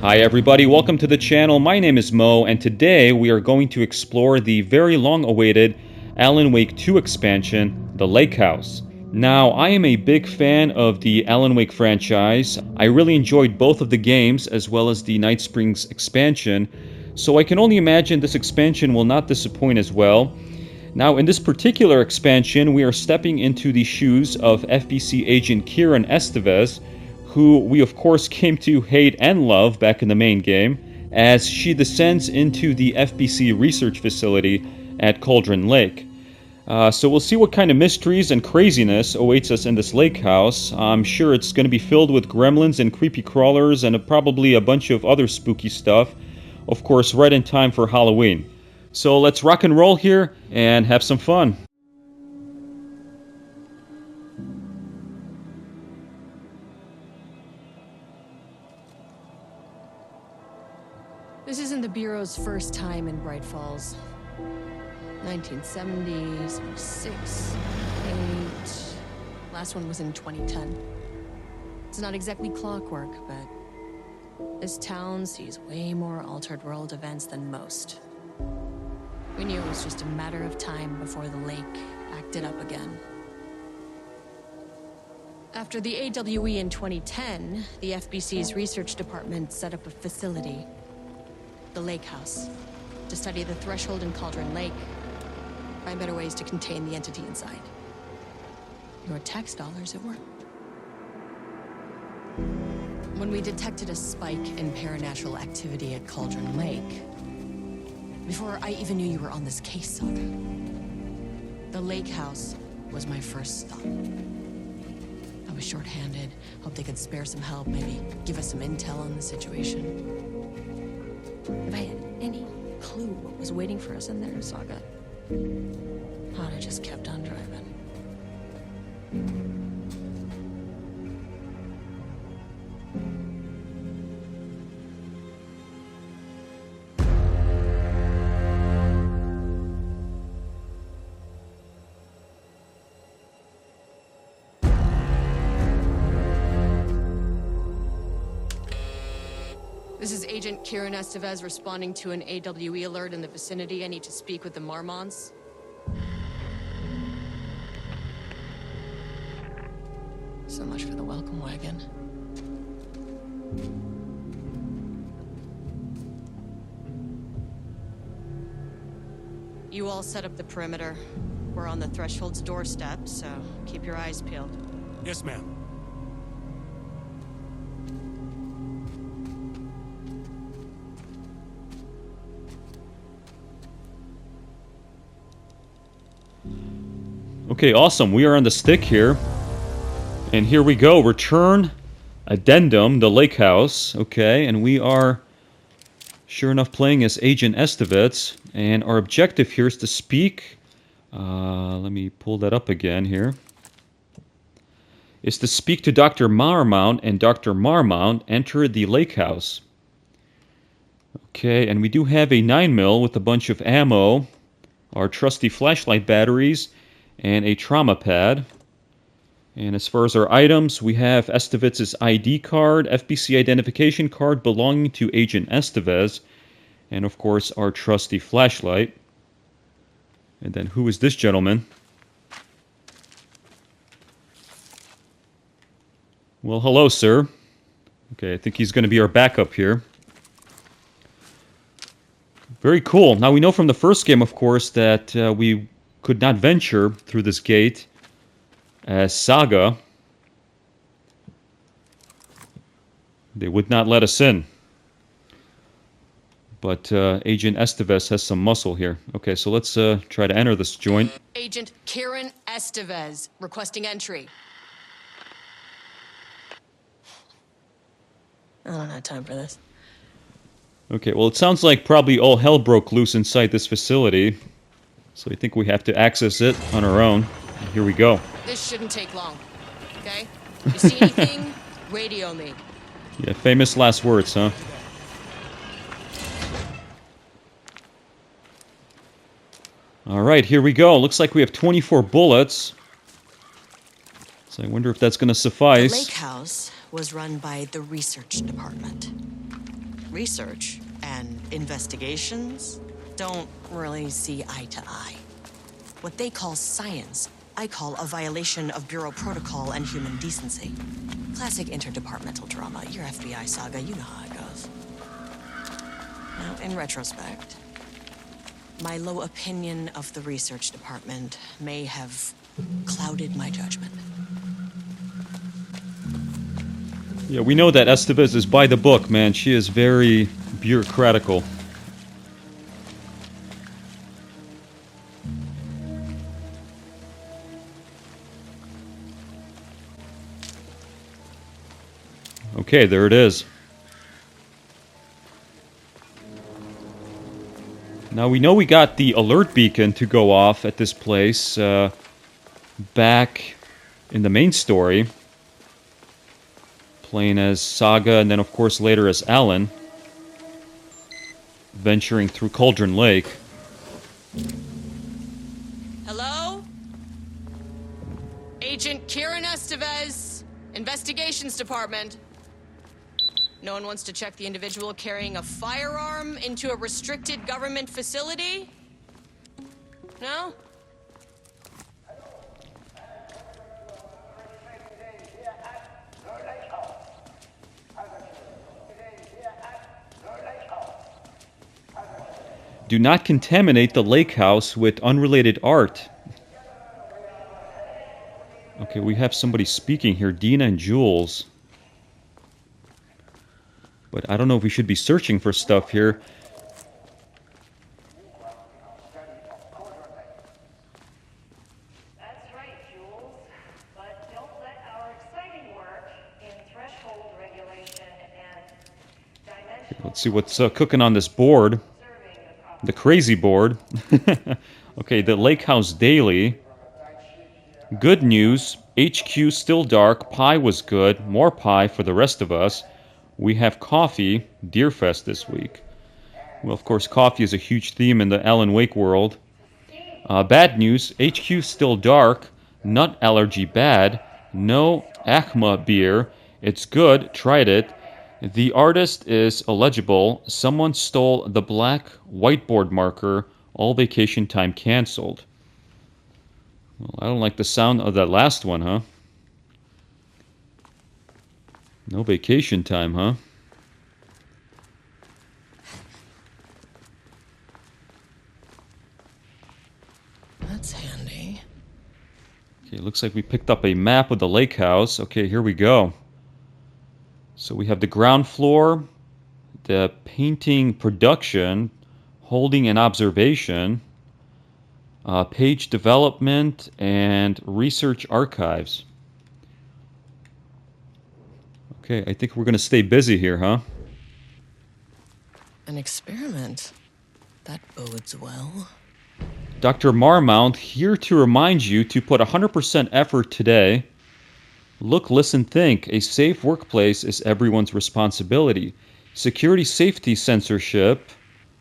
Hi everybody, welcome to the channel. My name is Mo, and today we are going to explore the very long-awaited Alan Wake 2 expansion, The Lake House. Now, I am a big fan of the Alan Wake franchise. I really enjoyed both of the games as well as the Night Springs expansion, so I can only imagine this expansion will not disappoint as well. Now, in this particular expansion, we are stepping into the shoes of FBC agent Kiran Estevez, who we of course came to hate and love back in the main game, as she descends into the FBC research facility at Cauldron Lake. So we'll see what kind of mysteries and craziness awaits us in this lake house. I'm sure it's going to be filled with gremlins and creepy crawlers and probably a bunch of other spooky stuff, of course right in time for Halloween. So let's rock and roll here and have some fun. This isn't the Bureau's first time in Bright Falls. 1970, 76, 8... Last one was in 2010. It's not exactly clockwork, but this town sees way more altered world events than most. We knew it was just a matter of time before the lake acted up again. After the AWE in 2010, the FBC's research department set up a facility, the Lake House, to study the threshold in Cauldron Lake, find better ways to contain the entity inside. Your tax dollars at work. When we detected a spike in paranatural activity at Cauldron Lake, before I even knew you were on this case, Saga, the Lake House was my first stop. I was short-handed, hoped they could spare some help, maybe give us some intel on the situation. If I had any clue what was waiting for us in there, Saga, I'd have just kept on driving. This is Agent Kiran Estevez responding to an AWE alert in the vicinity. I need to speak with the Mormonts. So much for the welcome wagon. You all set up the perimeter. We're on the Threshold's doorstep, so keep your eyes peeled. Yes, ma'am. Okay, awesome. We are on the stick here. And here we go. Return Addendum, the Lake House. Okay, and we are, sure enough, playing as Agent Estevez. And our objective here is to speak. Let me pull that up again here. Is to speak to Dr. Mormont, and Dr. Mormont enter the Lake House. Okay, and we do have a 9mm with a bunch of ammo, our trusty flashlight batteries, and a trauma pad. And as far as our items, we have Estevez's ID card, FBC identification card belonging to Agent Estevez, and of course our trusty flashlight. And then who is this gentleman? Well, hello, sir. Okay, I think he's going to be our backup here. Very cool. Now, we know from the first game, of course, that we could not venture through this gate as Saga. They would not let us in. But Agent Estevez has some muscle here. Okay, so let's try to enter this joint. Agent Kiran Estevez, requesting entry. I don't have time for this. Okay, well, it sounds like probably all hell broke loose inside this facility. So I think we have to access it on our own. Here we go. This shouldn't take long, okay? You see anything, radio me. Yeah, famous last words, huh? Alright, here we go. Looks like we have 24 bullets. So I wonder if that's going to suffice. The lake house was run by the research department. research and investigations don't really see eye to eye. What they call science, I call a violation of Bureau protocol and human decency. Classic interdepartmental drama. Your FBI saga, you know how it goes. Now, in retrospect, my low opinion of the research department may have clouded my judgment. Yeah, we know that Estevez is by the book, man. She is very bureaucratical. Okay, there it is. Now we know we got the alert beacon to go off at this place back in the main story. Playing as Saga and then of course later as Alan. Venturing through Cauldron Lake. Hello? Agent Kiran Estevez, Investigations Department. No one wants to check the individual carrying a firearm into a restricted government facility? No? Do not contaminate the lake house with unrelated art. Okay, we have somebody speaking here, Dina and Jules. But I don't know if we should be searching for stuff here. That's right, Jules. But don't let our exciting work in threshold regulation and dimensional... Let's see what's cooking on this board. The crazy board. Okay, the Lake House Daily. Good news. HQ still dark. Pie was good. More pie for the rest of us. We have coffee. Deerfest this week. Well, of course, coffee is a huge theme in the Alan Wake world. Bad news. HQ still dark. Nut allergy bad. No Achma beer. It's good. Tried it. The artist is illegible. Someone stole the black whiteboard marker. All vacation time canceled. Well, I don't like the sound of that last one, huh? No vacation time, huh? That's handy. Okay, looks like we picked up a map of the lake house. Okay, here we go. So we have the ground floor, the painting production, holding and observation, page development, and research archives. Okay, I think we're going to stay busy here, huh? An experiment. That bodes well. Dr. Mormont here to remind you to put 100% effort today. Look, listen, think. A safe workplace is everyone's responsibility. Security, safety, censorship.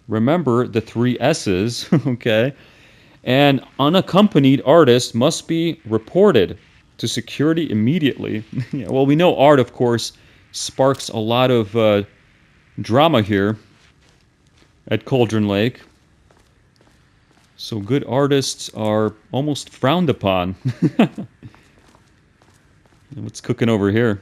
Remember the 3 S's, okay? And unaccompanied artists must be reported to security immediately. Yeah, well, we know art, of course, sparks a lot of drama here at Cauldron Lake. So good artists are almost frowned upon. What's cooking over here?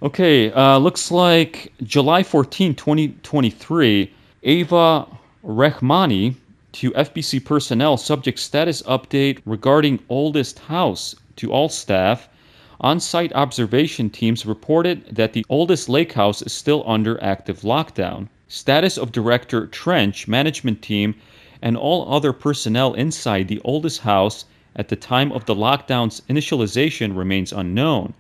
Okay, looks like July 14, 2023, Ava Rehmani to FBC personnel, subject status update regarding oldest house to all staff. On-site observation teams reported that the oldest lake house is still under active lockdown. Status of Director Trench, management team, and all other personnel inside the oldest house at the time of the lockdown's initialization remains unknown.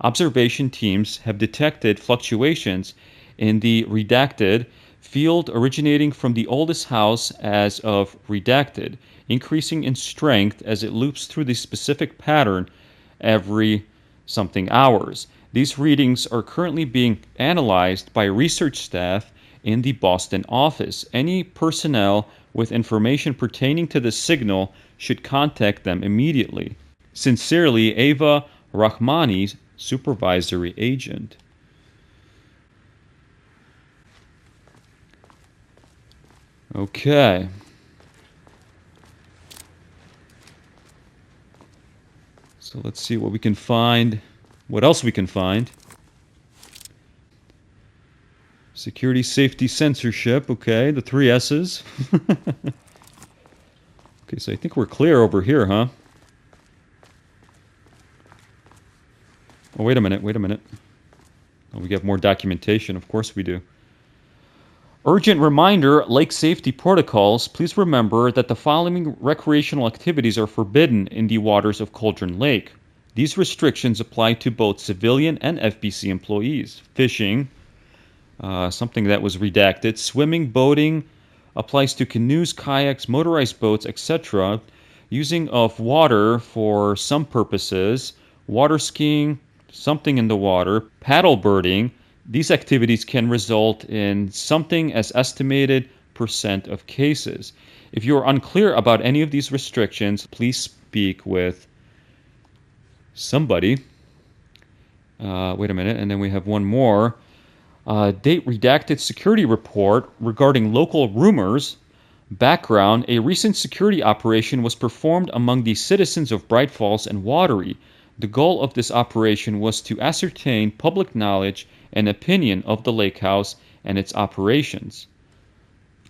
Observation teams have detected fluctuations in the redacted field originating from the oldest house as of redacted, increasing in strength as it loops through the specific pattern every something hours. These readings are currently being analyzed by research staff in the Boston office. Any personnel with information pertaining to the signal should contact them immediately. Sincerely, Ava Rahmani, supervisory agent. Okay. So let's see what we can find. What else we can find. Security, safety, censorship. Okay, the 3 S's. Okay, so I think we're clear over here, huh? Oh, wait a minute, wait a minute. Oh, we have more documentation. Of course we do. Urgent reminder, lake safety protocols. Please remember that the following recreational activities are forbidden in the waters of Cauldron Lake. These restrictions apply to both civilian and FBC employees. Fishing, something that was redacted. Swimming, boating, applies to canoes, kayaks, motorized boats, etc. Using of water for some purposes. Water skiing, something in the water. Paddle birding. These activities can result in something as estimated % of cases. If you are unclear about any of these restrictions, please speak with somebody. Wait a minute, and then we have one more. Date redacted security report regarding local rumors. Background, a recent security operation was performed among the citizens of Bright Falls and Watery. The goal of this operation was to ascertain public knowledge and opinion of the lake house and its operations.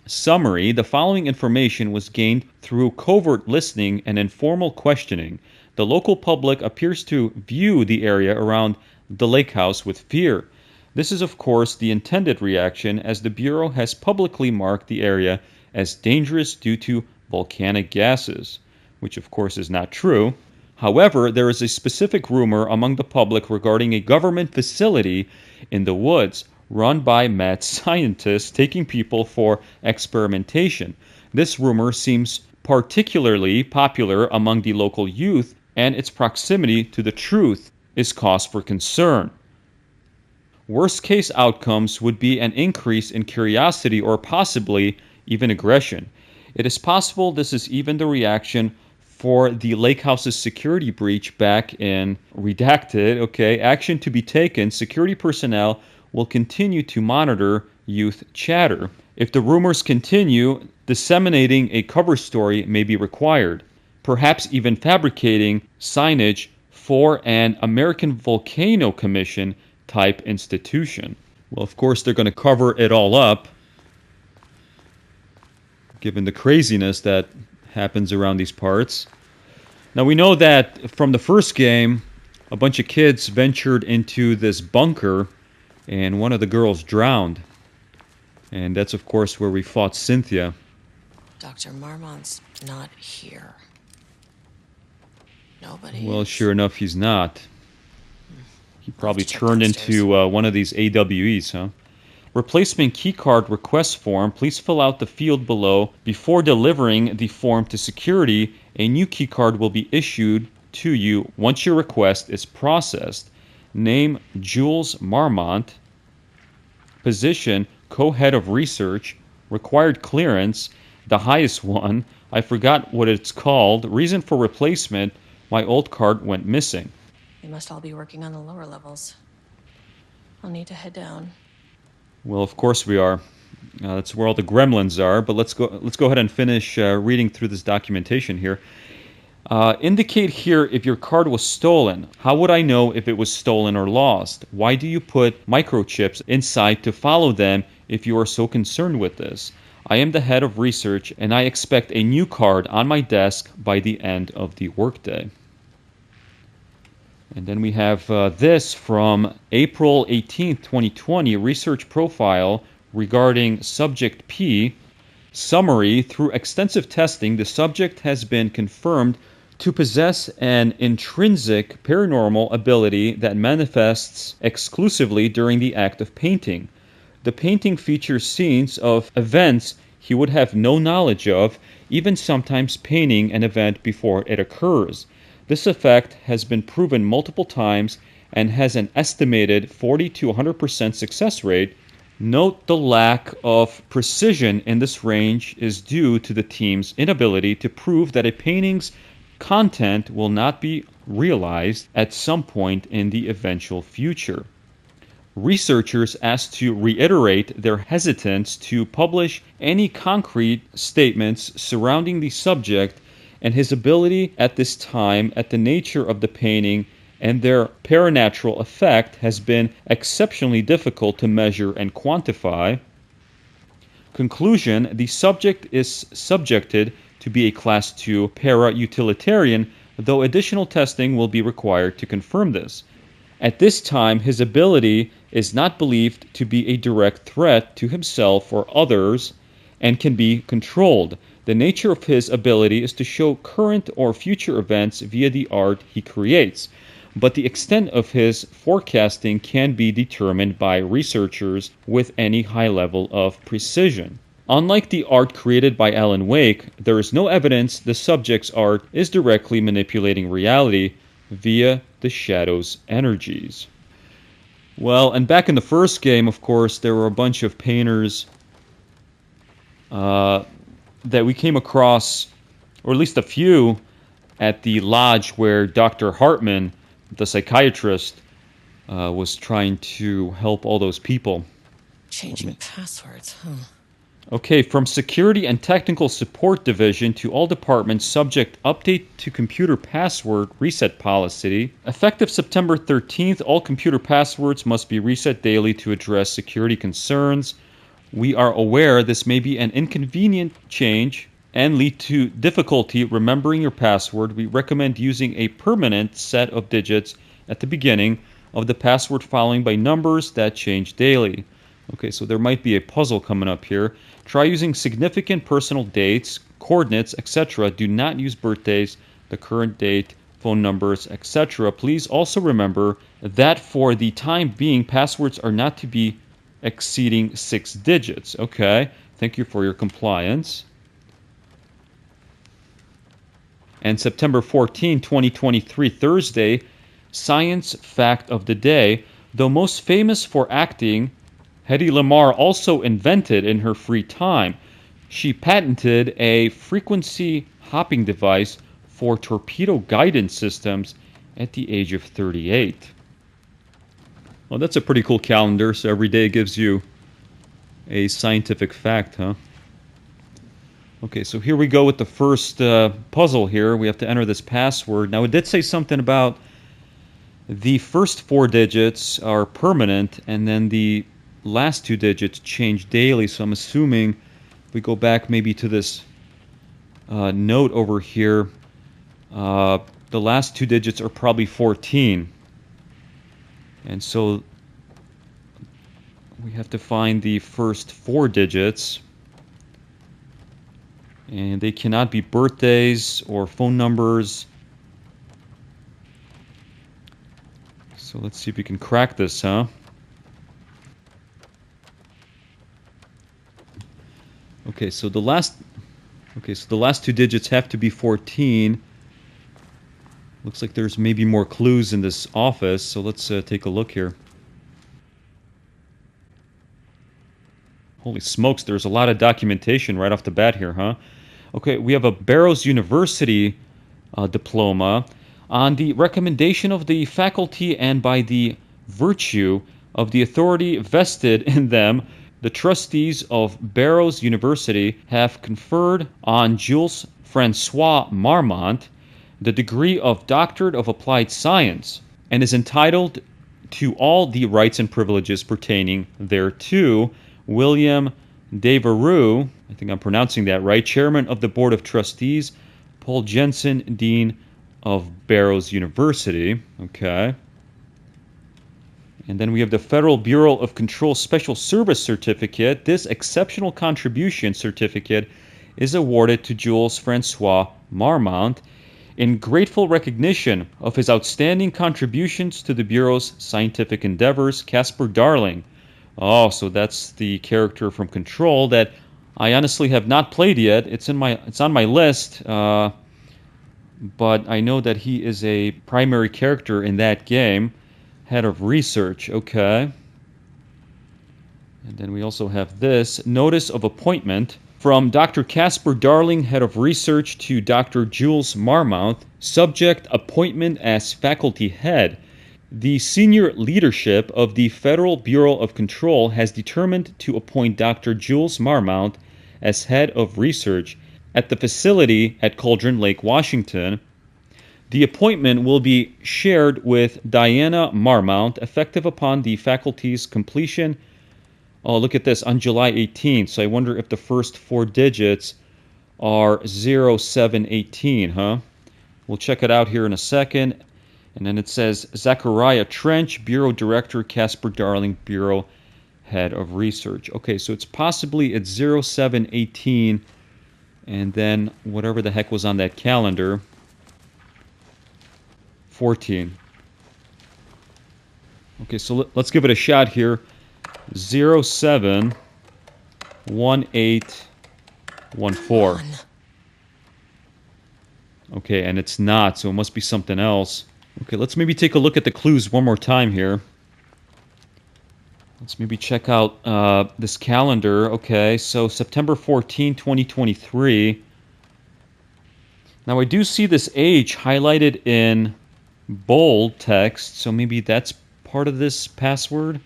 Summary, the following information was gained through covert listening and informal questioning. The local public appears to view the area around the lake house with fear. This is, of course, the intended reaction, as the Bureau has publicly marked the area as dangerous due to volcanic gases, which, of course, is not true. However, there is a specific rumor among the public regarding a government facility in the woods run by mad scientists taking people for experimentation. This rumor seems particularly popular among the local youth, and its proximity to the truth is cause for concern. Worst case outcomes would be an increase in curiosity or possibly even aggression. It is possible this is even the reaction for the lake house's security breach back in redacted. Okay, action to be taken. Security personnel will continue to monitor youth chatter. If the rumors continue, disseminating a cover story may be required, perhaps even fabricating signage for an American Volcano Commission type institution. Well, of course, they're going to cover it all up, given the craziness that happens around these parts. Now, we know that from the first game, a bunch of kids ventured into this bunker, and one of the girls drowned. And that's, of course, where we fought Cynthia. Dr. Mormont's not here. Nobody Well, is. sure enough, he's not. He probably check turned downstairs. into one of these AWEs, huh? Replacement keycard request form. Please fill out the field below. Before delivering the form to security, a new keycard will be issued to you once your request is processed. Name, Jules Mormont. Position, co-head of research. Required clearance, the highest one. I forgot what it's called. Reason for replacement, my old card went missing. They must all be working on the lower levels. I'll need to head down. Well, of course we are. That's where all the gremlins are. But let's go ahead and finish reading through this documentation here. Indicate here if your card was stolen. How would I know if it was stolen or lost? Why do you put microchips inside to follow them if you are so concerned with this? I am the head of research, and I expect a new card on my desk by the end of the workday. And then we have this from April 18th, 2020, research profile regarding subject P. Summary, through extensive testing, the subject has been confirmed to possess an intrinsic paranormal ability that manifests exclusively during the act of painting. The painting features scenes of events he would have no knowledge of, even sometimes painting an event before it occurs. This effect has been proven multiple times and has an estimated 40 to 100% success rate. Note the lack of precision in this range is due to the team's inability to prove that a painting's content will not be realized at some point in the eventual future. researchers asked to reiterate their hesitance to publish any concrete statements surrounding the subject and his ability at this time at the nature of the painting and their paranatural effect has been exceptionally difficult to measure and quantify. Conclusion: the subject is subjected to be a Class II para-utilitarian, though additional testing will be required to confirm this. At this time, his ability is not believed to be a direct threat to himself or others and can be controlled. The nature of his ability is to show current or future events via the art he creates, but the extent of his forecasting can be determined by researchers with any high level of precision. Unlike the art created by Alan Wake, there is no evidence the subject's art is directly manipulating reality via the shadow's energies. Well, and back in the first game, of course, there were a bunch of painters that we came across, or at least a few, at the lodge where Dr. Hartman, the psychiatrist, was trying to help all those people. Changing passwords, huh? Okay, from Security and Technical Support Division to all departments subject update to computer password reset policy. Effective September 13th, all computer passwords must be reset daily to address security concerns. We are aware this may be an inconvenient change and lead to difficulty remembering your password. We recommend using a permanent set of digits at the beginning of the password followed by numbers that change daily. Okay, so there might be a puzzle coming up here. Try using significant personal dates, coordinates, etc. Do not use birthdays, the current date, phone numbers, etc. Please also remember that for the time being, passwords are not to be exceeding 6 digits. Okay, thank you for your compliance. And September 14, 2023, Thursday, Science Fact of the Day. Though most famous for acting, Hedy Lamarr also invented in her free time. She patented a frequency hopping device for torpedo guidance systems at the age of 38. Well, that's a pretty cool calendar, so every day gives you a scientific fact, huh? Okay, so here we go with the first puzzle here. We have to enter this password. Now, it did say something about the first 4 digits are permanent, and then the last 2 digits change daily, so I'm assuming if we go back maybe to this note over here, the last 2 digits are probably 14. And so we have to find the first 4 digits. And they cannot be birthdays or phone numbers. So let's see if we can crack this, huh? Okay, so the last 2 digits have to be 14. Looks like there's maybe more clues in this office, so let's take a look here. Holy smokes, there's a lot of documentation right off the bat here, huh? Okay, we have a Barrows University diploma. On the recommendation of the faculty and by the virtue of the authority vested in them, the trustees of Barrows University have conferred on Jules Francois Mormont the degree of Doctorate of Applied Science and is entitled to all the rights and privileges pertaining thereto. William Devereux, I think I'm pronouncing that right, Chairman of the Board of Trustees. Paul Jensen, Dean of Barrows University. Okay. And then we have the Federal Bureau of Control Special Service Certificate. This exceptional contribution certificate is awarded to Jules Francois Mormont in grateful recognition of his outstanding contributions to the Bureau's scientific endeavors. Casper Darling. Oh, so that's the character from Control that I honestly have not played yet. It's on my list, but I know that he is a primary character in that game. Head of Research, okay. And then we also have this, Notice of Appointment from Dr. Casper Darling, Head of Research, to Dr. Jules Mormont, Subject Appointment as Faculty Head. The senior leadership of the Federal Bureau of Control has determined to appoint Dr. Jules Marmont as head of research at the facility at Cauldron Lake, Washington. The appointment will be shared with Diana Marmont, effective upon the faculty's completion. Oh, look at this, on July 18th. So I wonder if the first four digits are 0718, huh? We'll check it out here in a second. And then it says Zachariah Trench, Bureau Director, Casper Darling, Bureau Head of Research. Okay, so it's possibly it's 0718, and then whatever the heck was on that calendar, 14. Okay, so let's give it a shot here. 071814. Okay, and it's not, so it must be something else. Okay, let's maybe take a look at the clues one more time here. Let's maybe check out this calendar. Okay, so September 14, 2023. Now I do see this age highlighted in bold text, so maybe that's part of this password.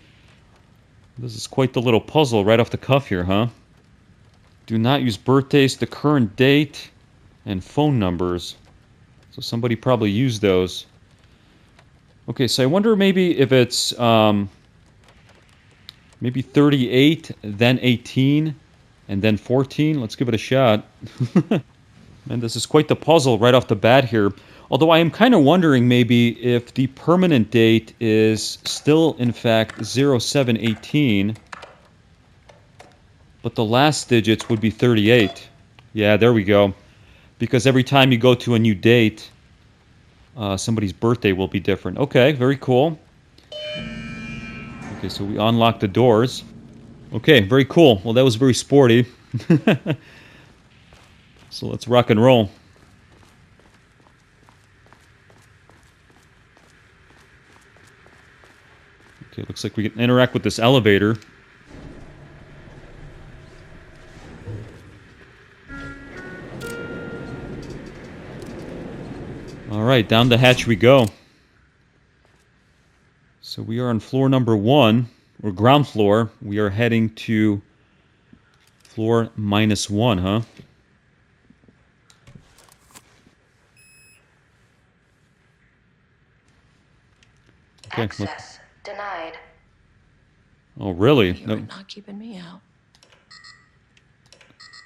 This is quite the little puzzle right off the cuff here, huh? Do not use birthdays, the current date, and phone numbers. So somebody probably used those. Okay, so I wonder maybe if it's maybe 38, then 18, and then 14. Let's give it a shot. Man, this is quite the puzzle right off the bat here. Although I am kind of wondering maybe if the permanent date is still, in fact, 0718, but the last digits would be 38. Yeah, there we go. Because every time you go to a new date, somebody's birthday will be different. Okay, very cool. Okay, so we unlock the doors. Okay, very cool. Well, that was very sporty. So let's rock and roll. Okay, looks like we can interact with this elevator. All right, down the hatch we go. So we are on floor number 1, or ground floor. We are heading to floor -1, huh? Okay, Access denied. Oh, really? You're not keeping me out.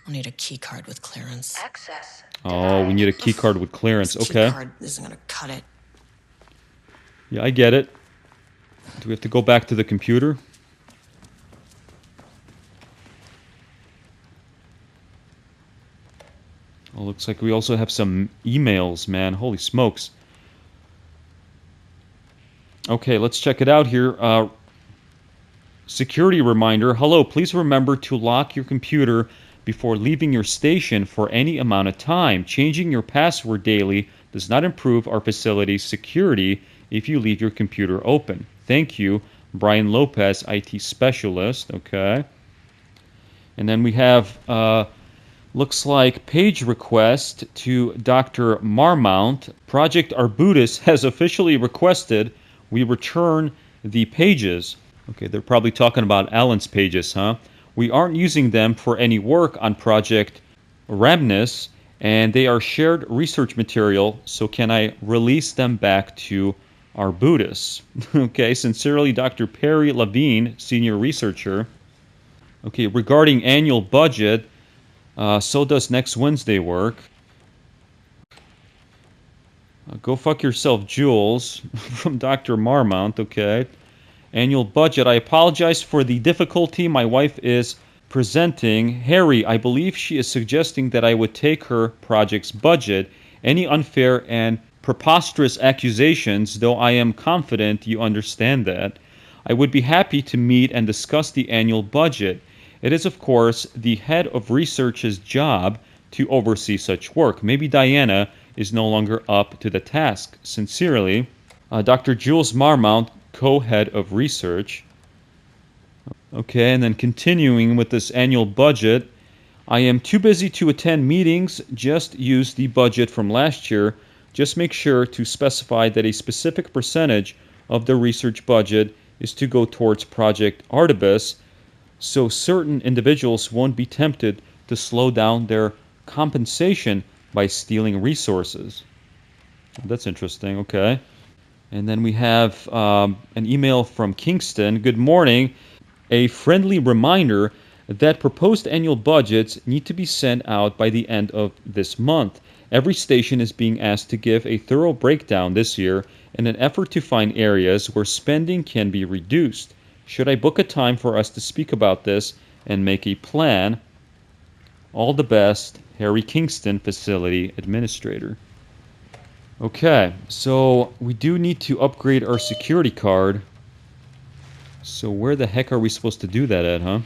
I'll need a key card with clearance. Access Oh, we need a key card with clearance. This Okay. key card isn't gonna cut it. Yeah, I get it. Do we have to go back to the computer? Oh, looks like we also have some emails, man. Holy smokes. Okay, let's check it out here. Security reminder. Hello, please remember to lock your computer before leaving your station for any amount of time. Changing your password daily does not improve our facility's security if you leave your computer open. Thank you, Brian Lopez, IT specialist. Okay. And then we have, looks like page request to Dr. Marmont. Project Arbutus has officially requested we return the pages. Okay, they're probably talking about Alan's pages, huh? We aren't using them for any work on Project Ramnus, and they are shared research material, so can I release them back to Arbutus? Okay, sincerely, Dr. Perry Levine, senior researcher. Okay, regarding annual budget, so does next Wednesday work. Go fuck yourself, Jules, from Dr. Marmont, okay. Annual budget. I apologize for the difficulty my wife is presenting. Harry, I believe she is suggesting that I would take her project's budget. Any unfair and preposterous accusations, though I am confident you understand that. I would be happy to meet and discuss the annual budget. It is, of course, the head of research's job to oversee such work. Maybe Diana is no longer up to the task. Sincerely, Dr. Jules Marmont, co-head of research. Okay, and then continuing with this annual budget, I am too busy to attend meetings. Just use the budget from last year. Just make sure to specify that a specific percentage of the research budget is to go towards Project Artemis, so certain individuals won't be tempted to slow down their compensation by stealing resources. That's interesting, okay. And then we have an email from Kingston. Good morning. A friendly reminder that proposed annual budgets need to be sent out by the end of this month. Every station is being asked to give a thorough breakdown this year in an effort to find areas where spending can be reduced. Should I book a time for us to speak about this and make a plan? All the best, Harry Kingston, Facility Administrator. Okay, so we do need to upgrade our security card. So where the heck are we supposed to do that at, huh?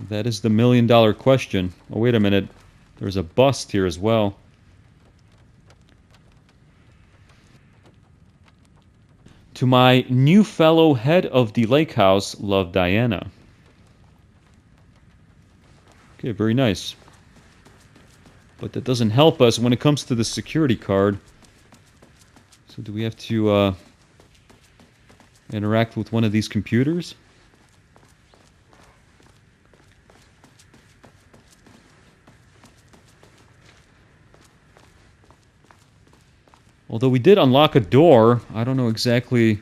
That is the million-dollar question. Oh, wait a minute. There's a bust here as well. To my new fellow head of the lake house, love, Diana. Okay, very nice. But that doesn't help us when it comes to the security card. So do we have to interact with one of these computers? Although we did unlock a door, I don't know exactly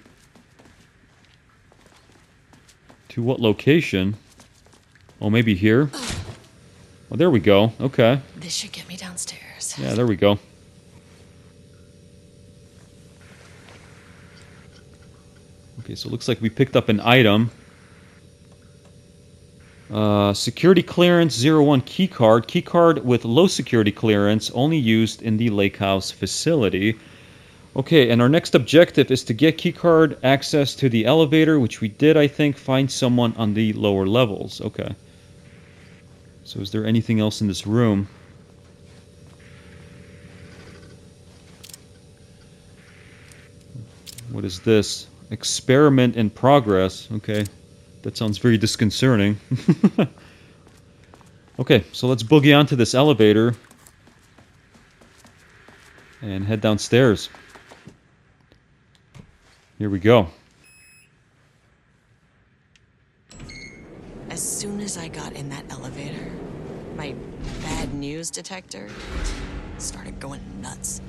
to what location. Oh, maybe here? Oh, there we go. Okay. This should get me downstairs. Yeah, there we go. Okay, so it looks like we picked up an item. Security clearance 01 keycard. Keycard with low security clearance, only used in the lake house facility. Okay, and our next objective is to get keycard access to the elevator, which we did, I think, find someone on the lower levels. Okay. So is there anything else in this room? What is this? Experiment in progress. Okay. That sounds very disconcerting. Okay, so let's boogie onto this elevator and head downstairs. Here we go. As soon as I got in that elevator, my bad news detector started going nuts.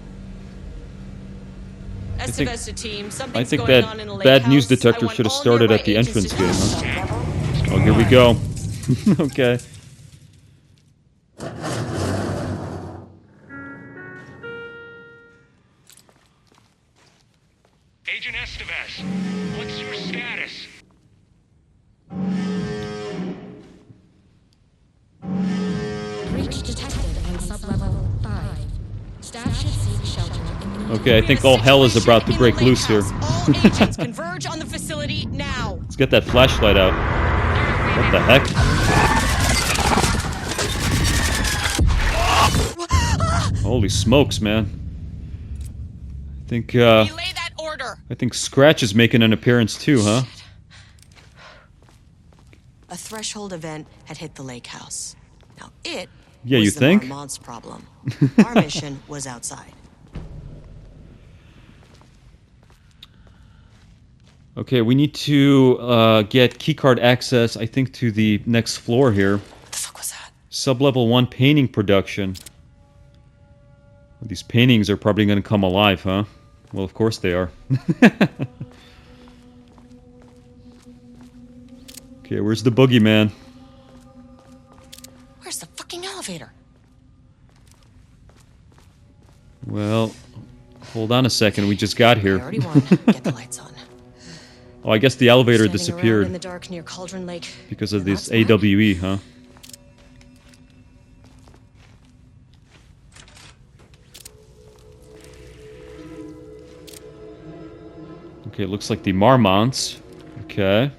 Estevez to team, something's going on in the lake bad house. news detector should have started at the entrance gate, huh? Oh, here we go. Okay. Agent Estevez, what's your status? Breach detected on sublevel 5. Staff should seek shelter in the... Okay, I think all hell is about to break loose here. All agents converge on the facility now. Let's get that flashlight out. What the heck? Holy smokes, man. Relay that order. I think Scratch is making an appearance too, huh? A threshold event had hit the lake house. Now it Yeah, was you the think? Mormont's problem. Our mission was outside. Okay, we need to get keycard access, I think, to the next floor here. What the fuck was that? Sublevel 1 painting production. These paintings are probably going to come alive, huh? Well, of course they are. Okay, where's the boogeyman? Where's the fucking elevator? Well, hold on a second. We just got here. Priority 1, get the lights on. Oh, I guess the elevator Standing around in disappeared the dark near Cauldron Lake. because of You're this not smart. AWE, huh? Okay, it looks like the Mormonts. Okay.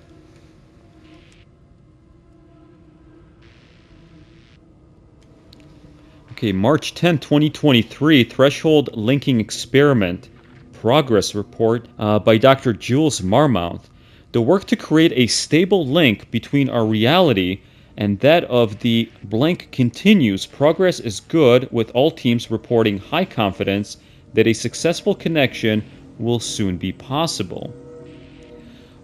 Okay, March 10, 2023, Threshold Linking Experiment. Progress report by Dr. Jules Mormont. The work to create a stable link between our reality and that of the blank continues. Progress is good, with all teams reporting high confidence that a successful connection will soon be possible.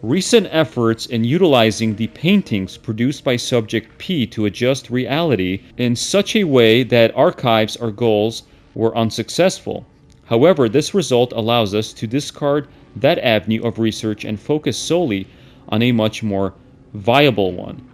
Recent efforts in utilizing the paintings produced by Subject P to adjust reality in such a way that archives our goals were unsuccessful. However, this result allows us to discard that avenue of research and focus solely on a much more viable one.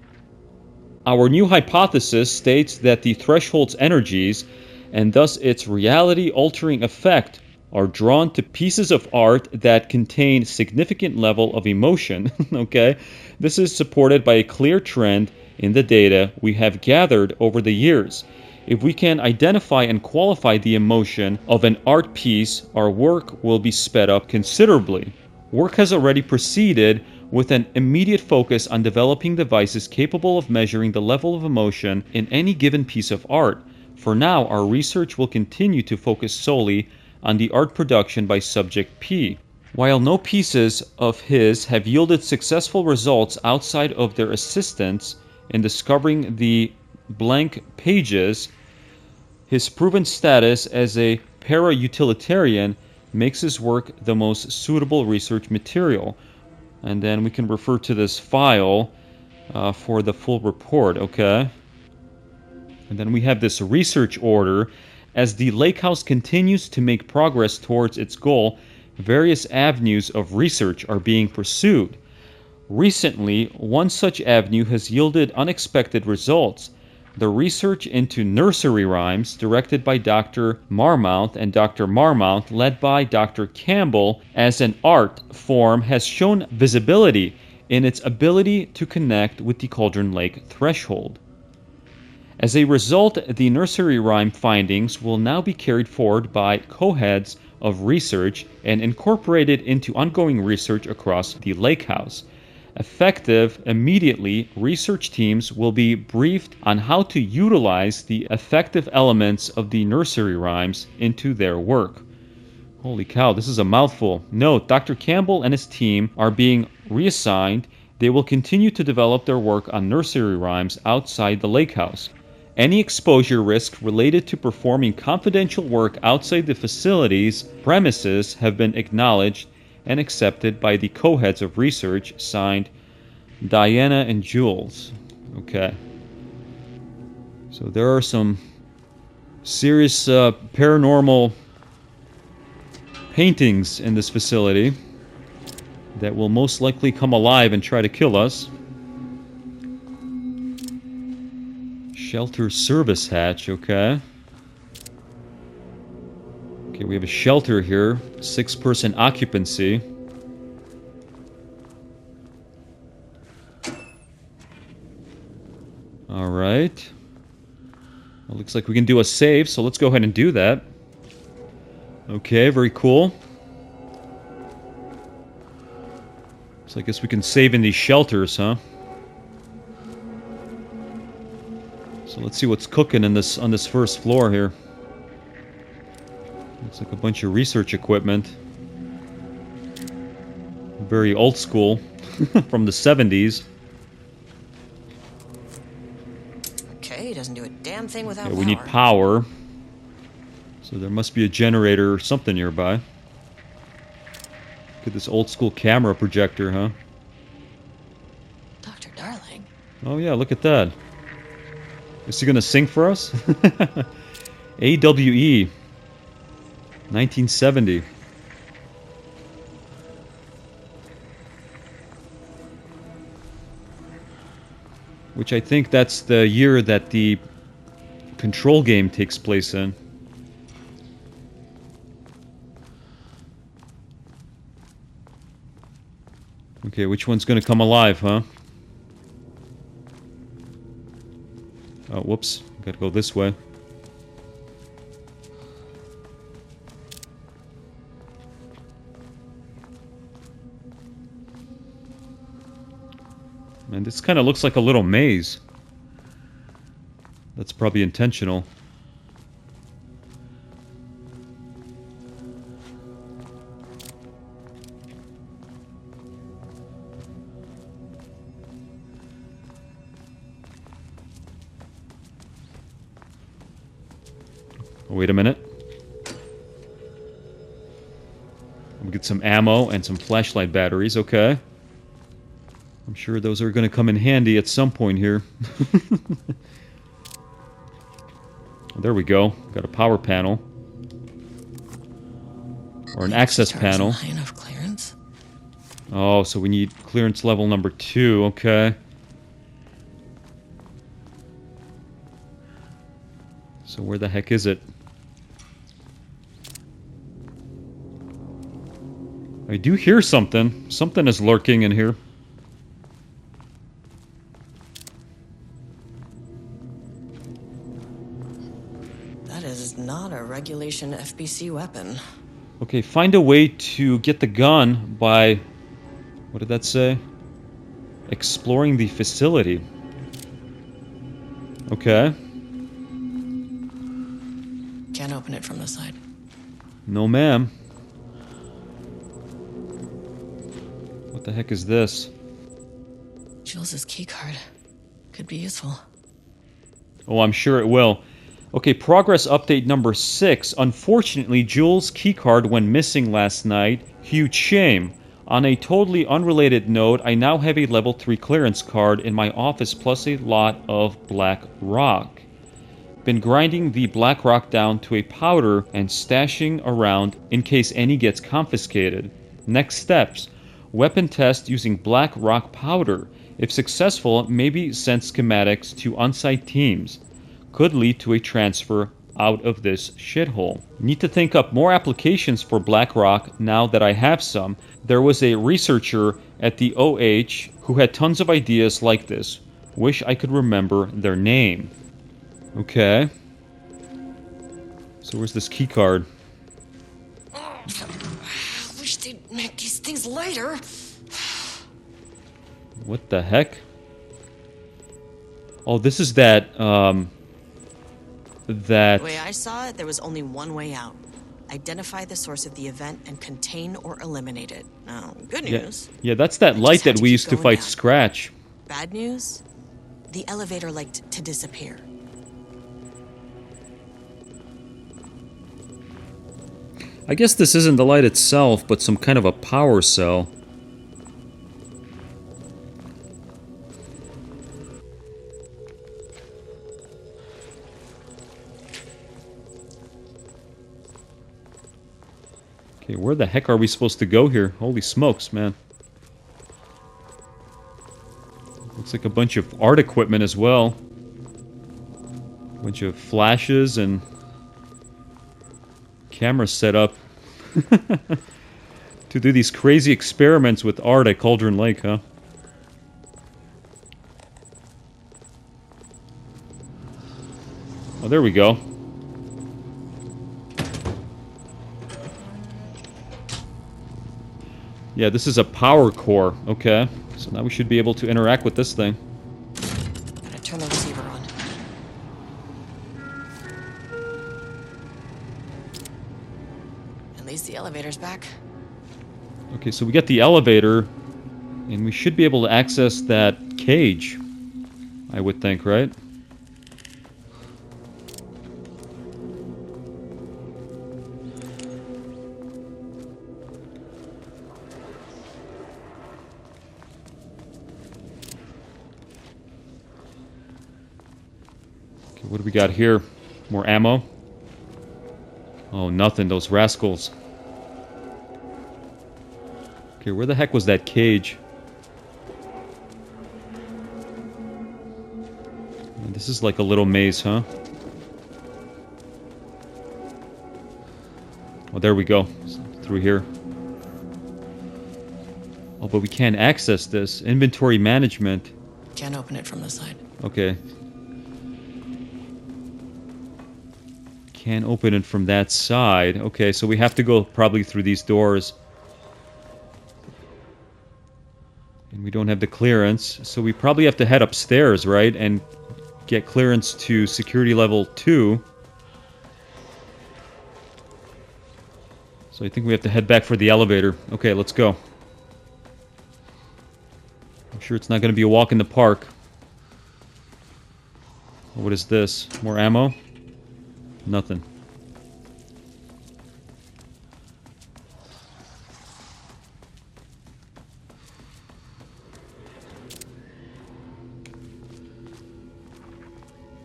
Our new hypothesis states that the threshold's energies, and thus its reality-altering effect, are drawn to pieces of art that contain significant level of emotion. Okay, this is supported by a clear trend in the data we have gathered over the years. If we can identify and qualify the emotion of an art piece, our work will be sped up considerably. Work has already proceeded with an immediate focus on developing devices capable of measuring the level of emotion in any given piece of art. For now, our research will continue to focus solely on the art production by Subject P. While no pieces of his have yielded successful results outside of their assistance in discovering the blank pages, his proven status as a para-utilitarian makes his work the most suitable research material. And then we can refer to this file for the full report, okay? And then we have this research order. As the lake house continues to make progress towards its goal, various avenues of research are being pursued. Recently, one such avenue has yielded unexpected results. The research into nursery rhymes, directed by Dr. Mormont and Dr. Mormont, led by Dr. Campbell as an art form, has shown visibility in its ability to connect with the Cauldron Lake threshold. As a result, the nursery rhyme findings will now be carried forward by co-heads of research and incorporated into ongoing research across the lake house. Effective immediately, research teams will be briefed on how to utilize the effective elements of the nursery rhymes into their work. Holy cow, this is a mouthful. Note, Dr. Campbell and his team are being reassigned. They will continue to develop their work on nursery rhymes outside the lake house. Any exposure risk related to performing confidential work outside the facility's premises have been acknowledged and accepted by the co-heads of research, signed Diana and Jules. Okay. So there are some serious paranormal paintings in this facility that will most likely come alive and try to kill us. Shelter service hatch, okay. Okay, we have a shelter here, 6-person occupancy. Alright. Well, looks like we can do a save, so let's go ahead and do that. Okay, very cool. So I guess we can save in these shelters, huh? So let's see what's cooking in this on this first floor here. Looks like a bunch of research equipment. Very old school from the 70s. Okay, doesn't do a damn thing without power. We need power. So there must be a generator or something nearby. Look at this old school camera projector, huh? Dr. Darling. Oh yeah, look at that. Is he gonna sing for us? AWE 1970. Which I think that's the year that the Control game takes place in. Okay, which one's gonna come alive, huh? Oh, whoops. Gotta go this way. Man, this kind of looks like a little maze. That's probably intentional. Wait a minute. some ammo and some flashlight batteries. Okay. I'm sure those are going to come in handy at some point here. There we go. Got a power panel. Or an access panel. High enough clearance? Oh, so we need clearance level number 2. Okay. So where the heck is it? I do hear something. Something is lurking in here. That is not a regulation FBC weapon. Okay, find a way to get the gun by... What did that say? Exploring the facility. Okay. Can't open it from the side. No, ma'am. What the heck is this? Jules' keycard. Could be useful. Oh, I'm sure it will. Okay, progress update number 6. Unfortunately, Jules' keycard went missing last night. Huge shame. On a totally unrelated note, I now have a level 3 clearance card in my office plus a lot of black rock. Been grinding the black rock down to a powder and stashing around in case any gets confiscated. Next steps. Weapon test using black rock powder. If successful, maybe send schematics to on-site teams. Could lead to a transfer out of this shithole. Need to think up more applications for black rock now that I have some. There was a researcher at the OH who had tons of ideas like this. Wish I could remember their name. Okay. So where's this key card? I wish they'd make these things lighter. What the heck? Oh, this is that, The way I saw it, there was only one way out. Identify the source of the event and contain or eliminate it. Now, good news. Yeah, that's that light that we used to fight Scratch. Bad news? The elevator liked to disappear. I guess this isn't the light itself, but some kind of a power cell. Okay, where the heck are we supposed to go here? Holy smokes, man. Looks like a bunch of art equipment as well. A bunch of flashes and cameras set up to do these crazy experiments with art at Cauldron Lake, huh? Oh, there we go. Yeah, this is a power core. Okay, so now we should be able to interact with this thing. Gotta turn the receiver on. At least the elevator's back. Okay, so we got the elevator, and we should be able to access that cage, I would think, right? Okay, what do we got here? More ammo? Oh, nothing, those rascals. Okay, where the heck was that cage? This is like a little maze, huh? Oh, there we go. Through here. Oh, but we can't access this. Inventory management. Can't open it from the side. Okay. Can't open it from that side. Okay, so we have to go probably through these doors. And we don't have the clearance, so we probably have to head upstairs, right? And get clearance to security level 2. So I think we have to head back for the elevator. Okay, let's go. I'm sure it's not going to be a walk in the park. What is this? More ammo? Nothing.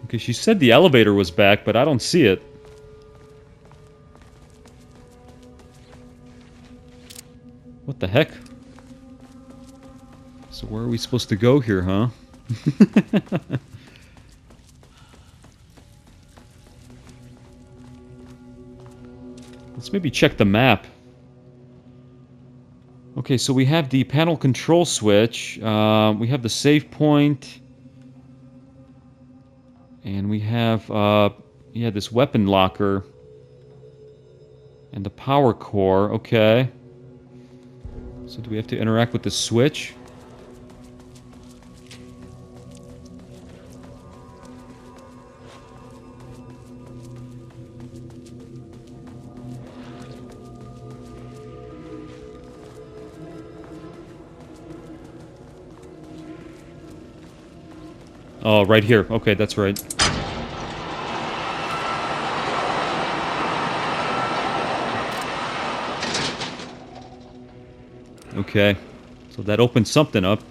Okay, she said the elevator was back, but I don't see it. What the heck? So where are we supposed to go here, huh? Let's maybe check the map. Okay, so we have the panel control switch. We have the save point. And we have, yeah, this weapon locker. And the power core. Okay. So do we have to interact with the switch? Oh, right here. Okay, that's right. Okay. So that opens something up.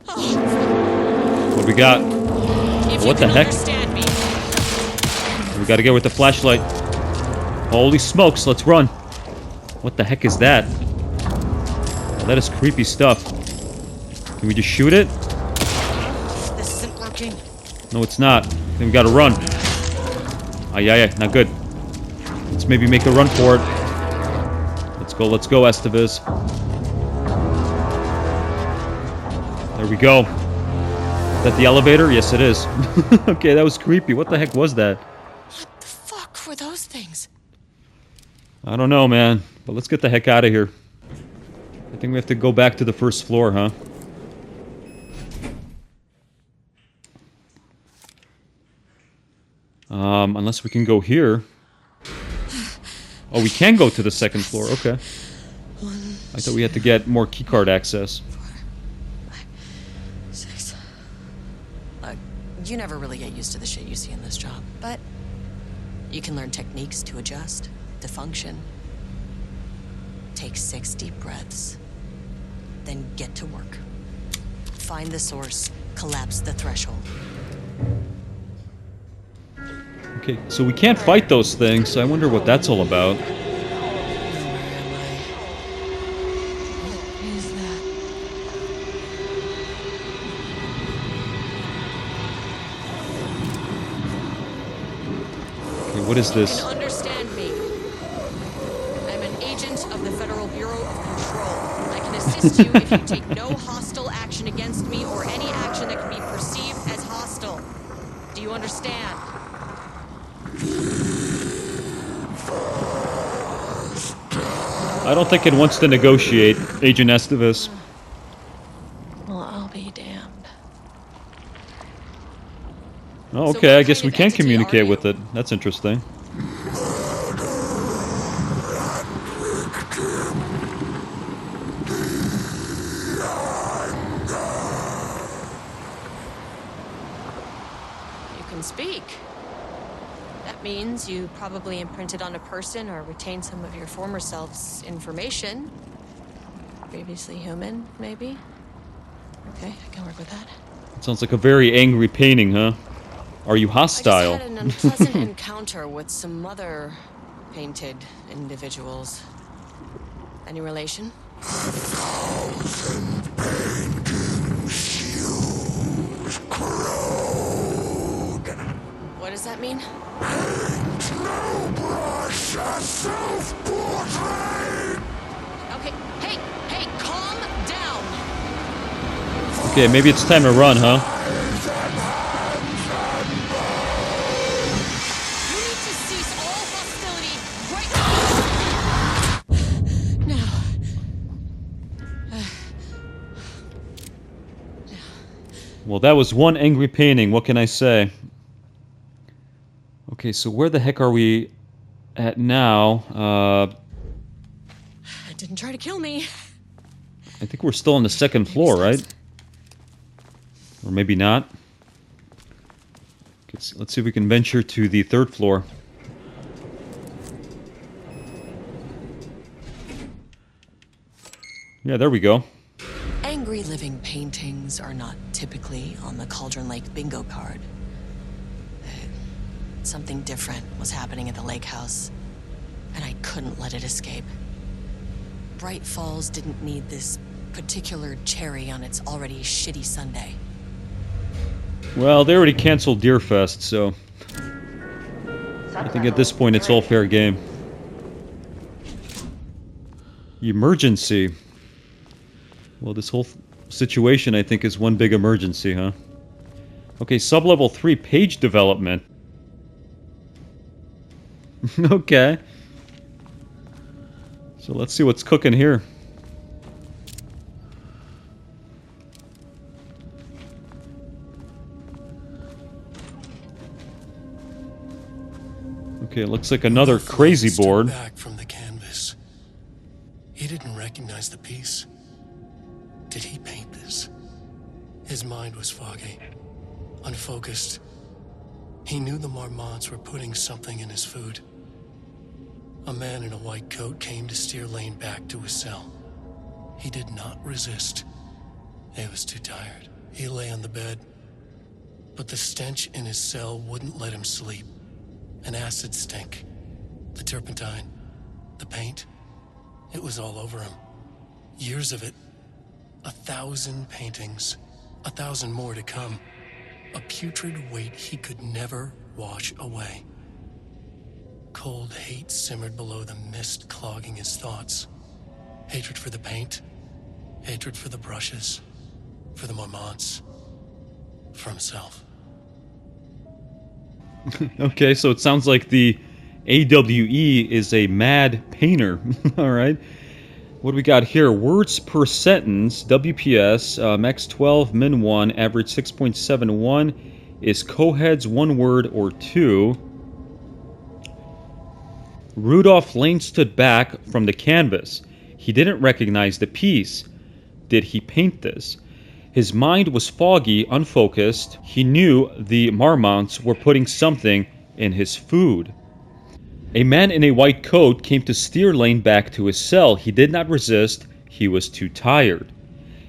What do we got? What the heck? We gotta get with the flashlight. Holy smokes, let's run. What the heck is that? Oh, that is creepy stuff. Can we just shoot it? This isn't working. No, it's not. Then we gotta run. Ay, not good. Let's maybe make a run for it. Let's go, Estevez. There we go. Is that the elevator? Yes, it is. Okay, that was creepy. What the heck was that? What the fuck were those things? I don't know, man. But let's get the heck out of here. I think we have to go back to the first floor, huh? Unless we can go here. Oh, we can go to the second floor. Okay. I thought we had to get more keycard access. You never really get used to the shit you see in this job, but you can learn techniques to adjust, to function. Take 6 deep breaths, then get to work. Find the source, collapse the threshold. Okay, so we can't fight those things, so I wonder what that's all about. Where am I? What is that? Okay, what is this? You can understand me. I'm an agent of the Federal Bureau of Control. I can assist you if you take no hostile action against me or any action that can be perceived as hostile. Do you understand? I don't think it wants to negotiate, Agent Estevez. Well, I'll be damned. Oh, So okay, what I guess kind we of can entity communicate are with you? it. That's interesting. You can speak. That means you probably imprinted on a person or retained some of your former self's information. Previously human, maybe? Okay, I can work with that. It sounds like a very angry painting, huh? Are you I hostile? just had an unpleasant encounter with some other painted individuals. Any relation? What does that mean? Okay, hey, calm down. Okay, maybe it's time to run, huh? You need to cease all hostility right now. Well, that was one angry painting. What can I say? Okay, so where the heck are we at now? It didn't try to kill me. I think we're still on the second floor, right? Or maybe not. Okay, Let's see if we can venture to the 3rd floor. Yeah, there we go. Angry living paintings are not typically on the Cauldron Lake bingo card. Something different was happening at the lake house, and I couldn't let it escape. Bright Falls didn't need this particular cherry on its already shitty Sunday. Well, they already canceled Deerfest, so I think at this point it's all fair game. Emergency. Well, this whole situation, I think, is one big emergency, huh? Okay, sub-level 3, page development. Okay. So let's see what's cooking here. Okay, it looks like another crazy board. Back from the canvas. He didn't recognize the piece. Did he paint this? His mind was foggy, unfocused. He knew the Mormonts were putting something in his food. A man in a white coat came to steer Lane back to his cell. He did not resist. He was too tired. He lay on the bed, but the stench in his cell wouldn't let him sleep. An acid stink. The turpentine. The paint. It was all over him. Years of it. 1,000 paintings. 1,000 more to come. A putrid weight he could never wash away. Cold hate simmered below the mist clogging his thoughts. Hatred for the paint. Hatred for the brushes. For the Mormonts. For himself. Okay, so it sounds like the AWE is a mad painter. Alright. What do we got here? Words per sentence, WPS, max 12, min 1, average 6.71. Is co-heads 1 word or 2? Rudolph Lane stood back from the canvas. He didn't recognize the piece. Did he paint this? His mind was foggy, unfocused. He knew the Mormonts were putting something in his food. A man in a white coat came to steer Lane back to his cell. He did not resist. He was too tired.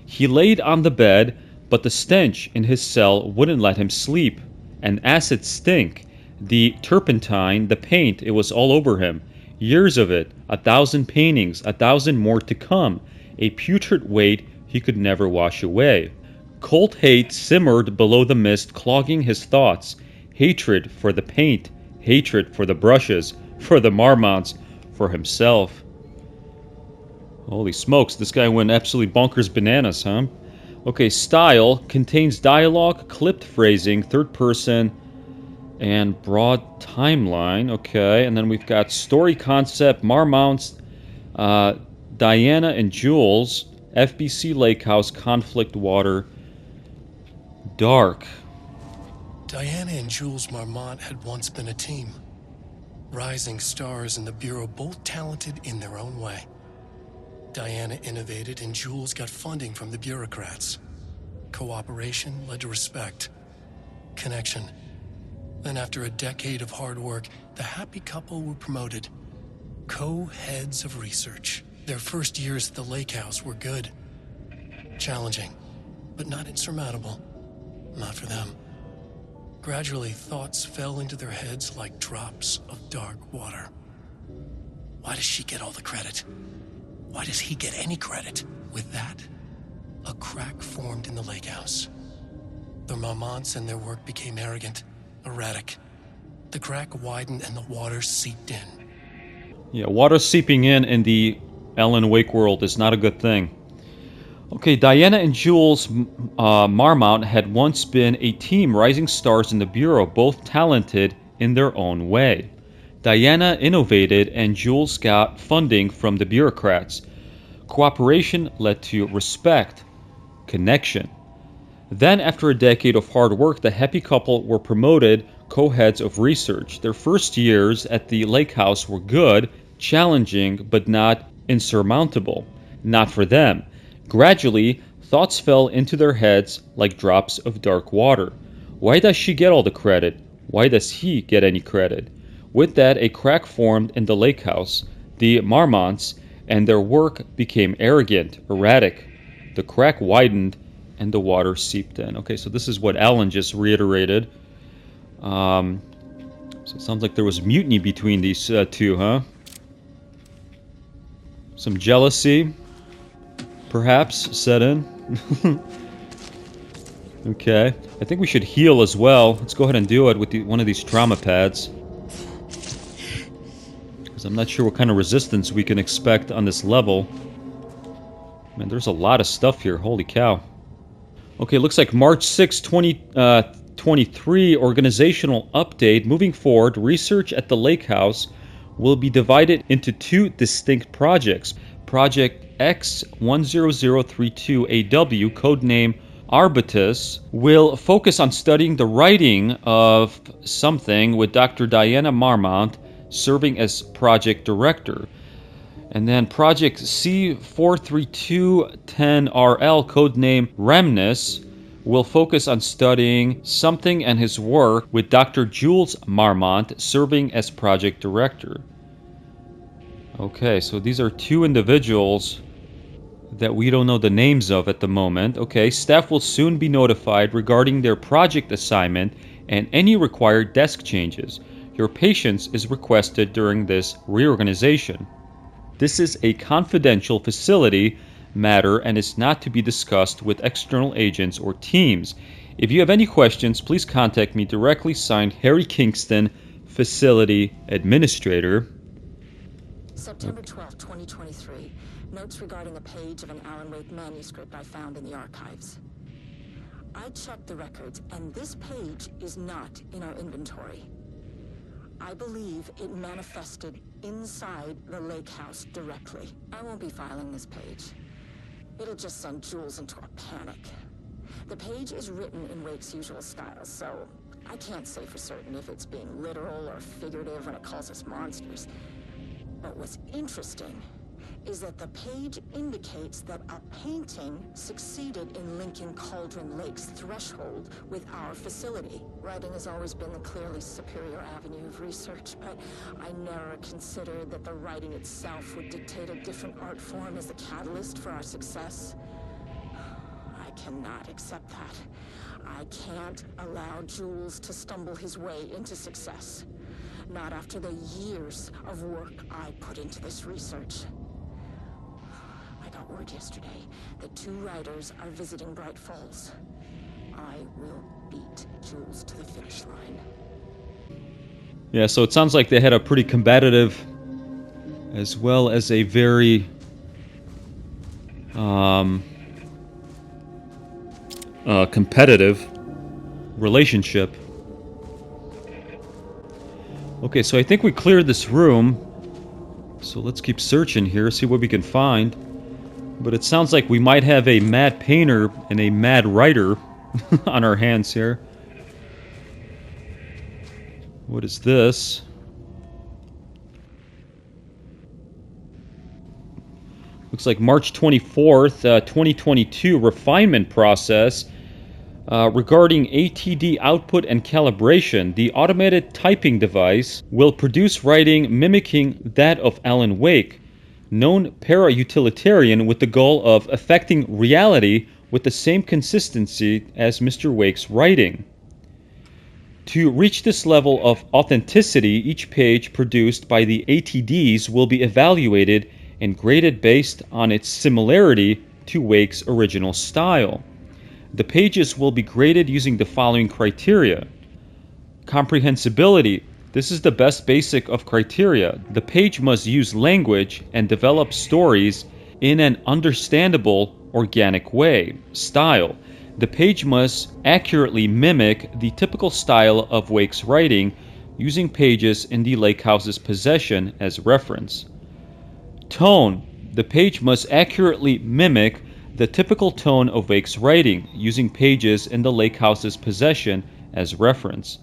He laid on the bed, but the stench in his cell wouldn't let him sleep. An acid stink. The turpentine, the paint, it was all over him. Years of it. 1,000 paintings, 1,000 more to come. A putrid weight he could never wash away. Cold hate simmered below the mist, clogging his thoughts. Hatred for the paint, hatred for the brushes, for the Mormonts, for himself. Holy smokes, this guy went absolutely bonkers bananas, huh? Okay, style contains dialogue, clipped phrasing, third person, and broad timeline. Okay, and then we've got story concept, Mormonts, Diana and Jules, FBC Lake House, conflict water, dark. Diana and Jules Mormont had once been a team. Rising stars in the Bureau, both talented in their own way. Diana innovated and Jules got funding from the bureaucrats. Cooperation led to respect. Connection. Then after a decade of hard work, the happy couple were promoted. Co-heads of research. Their first years at the lake house were good. Challenging, but not insurmountable. Not for them. Gradually, thoughts fell into their heads like drops of dark water. Why does she get all the credit? Why does he get any credit? With that, a crack formed in the lake house. The Mormonts and their work became arrogant, erratic. The crack widened and the water seeped in. Yeah, water seeping in the Alan Wake world is not a good thing. Okay, Diana and Jules Mormont had once been a team, rising stars in the Bureau, both talented in their own way. Diana innovated and Jules got funding from the bureaucrats. Cooperation led to respect, connection. Then, after a decade of hard work, the happy couple were promoted co-heads of research. Their first years at the lake house were good, challenging, but not insurmountable. Not for them. Gradually, thoughts fell into their heads like drops of dark water. Why does she get all the credit? Why does he get any credit? With that, a crack formed in the lake house. The Mormonts and their work became arrogant, erratic. The crack widened and the water seeped in. Okay, so this is what Alan just reiterated. So it sounds like there was mutiny between these two, huh? Some jealousy, perhaps, set in. Okay, I think we should heal as well. Let's go ahead and do it with one of these trauma pads. Because I'm not sure what kind of resistance we can expect on this level. Man, there's a lot of stuff here. Holy cow. Okay, looks like March 6, 2023 organizational update. Moving forward, research at the lake house will be divided into two distinct projects. Project X10032AW, codename Arbutus, will focus on studying the writing of something with Dr. Diana Mormont serving as project director. And then Project C43210RL, codename Remnus, will focus on studying something and his work with Dr. Jules Mormont serving as project director. Okay, so these are two individuals that we don't know the names of at the moment. Okay, staff will soon be notified regarding their project assignment and any required desk changes. Your patience is requested during this reorganization. This is a confidential facility matter and is not to be discussed with external agents or teams. If you have any questions, please contact me directly. Signed, Harry Kingston, Facility Administrator. September 12, 2023. Notes regarding a page of an Alan Wake manuscript I found in the archives. I checked the records, and this page is not in our inventory. I believe it manifested inside the lake house directly. I won't be filing this page. It'll just send Jules into a panic. The page is written in Wake's usual style, so I can't say for certain if it's being literal or figurative when it calls us monsters. But what's interesting is that the page indicates that a painting succeeded in linking Cauldron Lake's threshold with our facility. Writing has always been the clearly superior avenue of research, but I never considered that the writing itself would dictate a different art form as the catalyst for our success. I cannot accept that. I can't allow Jules to stumble his way into success. Not after the years of work I put into this research. I got word yesterday that two writers are visiting Bright Falls. I will beat Jules to the finish line. Yeah, so it sounds like they had a pretty combative as well as a very competitive relationship. Okay, so I think we cleared this room. So let's keep searching here, see what we can find. But it sounds like we might have a mad painter and a mad writer on our hands here. What is this? Looks like March 24th, 2022 refinement process regarding ATD output and calibration. The automated typing device will produce writing mimicking that of Alan Wake, known para-utilitarian with the goal of affecting reality with the same consistency as Mr. Wake's writing. To reach this level of authenticity, each page produced by the ATDs will be evaluated and graded based on its similarity to Wake's original style. The pages will be graded using the following criteria. Comprehensibility. This is the best basic of criteria. The page must use language and develop stories in an understandable, organic way. Style. The page must accurately mimic the typical style of Wake's writing, using pages in the lake house's possession as reference. Tone. The page must accurately mimic the typical tone of Wake's writing, using pages in the lake house's possession as reference.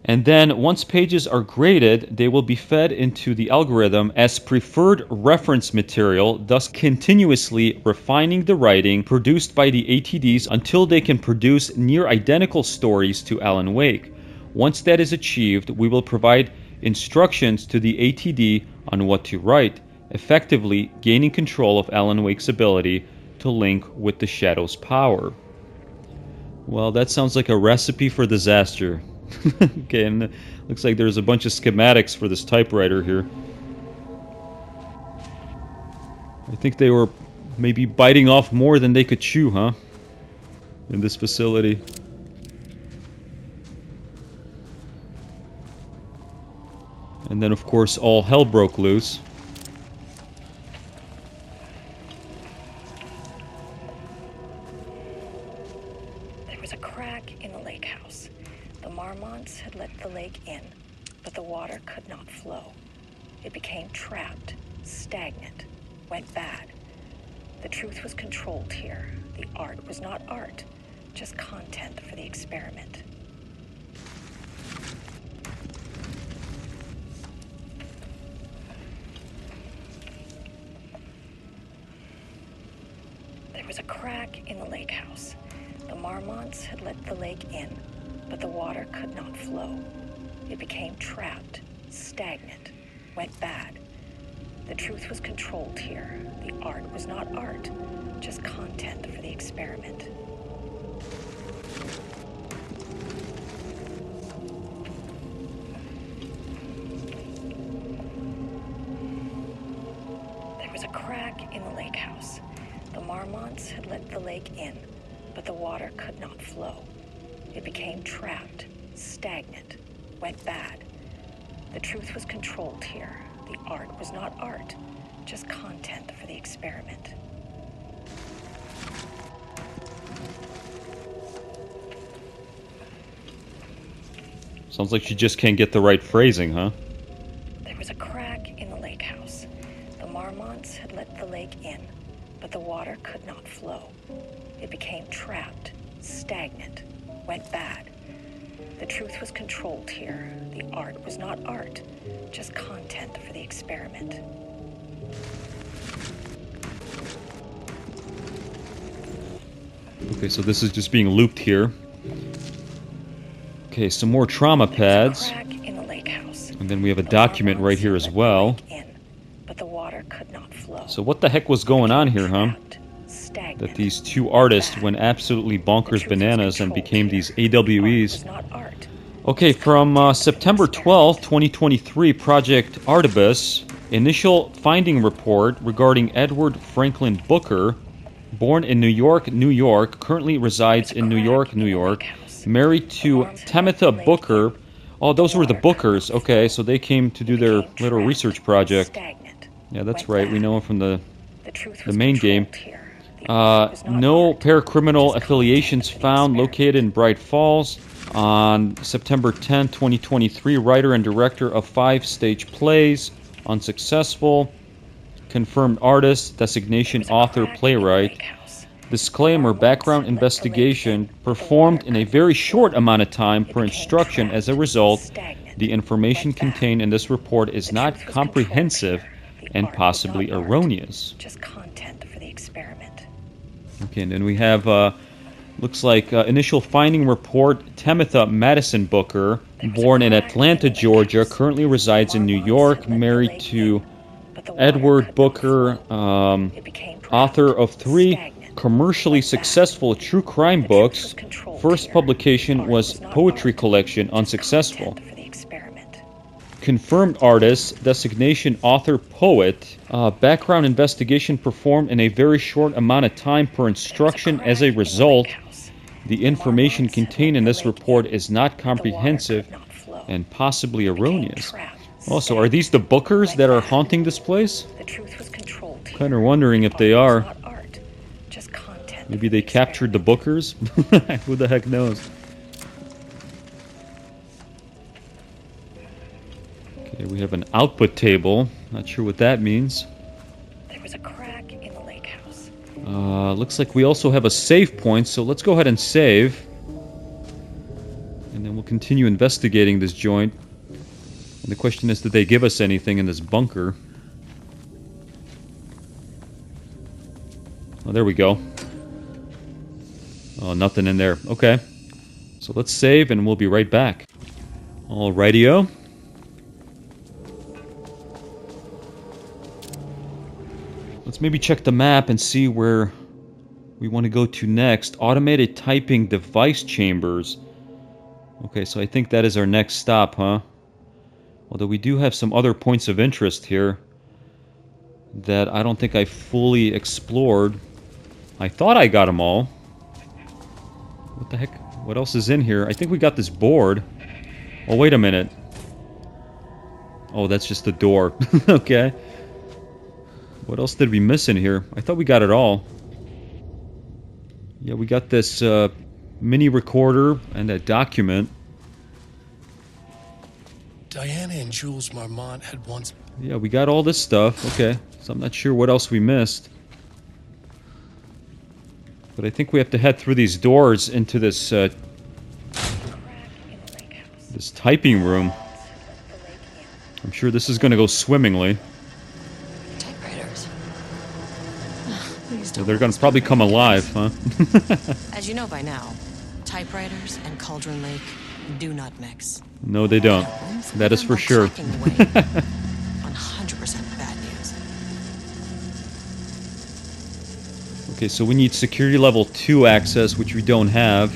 And then, once pages are graded, they will be fed into the algorithm as preferred reference material, thus continuously refining the writing produced by the ATDs until they can produce near identical stories to Alan Wake. Once that is achieved, we will provide instructions to the ATD on what to write, effectively gaining control of Alan Wake's ability to link with the Shadow's power. Well, that sounds like a recipe for disaster. Okay, and looks like there's a bunch of schematics for this typewriter here. I think they were maybe biting off more than they could chew, huh? In this facility. And then, of course, all hell broke loose. There was a crack in the lake house. The Mormonts had let the lake in, but the water could not flow. It became trapped, stagnant, went bad. The truth was controlled here. The art was not art, just content for the experiment. There was a crack in the lake house. The Mormonts had let the lake in, but the water could not flow. It became trapped, stagnant, went bad. The truth was controlled here. The art was not art, just content for the experiment. There was a crack in the lake house. The Mormonts had let the lake in, but the water could not flow. It became trapped, stagnant, went bad. The truth was controlled here. The art was not art, just content for the experiment. Sounds like she just can't get the right phrasing, huh? There was a crack in the lake house. The Mormonts had let the lake in, but the water could not flow. It became trapped, stagnant, went bad. The truth was controlled here. The art was not art, just content for the experiment. Okay, so this is just being looped here. Okay, some more trauma pads. And then we have a document right here as well. So what the heck was going on here, huh? That these two artists went absolutely bonkers bananas and became these AWEs. Okay, from September 12th, 2023, Project Artibus, initial finding report regarding Edward Franklin Booker, born in New York, New York, currently resides in New York, New York, married to Tamitha Booker. Oh, those were the Bookers. Okay, so they came to do their little research project. Yeah, that's right. We know them from the main game. No paracriminal affiliations found, located in Bright Falls. On September 10, 2023, writer and director of 5 stage plays, unsuccessful. Confirmed artist, designation author, playwright. Disclaimer, background investigation performed in a very short amount of time per instruction. As a result, the information contained in this report is not comprehensive and possibly erroneous. Just content for the experiment. Okay, and then we have, looks like initial finding report, Tamitha Madison Booker, born in Atlanta, Georgia, currently resides in New York, married to Edward Booker, author of 3 commercially successful true crime books. First publication was poetry collection, unsuccessful. Confirmed artist, designation author, poet. Background investigation performed in a very short amount of time per instruction. As a result, the information contained in this report is not comprehensive and possibly erroneous. Also, are these the Bookers that are haunting this place? Kind of wondering if they are. Maybe they captured the Bookers? Who the heck knows? Okay, we have an output table. Not sure what that means. There was a crack in the lake house. Looks like we also have a save point, so let's go ahead and save. And then we'll continue investigating this joint. And the question is, did they give us anything in this bunker? Oh, there we go. Oh, nothing in there. Okay. So let's save and we'll be right back. Alrighty-o. Let's maybe check the map and see where we want to go to next. Automated typing device chambers. Okay, so I think that is our next stop, huh? Although we do have some other points of interest here that I don't think I fully explored. I thought I got them all. What the heck? What else is in here? I think we got this board. Oh, wait a minute. Oh, that's just the door. Okay. What else did we miss in here? I thought we got it all. Yeah, we got this mini recorder and a document. Diana and Jules Mormont had once... Yeah, we got all this stuff. Okay, so I'm not sure what else we missed. But I think we have to head through these doors into this this typing room. I'm sure this is going to go swimmingly. Typewriters. So they're going to probably come alive, huh? As you know by now, typewriters and Cauldron Lake do not mix. No, they don't. That is for sure. 100% bad news. Okay, so we need security level 2 access, which we don't have.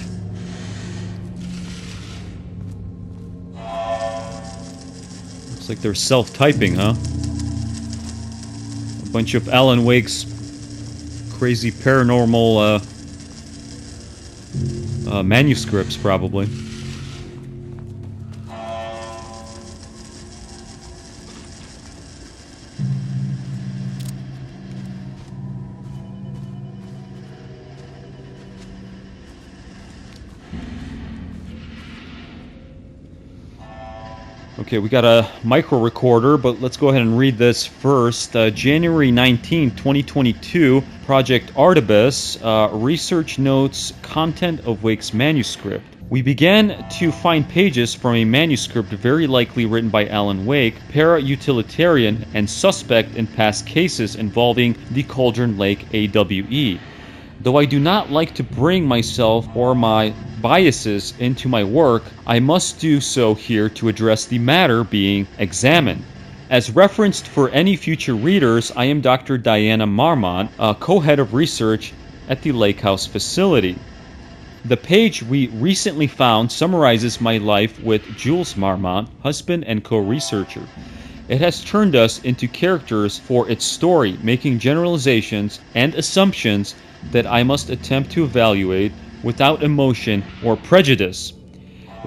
Looks like they're self-typing, huh? A bunch of Alan Wake's crazy paranormal manuscripts, probably. Okay, we got a micro recorder, but let's go ahead and read this first. January 19, 2022, Project Artibus, research notes content of Wake's manuscript. We began to find pages from a manuscript very likely written by Alan Wake, para-utilitarian and suspect in past cases involving the Cauldron Lake AWE. Though I do not like to bring myself or my biases into my work, I must do so here to address the matter being examined. As referenced for any future readers, I am Dr. Diana Mormont, co-head of research at the Lake House facility. The page we recently found summarizes my life with Jules Mormont, husband and co-researcher. It has turned us into characters for its story, making generalizations and assumptions that I must attempt to evaluate without emotion or prejudice.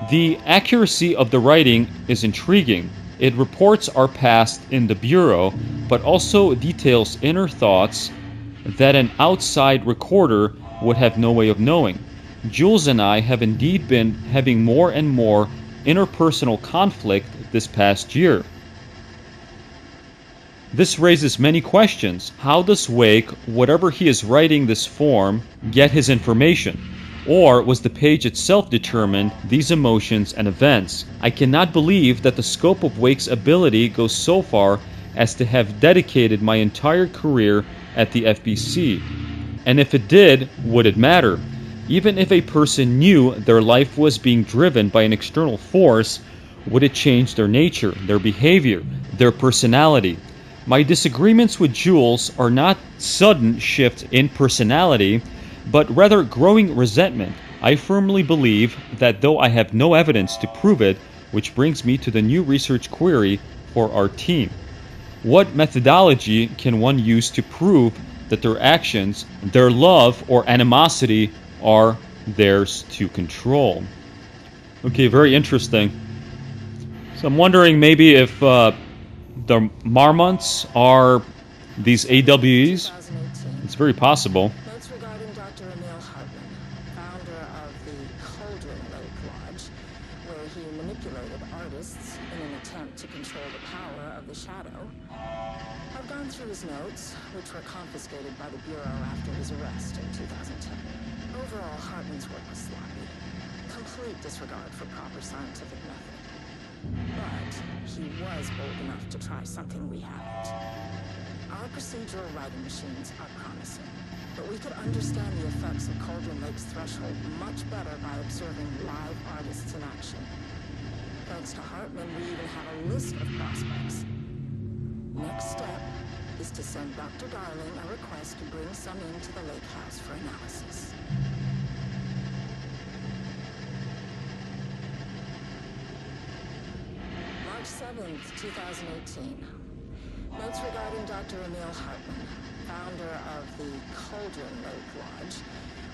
The accuracy of the writing is intriguing. It reports our past in the Bureau, but also details inner thoughts that an outside recorder would have no way of knowing. Jules and I have indeed been having more and more interpersonal conflict this past year. This raises many questions. How does Wake, whatever he is writing this form, get his information? Or was the page itself determined these emotions and events? I cannot believe that the scope of Wake's ability goes so far as to have dedicated my entire career at the FBC. And if it did, would it matter? Even if a person knew their life was being driven by an external force, would it change their nature, their behavior, their personality? My disagreements with Jules are not sudden shift in personality, but rather growing resentment. I firmly believe that though I have no evidence to prove it, which brings me to the new research query for our team. What methodology can one use to prove that their actions, their love or animosity are theirs to control? Okay, very interesting. So I'm wondering maybe if the Mormonts are these AWEs. It's very possible. Notes regarding Dr. Emil Hartman, founder of the Cauldron Lake Lodge, where he manipulated artists in an attempt to control the power of the shadow. I've gone through his notes, which were confiscated by the Bureau after his arrest in 2010. Overall, Hartman's work was sloppy. Complete disregard for proper scientific method. But he was bold enough to try something we haven't. Our procedural writing machines are promising, but we could understand the effects of Cauldron Lake's threshold much better by observing live artists in action. Thanks to Hartman, we even have a list of prospects. Next step is to send Dr. Darling a request to bring some into the lake house for analysis. March 7th, 2018. Notes regarding Dr. Emil Hartman, founder of the Cauldron Lake Lodge,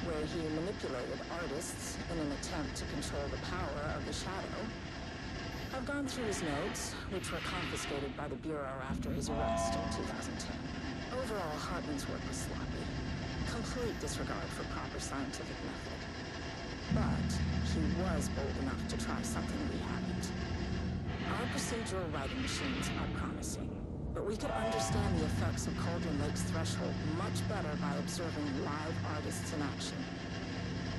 where he manipulated artists in an attempt to control the power of the shadow. I've gone through his notes, which were confiscated by the Bureau after his arrest in 2010. Overall, Hartman's work was sloppy. Complete disregard for proper scientific method. But he was bold enough to try something we haven't. Our procedural writing machines are promising, but we could understand the effects of Cauldron Lake's threshold much better by observing live artists in action.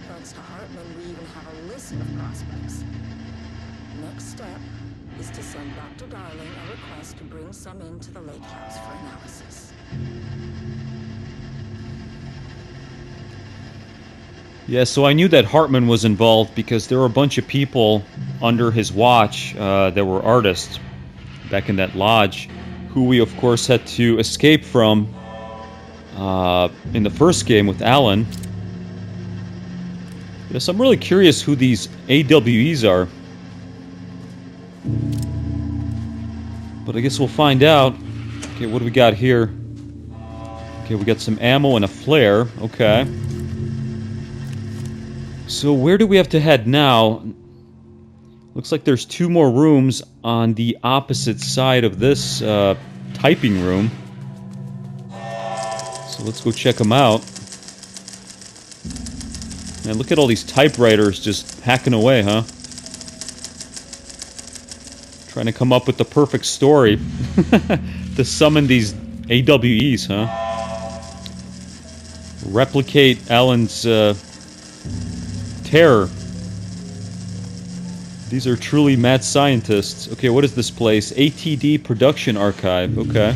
Thanks to Hartman, we even have a list of prospects. Next step is to send Dr. Darling a request to bring some into the lake house for analysis. Yeah, so I knew that Hartman was involved because there were a bunch of people under his watch that were artists back in that lodge, who we of course had to escape from in the first game with Alan. Yes, I'm really curious who these AWEs are. But I guess we'll find out. Okay, what do we got here? Okay, we got some ammo and a flare. Okay. So where do we have to head now? Looks like there's 2 more rooms on the opposite side of this typing room. So let's go check them out. Man, look at all these typewriters just hacking away, huh? Trying to come up with the perfect story to summon these AWEs, huh? Replicate Alan's terror. These are truly mad scientists. Okay, what is this place? ATD Production Archive. Okay.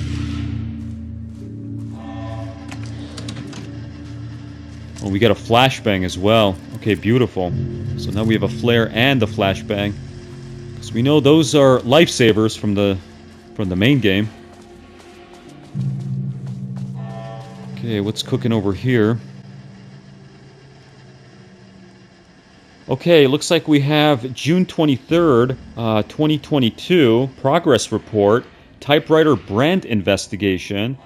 Oh, we got a flashbang as well. Okay, beautiful. So now we have a flare and a flashbang. Because we know those are lifesavers from the main game. Okay, what's cooking over here? Okay, looks like we have June 23rd, 2022, progress report, typewriter brand investigation.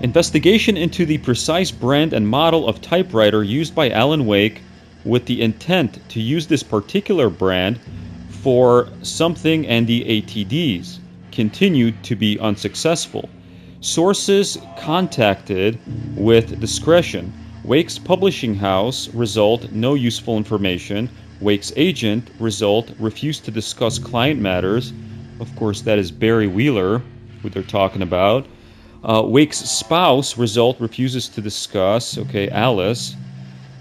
Investigation into the precise brand and model of typewriter used by Alan Wake with the intent to use this particular brand for something and the ATDs continued to be unsuccessful. Sources contacted with discretion. Wake's publishing house, result, no useful information. Wake's agent, result, refused to discuss client matters. Of course, that is Barry Wheeler, who they're talking about. Wake's spouse, result, refuses to discuss. Okay, Alice.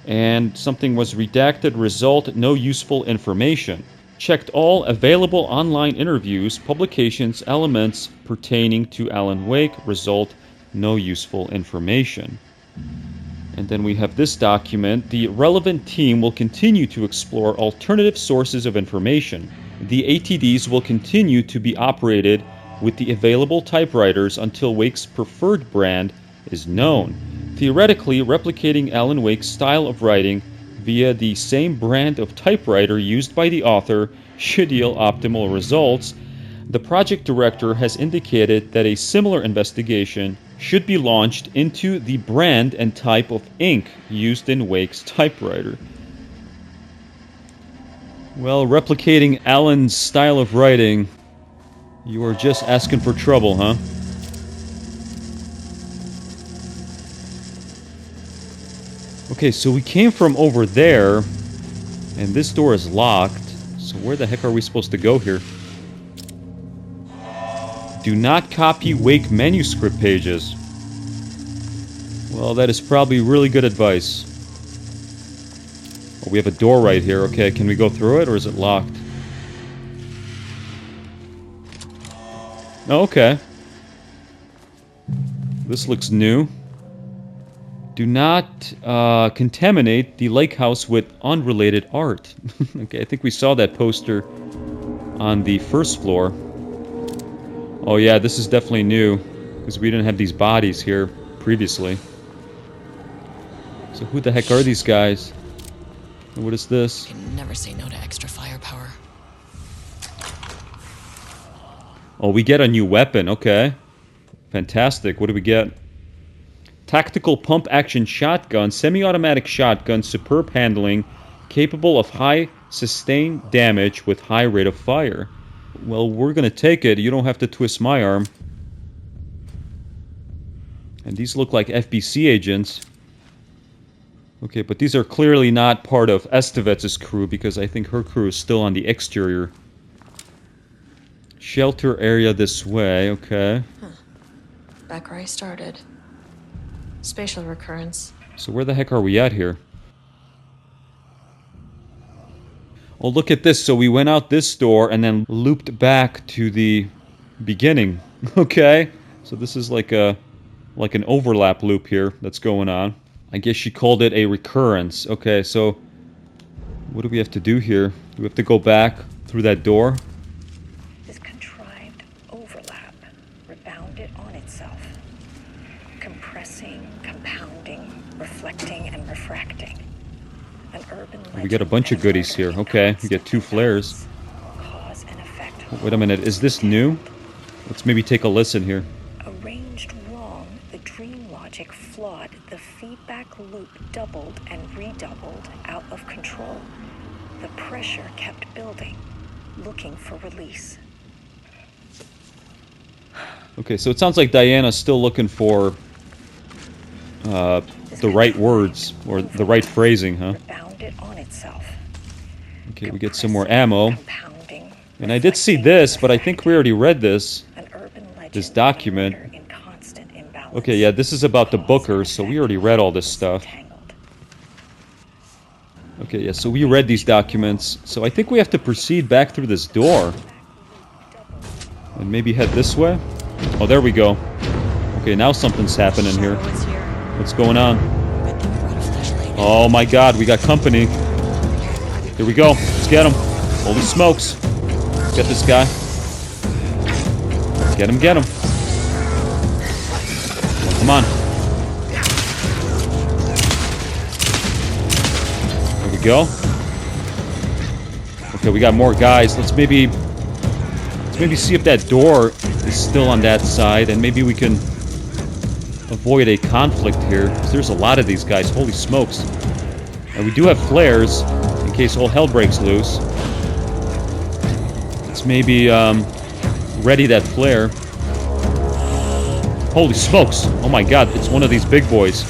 And something was redacted, result, no useful information. Checked all available online interviews, publications, elements pertaining to Alan Wake, result, no useful information. And then we have this document. The relevant team will continue to explore alternative sources of information. The ATDs will continue to be operated with the available typewriters until Wake's preferred brand is known. Theoretically, replicating Alan Wake's style of writing via the same brand of typewriter used by the author should yield optimal results. The project director has indicated that a similar investigation should be launched into the brand and type of ink used in Wake's typewriter. Well, replicating Alan's style of writing, you are just asking for trouble, huh? Okay, so we came from over there, and this door is locked. So where the heck are we supposed to go here? Do not copy Wake manuscript pages. Well, that is probably really good advice. Oh, we have a door right here. Okay, can we go through it, or is it locked? Oh, okay. This looks new. Do not contaminate the lake house with unrelated art. Okay, I think we saw that poster on the first floor. Oh yeah, this is definitely new, because we didn't have these bodies here previously. So who the heck are these guys? And what is this? You can never say no to extra firepower. Oh, we get a new weapon. Okay. Fantastic. What do we get? Tactical pump-action shotgun, semi-automatic shotgun, superb handling, capable of high sustained damage with high rate of fire. Well, we're gonna take it. You don't have to twist my arm. And these look like FBC agents. Okay, but these are clearly not part of Estevez's crew, because I think her crew is still on the exterior. Shelter area this way, okay. Back where I started. Spatial recurrence. So where the heck are we at here? Oh, look at this. So we went out this door and then looped back to the beginning. Okay. So this is like an overlap loop here that's going on. I guess she called it a recurrence. Okay, so what do we have to do here? Do we have to go back through that door? This contrived overlap rebounded on itself, compressing, compounding, reflecting, and refracting. An urban We get a bunch of goodies here. Okay, we get 2 flares. Cause and effect. Wait a minute, is this new? Let's maybe take a listen here. Arranged wrong, the dream logic flawed, the feedback loop doubled and redoubled, out of control. The pressure kept building, looking for release. Okay, so it sounds like Diana's still looking for the right words, or the right phrasing, huh? Rebounded on itself. Okay, we get some more ammo. Compounding, And I did see this, but I think we already read this. an urban legend This document. in constant imbalance. Okay, yeah, this is about the Bookers, so we already read all this stuff. Tangled. Okay, yeah, so we read these documents. So I think we have to proceed back through this door. And maybe head this way? Oh, there we go. Okay, now something's happening here. Shadow is here. What's going on? Good thing we brought a flashlight. Oh my god, we got company. Here we go. Let's get him. Holy smokes. Get this guy. Get him, get him. Come on. There we go. Okay, we got more guys. Let's maybe see if that door is still on that side, and maybe we can avoid a conflict here. 'Cause there's a lot of these guys. Holy smokes. And we do have flares in case all hell breaks loose. Let's maybe ready that flare. Holy smokes. Oh my god, it's one of these big boys.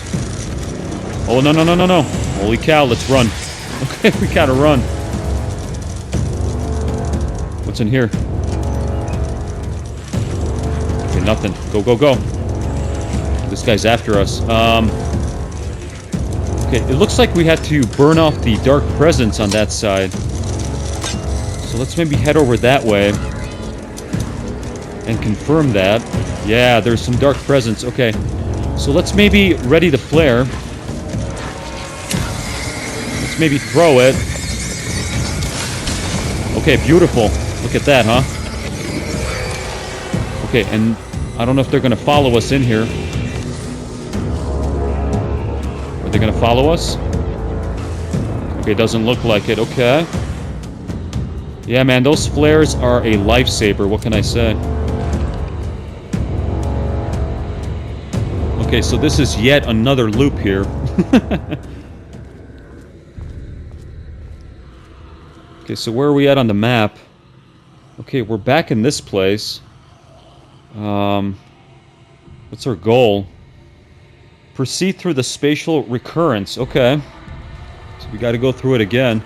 Oh, no, no, no, no, no. Holy cow, let's run. Okay, we gotta run. What's in here? Okay, nothing. Go, go, go. This guy's after us. Okay, it looks like we had to burn off the dark presence on that side. So let's maybe head over that way and confirm that. Yeah, there's some dark presence. Okay, so let's maybe ready the flare. Let's maybe throw it. Okay, beautiful. Look at that, huh? Okay, and I don't know if they're gonna follow us in here. Are they gonna follow us? Okay, doesn't look like it. Okay. Yeah, man, those flares are a lifesaver. What can I say? Okay, so this is yet another loop here. Okay, so where are we at on the map? Okay, we're back in this place. What's our goal? Proceed through the spatial recurrence. Okay. So we gotta go through it again.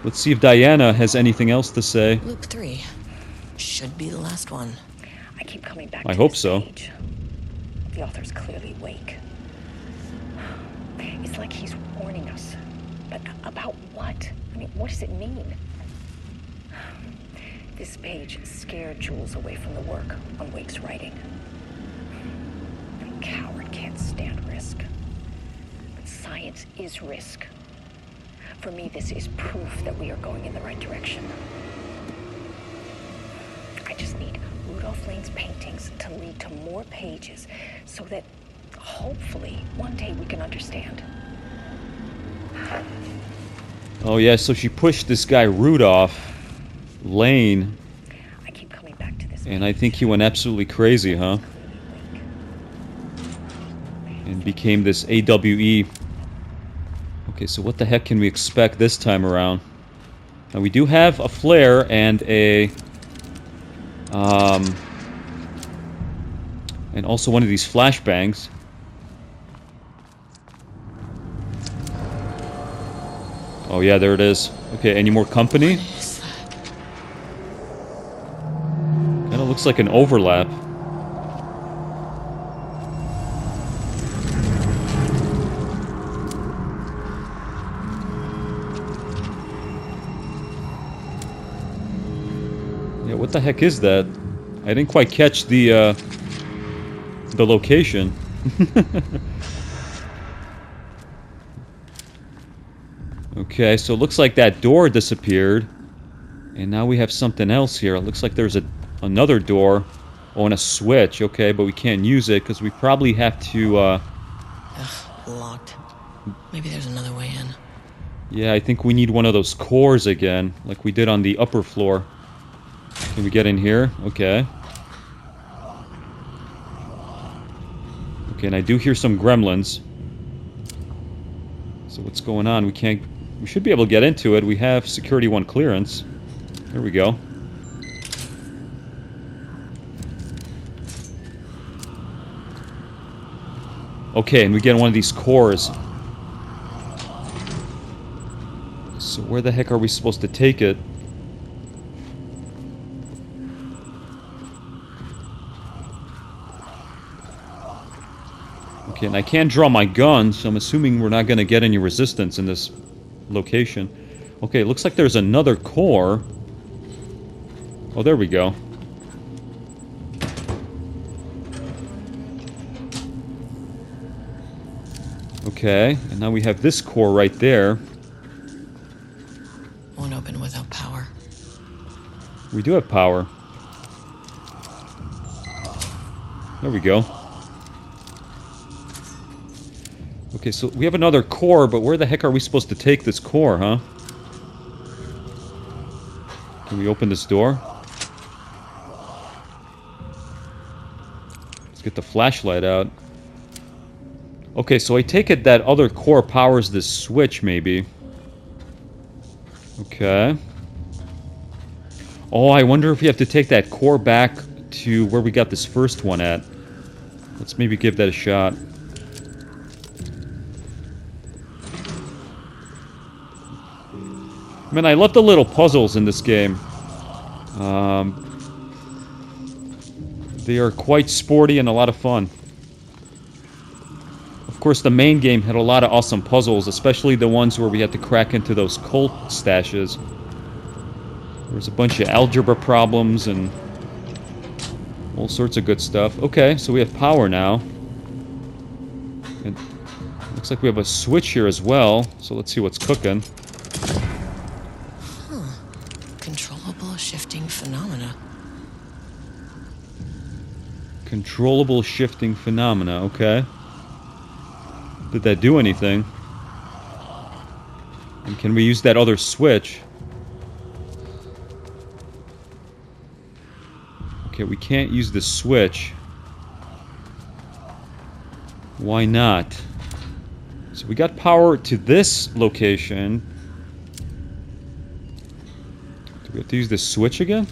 Let's see if Diana has anything else to say. Loop 3. Should be the last one. I keep coming back I to hope this so. page. The author's clearly awake. It's like he's warning us. But about what? I mean, what does it mean? This page scared Jules away from the work on Wake's writing. A coward can't stand risk. But science is risk. For me, this is proof that we are going in the right direction. I just need Rudolph Lane's paintings to lead to more pages so that hopefully one day we can understand. Oh yeah, so she pushed this guy Rudolph Lane, I keep coming back to this. and I think he went absolutely crazy, huh? And became this AWE. Okay, so what the heck can we expect this time around? Now we do have a flare and a and also one of these flashbangs. Oh yeah, there it is. Okay, any more company? Kinda looks like an overlap. Yeah, what the heck is that? I didn't quite catch the location. Okay, so it looks like that door disappeared. And now we have something else here. It looks like there's another door. Oh, and a switch. Okay, but we can't use it because we probably have to... Ugh, locked. Maybe there's another way in. Yeah, I think we need one of those cores again, like we did on the upper floor. Can we get in here? Okay. Okay, and I do hear some gremlins. So what's going on? We should be able to get into it. We have Security 1 clearance. There we go. Okay, and we get one of these cores. So where the heck are we supposed to take it? Okay, and I can't draw my gun, so I'm assuming we're not going to get any resistance in this location. Okay, it looks like there's another core. Oh, there we go. Okay, and now we have this core right there. Won't open without power. We do have power. There we go. Okay, so we have another core, but where the heck are we supposed to take this core, huh? Can we open this door? Let's get the flashlight out. Okay, so I take it that other core powers this switch, maybe. Okay. Oh, I wonder if we have to take that core back to where we got this first one at. Let's maybe give that a shot. Man, I love the little puzzles in this game. They are quite sporty and a lot of fun. Of course, the main game had a lot of awesome puzzles, especially the ones where we had to crack into those cult stashes. There was a bunch of algebra problems and all sorts of good stuff. Okay, so we have power now. It looks like we have a switch here as well, so let's see what's cooking. Controllable shifting phenomena. Controllable shifting phenomena, okay. Did that do anything? And can we use that other switch? Okay, we can't use the switch. Why not? So we got power to this location. Do we have to use the switch again?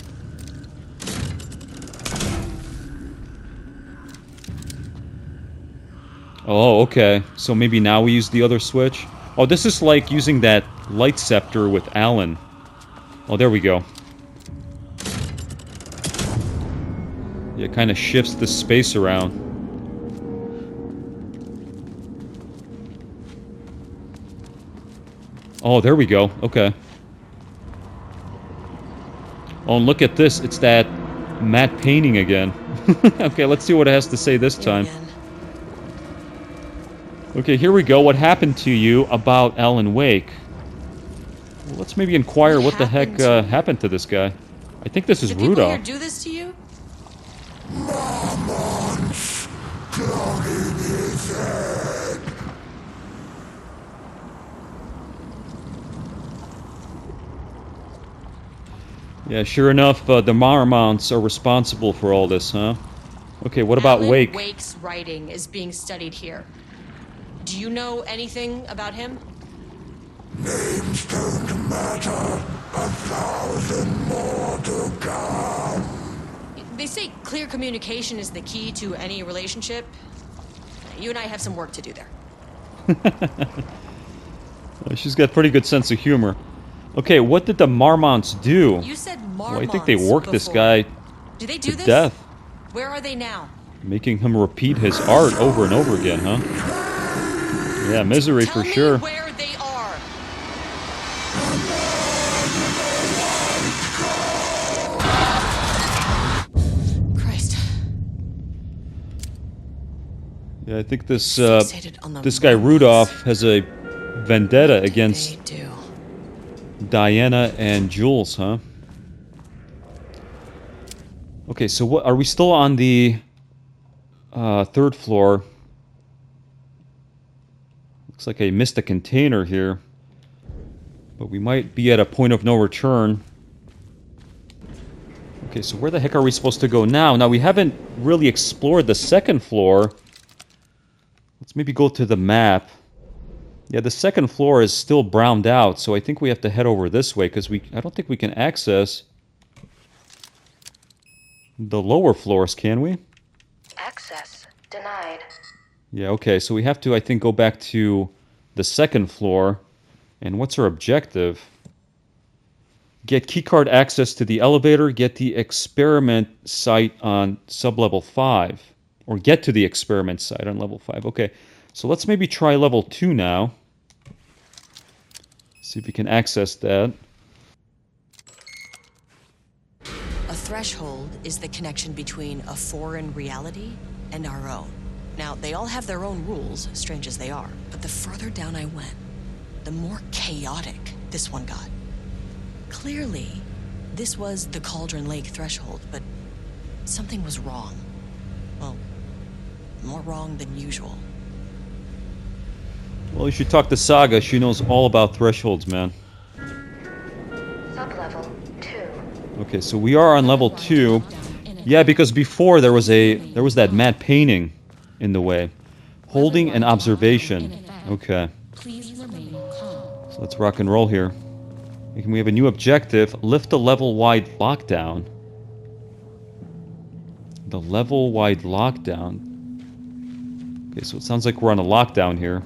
Oh, okay. So maybe now we use the other switch? Oh, this is like using that light scepter with Alan. Oh, there we go. Yeah, it kind of shifts the space around. Oh, there we go. Okay. Oh, and look at this. It's that matte painting again. Okay, let's see what it has to say this time. Okay, here we go. What happened to you about Alan Wake? Well, let's maybe inquire what the heck happened to this guy. I think this is Did people here Rudolph. do this to you? Yeah, sure enough, the Mormonts are responsible for all this, huh? Okay, what about Alan Wake? Wake's writing is being studied here. Do you know anything about him? They say clear communication is the key to any relationship. You and I have some work to do there. She's got pretty good sense of humor. Okay, what did the Mormonts do? You said Marmonts. Well, I think they worked this before. guy Do they do to this? death, Where are they now? making him repeat his art over and over again, huh? Yeah, misery Tell for me sure. where they are. Christ. Yeah, I think this Fixated on the this guy Mormonts. Rudolph has a vendetta What did against they do? Diana and Jules, huh? Okay, so what are we still on the third floor? Looks like I missed a container here, but we might be at a point of no return. Okay, so where the heck are we supposed to go now? Now, we haven't really explored the second floor. Let's maybe go to the map. Yeah, the second floor is still browned out, so I think we have to head over this way, because I don't think we can access the lower floors, can we? Access denied. Yeah, okay, so we have to, I think, go back to the second floor. And what's our objective? Get keycard access to the elevator, get the experiment site on sublevel 5. Or get to the experiment site on level 5. Okay, so let's maybe try level 2 now. See if we can access that. A threshold is the connection between a foreign reality and our own. Now, they all have their own rules, strange as they are. But the further down I went, the more chaotic this one got. Clearly, this was the Cauldron Lake threshold, but something was wrong. Well, more wrong than usual. Well, you should talk to Saga. She knows all about thresholds, man. Sublevel 2. Okay, so we are on level 2. Yeah, because before there was that mad painting in the way. Holding an observation. Okay. Please remain calm. So let's rock and roll here. And we have a new objective. Lift a level-wide lockdown. The level-wide lockdown. Okay, so it sounds like we're on a lockdown here.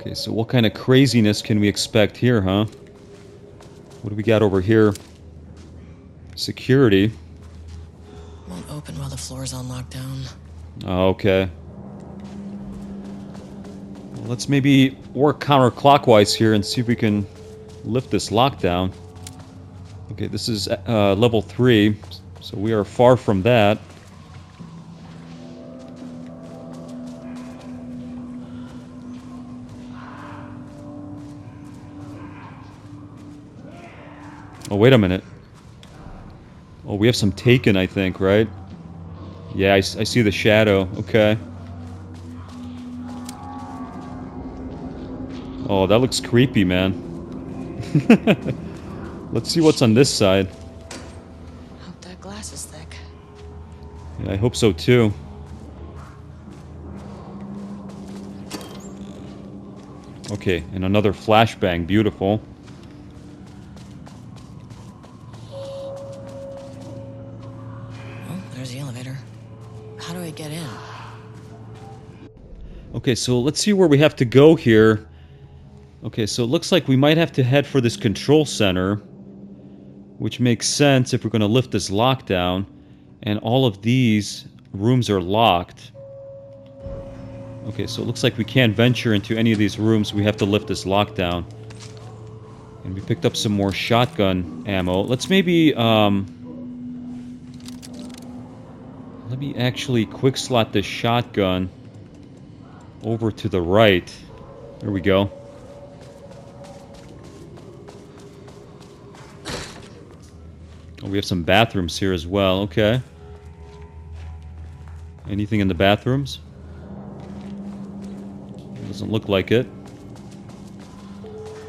Okay, so what kind of craziness can we expect here, huh? What do we got over here? Security. Won't open while the floor's on lockdown. Oh, okay. Well, let's maybe work counterclockwise here and see if we can lift this lockdown. Okay, this is level 3, so we are far from that. Oh, wait a minute. Oh, we have some taken, I think, right? Yeah, I see the shadow. Okay. Oh, that looks creepy, man. Let's see what's on this side. Hope that glass is thick. Yeah, I hope so, too. Okay, and another flashbang. Beautiful. Well, there's the elevator. How do I get in? Okay, so let's see where we have to go here. Okay, so it looks like we might have to head for this control center, which makes sense if we're going to lift this lockdown. And all of these rooms are locked. Okay, so it looks like we can't venture into any of these rooms. We have to lift this lockdown. And we picked up some more shotgun ammo. Let's maybe, let me actually quick slot this shotgun over to the right. There we go. We have some bathrooms here as well. Okay. Anything in the bathrooms? Doesn't look like it.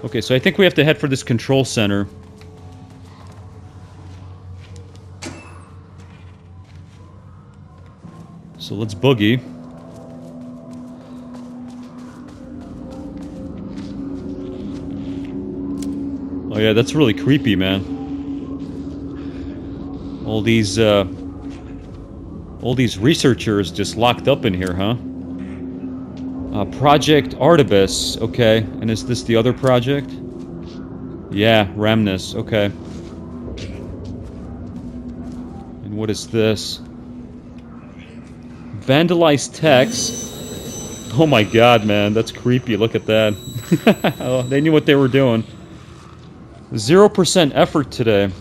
Okay, so I think we have to head for this control center. So let's boogie. Oh yeah, that's really creepy, man. All these researchers just locked up in here, huh? Project Artemis, okay. And is this the other project? Yeah, Ramnus, okay. And what is this? Vandalized text. Oh my god, man, that's creepy. Look at that. Oh, they knew what they were doing. 0% effort today.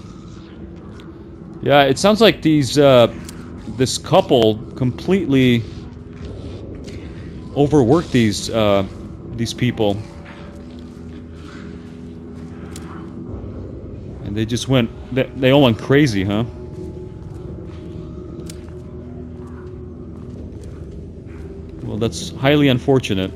Yeah, it sounds like these, this couple completely overworked these people. And they just went, they all went crazy, huh? Well, that's highly unfortunate.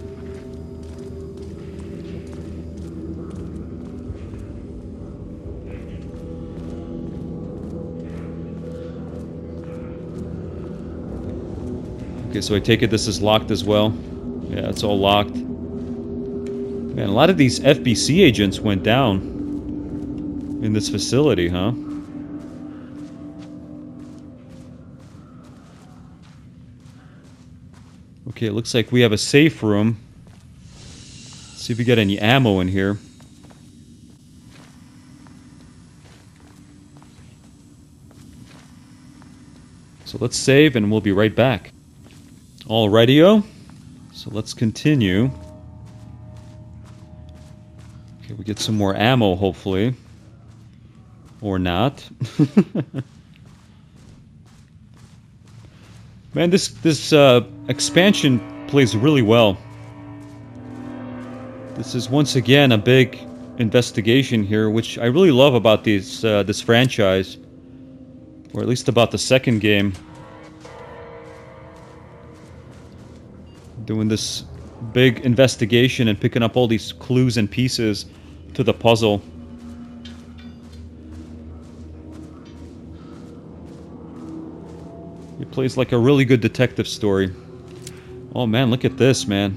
Okay, so I take it this is locked as well. Yeah, it's all locked. Man, a lot of these FBC agents went down in this facility, huh? Okay, it looks like we have a safe room. Let's see if we get any ammo in here. So let's save and we'll be right back. Alrighty-o. So let's continue. Okay, we get some more ammo, hopefully. Or not. Man, this expansion plays really well. This is once again a big investigation here, which I really love about this franchise. Or at least about the second game. Doing this big investigation and picking up all these clues and pieces to the puzzle. It plays like a really good detective story. Oh man, look at this, man.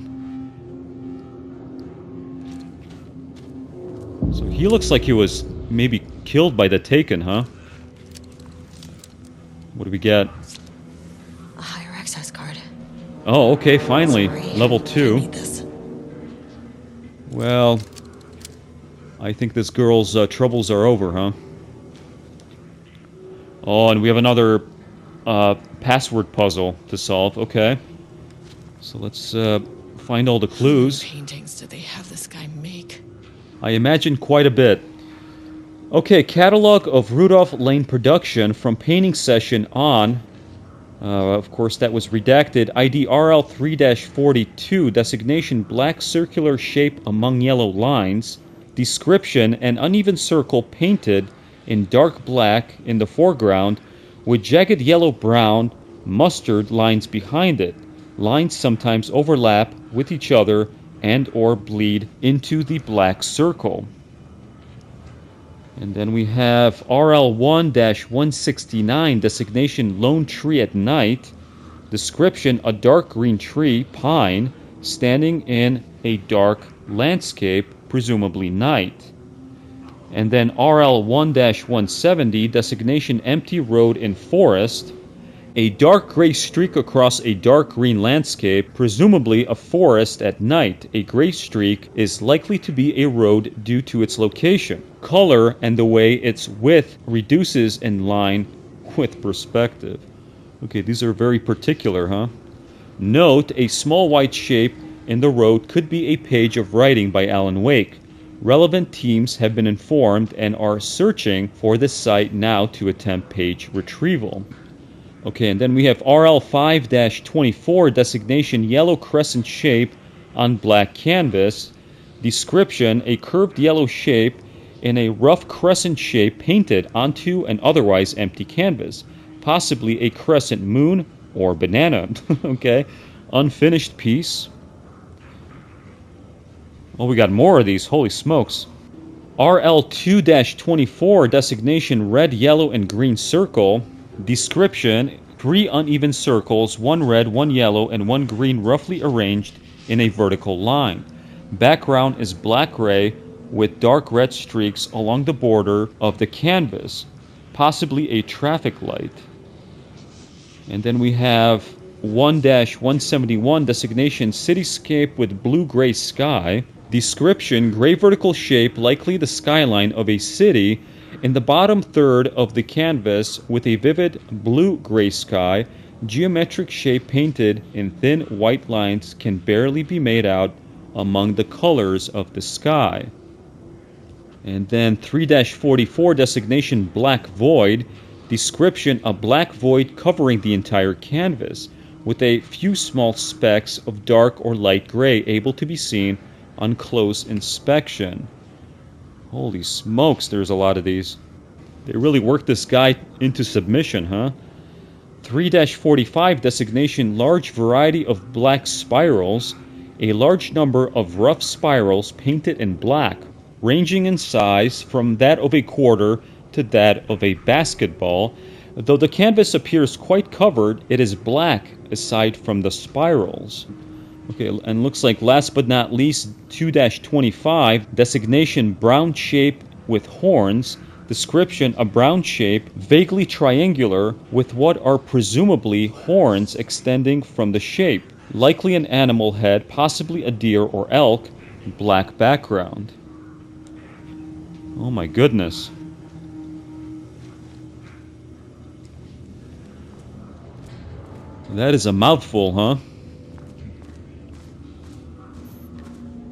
So he looks like he was maybe killed by the Taken, huh? What do we get? A higher access card. Oh, okay, finally. Sorry, Level I 2. need this. Well, I think this girl's troubles are over, huh? Oh, and we have another password puzzle to solve. Okay. So let's find all the clues. How many paintings did they have this guy make? I imagine quite a bit. Okay, catalog of Rudolph Lane production from painting session on... of course, that was redacted. ID RL3-42, designation black circular shape among yellow lines. Description, an uneven circle painted in dark black in the foreground with jagged yellow-brown mustard lines behind it. Lines sometimes overlap with each other and or bleed into the black circle. And then we have RL1-169, designation lone tree at night. Description, a dark green tree, pine, standing in a dark landscape, presumably night. And then RL1-170, designation empty road in forest. A dark gray streak across a dark green landscape, presumably a forest at night. A gray streak is likely to be a road due to its location, color, and the way its width reduces in line with perspective. Okay, these are very particular, huh? Note, a small white shape in the road could be a page of writing by Alan Wake. Relevant teams have been informed and are searching for this site now to attempt page retrieval. Okay, and then we have RL5-24, designation yellow crescent shape on black canvas. Description, a curved yellow shape in a rough crescent shape painted onto an otherwise empty canvas, possibly a crescent moon or banana. Okay, unfinished piece. Oh, we got more of these. Holy smokes. RL2-24, designation red, yellow, and green circle. Description: 3 uneven circles, 1 red, 1 yellow, and 1 green, roughly arranged in a vertical line. Background is black-gray with dark red streaks along the border of the canvas, possibly a traffic light. And then we have 1-171, designation cityscape with blue-gray sky. Description: gray vertical shape, likely the skyline of a city, in the bottom third of the canvas with a vivid blue-gray sky. Geometric shape painted in thin white lines can barely be made out among the colors of the sky. And then 3-44, designation black void. Description: a black void covering the entire canvas, with a few small specks of dark or light gray able to be seen on close inspection. Holy smokes, there's a lot of these. They really worked this guy into submission, huh? 3-45, designation large variety of black spirals. A large number of rough spirals painted in black, ranging in size from that of a quarter to that of a basketball. Though the canvas appears quite covered, it is black aside from the spirals. Okay, and looks like last but not least, 2-25, designation brown shape with horns. Description: a brown shape, vaguely triangular, with what are presumably horns extending from the shape. Likely an animal head, possibly a deer or elk. Black background. Oh my goodness. That is a mouthful, huh?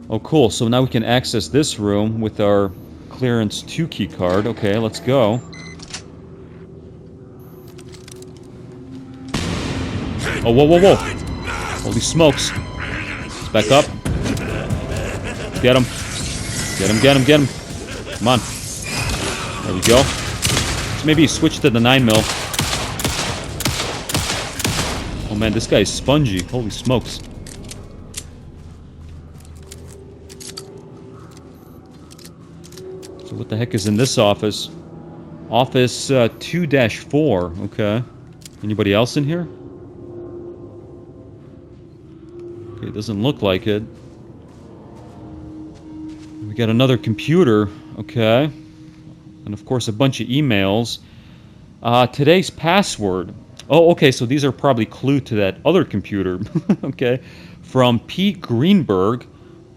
Oh, cool. So now we can access this room with our clearance 2 key card. Okay, let's go. Oh, whoa, whoa, whoa. Holy smokes. Let's back up. Get him. Get him, get him, get him. Come on. There we go. Let's maybe switch to the 9mm. Oh man, this guy is spongy. Holy smokes. So what the heck is in this office? Office 2-4. Okay. Anybody else in here? Okay, it doesn't look like it. We got another computer. Okay. And of course a bunch of emails. Today's password. Oh, okay, so these are probably clue to that other computer. Okay. From P. Greenberg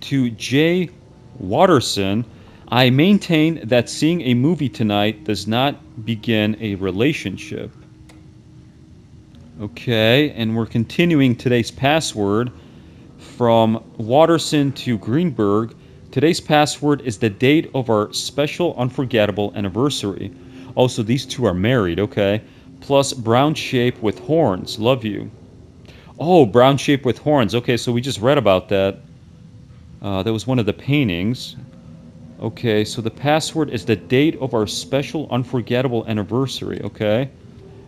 to J. Watterson. I maintain that seeing a movie tonight does not begin a relationship. Okay, and we're continuing today's password from Watterson to Greenberg. Today's password is the date of our special unforgettable anniversary. Also, these two are married, okay. Plus brown shape with horns. Love you. Oh, brown shape with horns. Okay, so we just read about that. That was one of the paintings. Okay, so the password is the date of our special unforgettable anniversary, okay?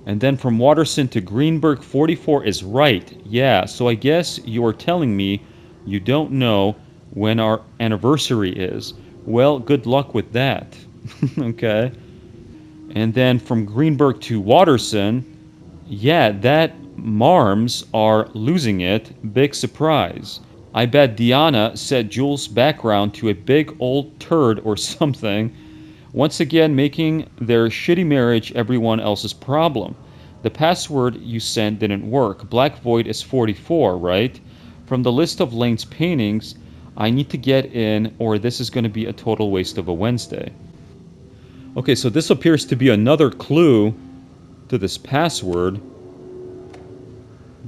And then from Watterson to Greenberg, 44 is right. Yeah, so I guess you are telling me you don't know when our anniversary is. Well, good luck with that. Okay. And then from Greenberg to Watterson, yeah, that Marms are losing it. Big surprise. I bet Diana set Jules' background to a big old turd or something, once again making their shitty marriage everyone else's problem. The password you sent didn't work. Black Void is 44, right? From the list of Lane's paintings, I need to get in or this is going to be a total waste of a Wednesday. Okay, so this appears to be another clue to this password,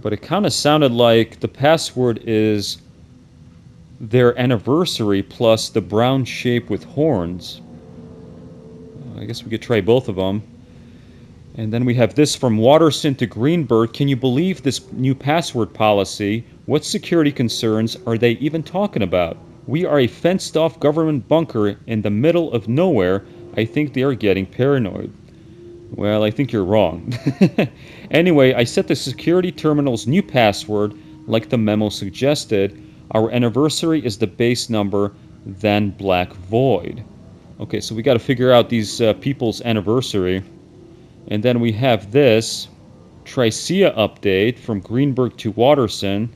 but it kind of sounded like the password is their anniversary plus the brown shape with horns. I guess we could try both of them. And then we have this from Watterson to Greenberg. Can you believe this new password policy? What security concerns are they even talking about? We are a fenced-off government bunker in the middle of nowhere. I think they are getting paranoid. Well, I think you're wrong. Anyway, I set the security terminal's new password like the memo suggested. Our anniversary is the base number, then Black Void. Okay, so we got to figure out these people's anniversary. And then we have this Tricia update from Greenberg to Watterson.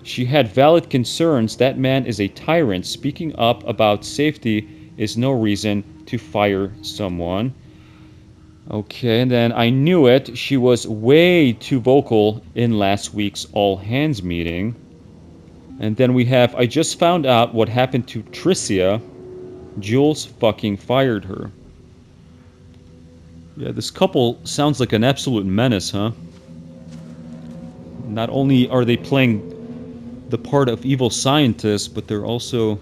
She had valid concerns. That man is a tyrant. Speaking up about safety is no reason to fire someone. Okay, and then I knew it. She was way too vocal in last week's all-hands meeting. And then we have, I just found out what happened to Tricia. Jules fucking fired her. Yeah, this couple sounds like an absolute menace, huh? Not only are they playing the part of evil scientists, but they're also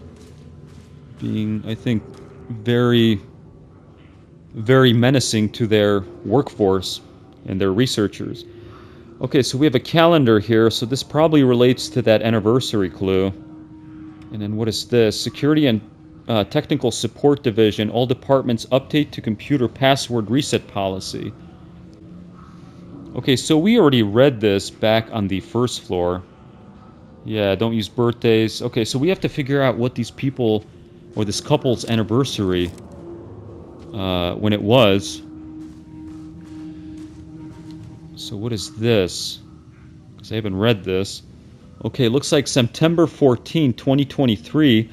being, I think, very menacing to their workforce and their researchers. Okay, so we have a calendar here, so this probably relates to that anniversary clue. And then what is this? Security and Technical Support Division, all departments update to computer password reset policy. Okay, so we already read this back on the first floor. Yeah, don't use birthdays. Okay, so we have to figure out what these people, or this couple's anniversary, when it was. So what is this? Because I haven't read this. Okay, looks like September 14, 2023.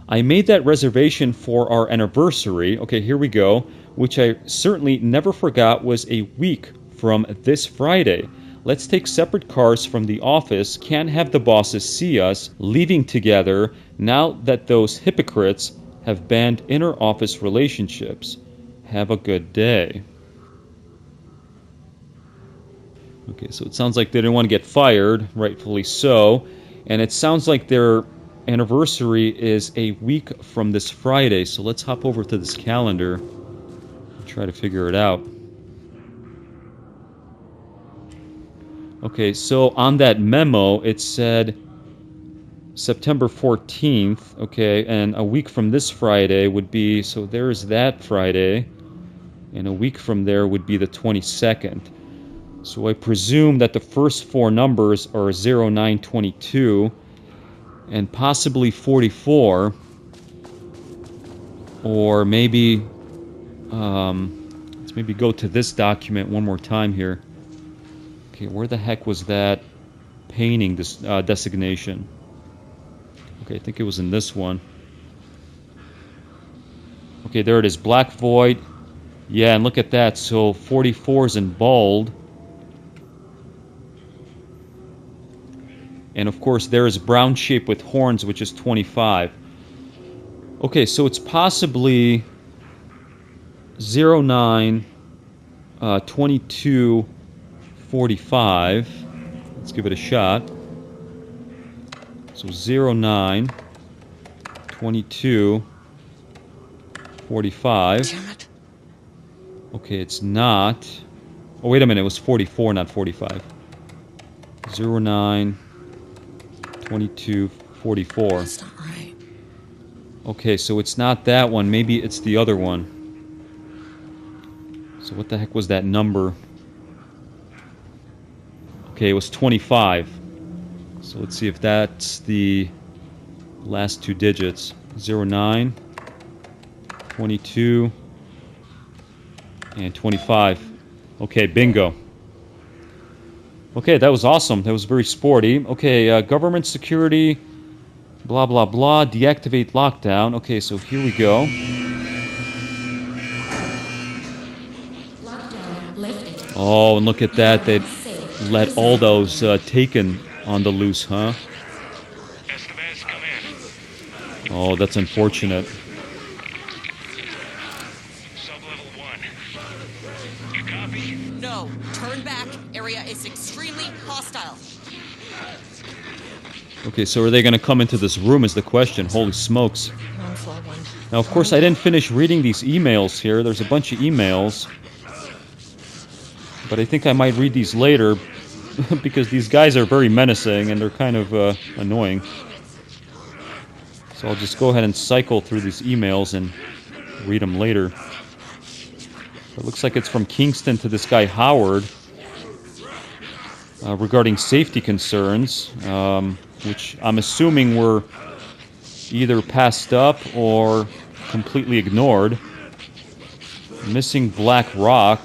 I made that reservation for our anniversary. Okay, here we go. Which I certainly never forgot was a week from this Friday. Let's take separate cars from the office. Can't have the bosses see us leaving together now that those hypocrites have banned inter-office relationships. Have a good day. Okay, so it sounds like they didn't want to get fired, rightfully so. And it sounds like their anniversary is a week from this Friday. So let's hop over to this calendar and try to figure it out. Okay, so on that memo, it said September 14th, okay, and a week from this Friday would be, so there's that Friday, and a week from there would be the 22nd. So I presume that the first four numbers are 0922 and possibly 44, or maybe, let's maybe go to this document one more time here. Okay, where the heck was that painting, this designation? Okay, I think it was in this one. Okay, there it is, Black Void. Yeah, and look at that, so 44 is in bold. And of course, there is brown shape with horns, which is 25. Okay, so it's possibly 09, 22, 45. Let's give it a shot. So 09, 22, 45. Damn it. Okay, it's not. Oh, wait a minute, it was 44, not 45. 09, 22, 44. That's not right. Okay, so it's not that one. Maybe it's the other one. So what the heck was that number? Okay, it was 25. So let's see if that's the last two digits. 09, 22, and 25. Okay, bingo. Okay, that was awesome. That was very sporty. Okay, government security, blah, blah, blah. Deactivate lockdown. Okay, so here we go. Oh, and look at that. They let all those taken on the loose, huh? Estevez, come in. Oh, that's unfortunate. Sublevel 1. You copy? No, turn back. Area is extremely hostile. Okay, so are they going to come into this room is the question. Holy smokes. On floor 1. Now, of course, I didn't finish reading these emails here. There's a bunch of emails. But I think I might read these later because these guys are very menacing and they're kind of annoying. So I'll just go ahead and cycle through these emails and read them later. It looks like it's from Kingston to this guy Howard regarding safety concerns, which I'm assuming were either passed up or completely ignored. Missing black rock.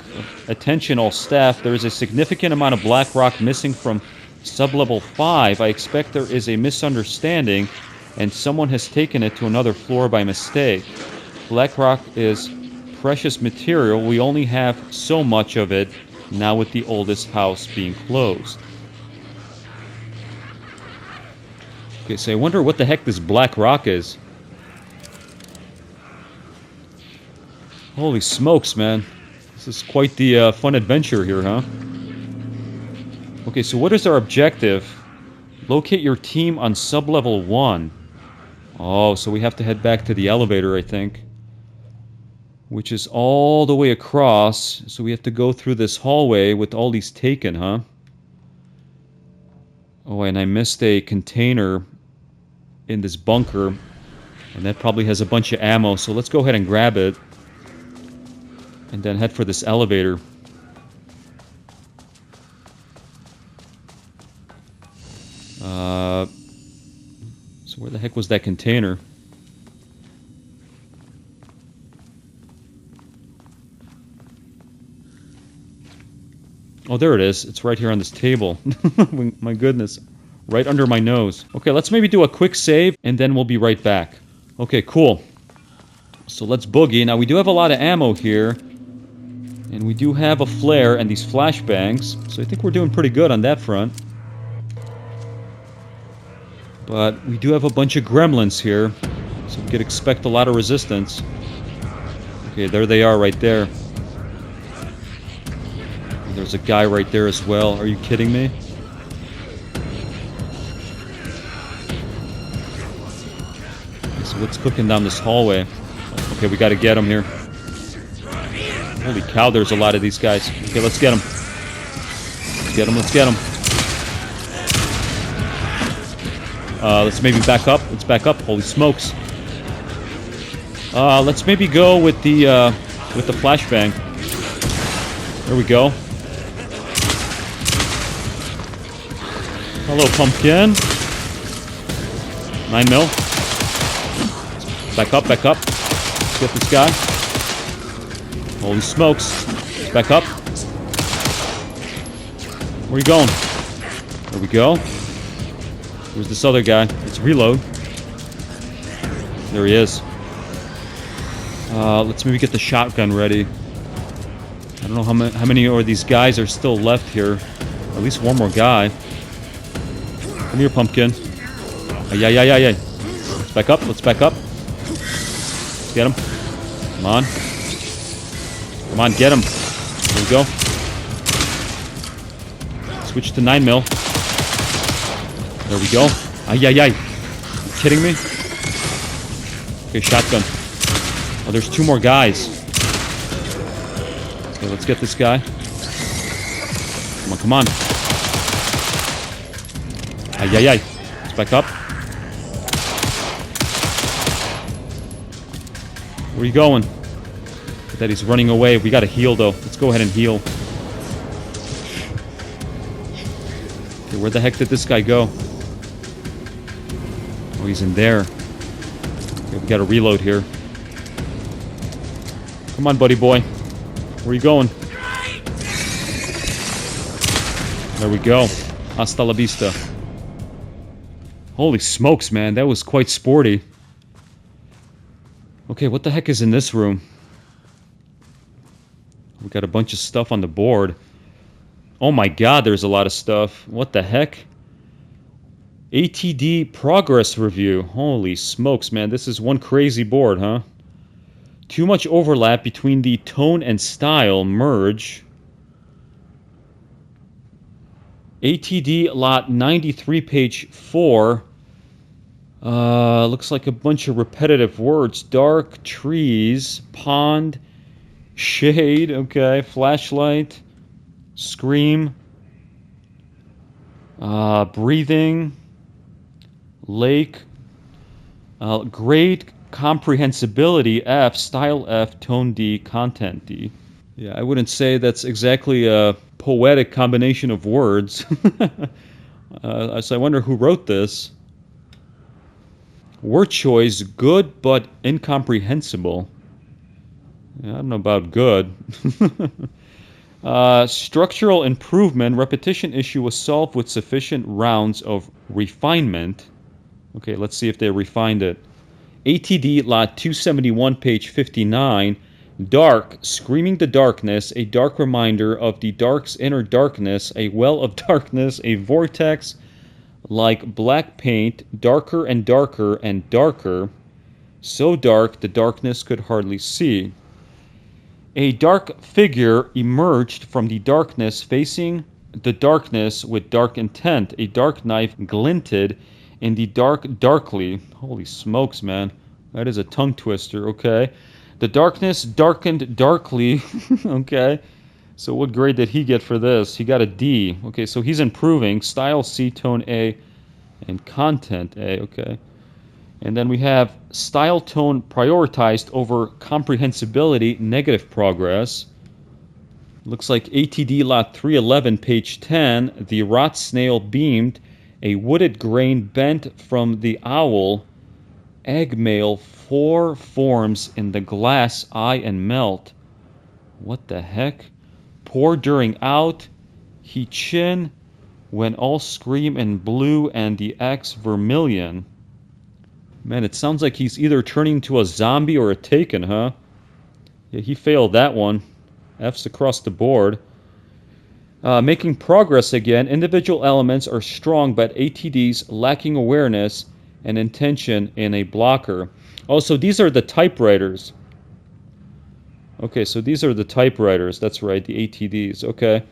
Attention all staff, there is a significant amount of black rock missing from sublevel 5. I expect there is a misunderstanding and someone has taken it to another floor by mistake. Black rock is precious material. We only have so much of it now with the oldest house being closed. Okay, so I wonder what the heck this black rock is. Holy smokes, man. This is quite the fun adventure here, huh? Okay, so what is our objective? Locate your team on sublevel 1. Oh, so we have to head back to the elevator, I think. Which is all the way across. So we have to go through this hallway with all these taken, huh? Oh, and I missed a container in this bunker. And that probably has a bunch of ammo, so let's go ahead and grab it. And then head for this elevator. So where the heck was that container? Oh, there it is. It's right here on this table. My goodness. Right under my nose. Okay, let's maybe do a quick save, and then we'll be right back. Okay, cool. So let's boogie. Now, we do have a lot of ammo here. And we do have a flare and these flashbangs. So I think we're doing pretty good on that front. But we do have a bunch of gremlins here. So we could expect a lot of resistance. Okay, there they are right there. And there's a guy right there as well. Are you kidding me? Okay, so what's cooking down this hallway? Okay, we gotta get him here. Holy cow, there's a lot of these guys. Okay, let's get them. Let's get them, let's get them. Let's maybe back up. Let's back up. Holy smokes. Let's maybe go with the flashbang. There we go. Hello, pumpkin. 9 mil. Back up, back up. Let's get this guy. Holy smokes. Back up. Where are you going? There we go. Where's this other guy? Let's reload. There he is. Let's maybe get the shotgun ready. I don't know how many of these guys are still left here. At least one more guy. Come here, pumpkin. Ay, ay, ay, ay, ay. Let's back up. Let's back up. Let's get him. Come on. Come on, get him. There we go. Switch to 9 mil. There we go. Ay, ay, ay. You kidding me? Okay, shotgun. Oh, there's 2 more guys. Okay, let's get this guy. Come on, come on. Ay, ay, ay. Let's back up. Where are you going? That he's running away. We gotta heal, though. Let's go ahead and heal. Okay, where the heck did this guy go? Oh, he's in there. Okay, we gotta reload here. Come on, buddy boy. Where are you going? There we go. Hasta la vista. Holy smokes, man. That was quite sporty. Okay, what the heck is in this room? We got a bunch of stuff on the board. Oh my god, there's a lot of stuff. What the heck? ATD progress review. Holy smokes, man. This is one crazy board, huh? Too much overlap between the tone and style. Merge. ATD lot 93, page 4. Looks like a bunch of repetitive words. Dark, trees, pond, shade, okay, flashlight, scream, breathing, lake, Grade comprehensibility F, style F, tone D, content D. Yeah, I wouldn't say that's exactly a poetic combination of words. So I wonder who wrote this. Word choice, good but incomprehensible. Yeah, I don't know about good. Structural improvement, repetition issue was solved with sufficient rounds of refinement. Okay, let's see if they refined it. ATD lot 271, page 59. Dark, screaming the darkness, a dark reminder of the dark's inner darkness, a well of darkness, a vortex like black paint, darker and darker and darker, so dark the darkness could hardly see. A dark figure emerged from the darkness, facing the darkness with dark intent. A dark knife glinted in the dark darkly. Holy smokes, man. That is a tongue twister, okay. The darkness darkened darkly, okay. So what grade did he get for this? He got a D. Okay, so he's improving. Style C, tone A, and content A, okay. And then we have style tone prioritized over comprehensibility, negative progress. Looks like ATD lot 311, page 10. The rot snail beamed, a wooded grain bent from the owl. Egg male, 4 forms in the glass eye and melt. What the heck? Pour during out, he chin, when all scream in blue and the X vermilion. Man, it sounds like he's either turning to a zombie or a taken, huh? Yeah, he failed that one. F's across the board. Making progress again. Individual elements are strong, but ATDs lacking awareness and intention in a blocker. Also, these are the typewriters. Okay, so these are the typewriters. That's right, the ATDs. Okay.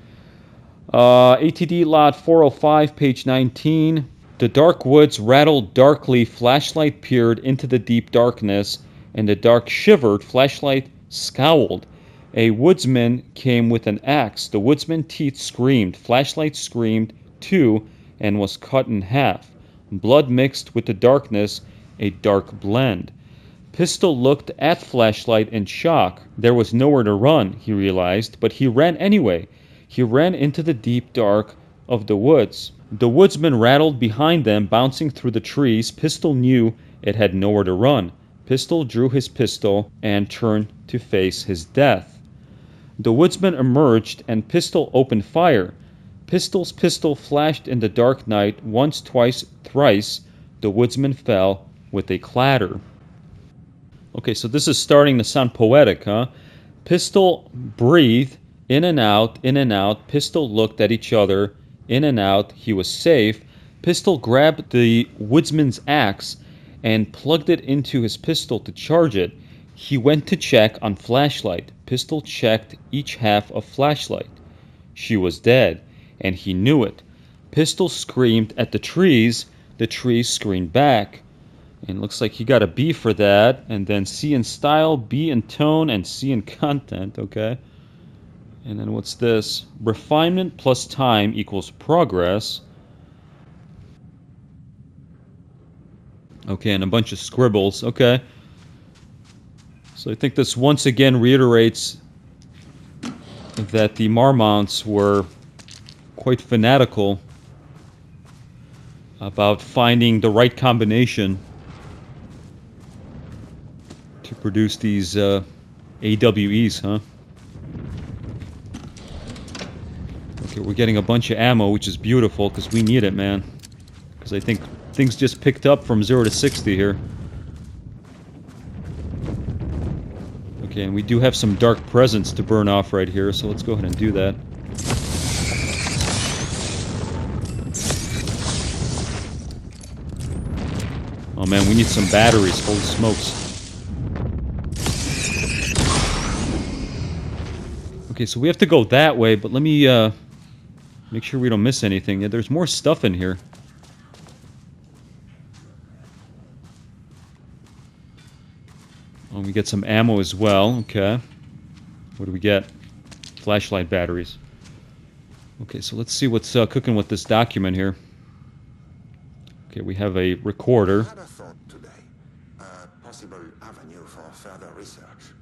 ATD lot 405, page 19. The dark woods rattled darkly. Flashlight peered into the deep darkness, and the dark shivered. Flashlight scowled. A woodsman came with an axe. The woodsman's teeth screamed. Flashlight screamed, too, and was cut in half. Blood mixed with the darkness, a dark blend. Pistol looked at Flashlight in shock. There was nowhere to run, he realized, but he ran anyway. He ran into the deep dark of the woods. The woodsman rattled behind them, bouncing through the trees. Pistol knew it had nowhere to run. Pistol drew his pistol and turned to face his death. The woodsman emerged, and Pistol opened fire. Pistol's pistol flashed in the dark night. Once, twice, thrice, the woodsman fell with a clatter. Okay, so this is starting to sound poetic, huh? Pistol breathed, in and out, in and out. Pistol looked at each other, in and out. He was safe. Pistol grabbed the woodsman's axe and plugged it into his pistol to charge it. He went to check on Flashlight. Pistol checked each half of Flashlight. She was dead, and he knew it. Pistol screamed at the trees. The trees screamed back. And it looks like he got a B for that. And then C in style, B in tone, and C in content, okay? And then what's this? Refinement plus time equals progress. Okay, and a bunch of scribbles, okay? So I think this once again reiterates that the Mormonts were quite fanatical about finding the right combination to produce these AWEs, huh? Okay, we're getting a bunch of ammo, which is beautiful, because we need it, man. Because I think things just picked up from 0 to 60 here. Okay, and we do have some dark presence to burn off right here, so let's go ahead and do that. Oh man, we need some batteries, holy smokes. Okay, so we have to go that way, but let me make sure we don't miss anything. Yeah, there's more stuff in here. Oh, we get some ammo as well. Okay. What do we get? Flashlight batteries. Okay, so let's see what's cooking with this document here. Okay, we have a recorder. I had a thought today. possible avenue for further research.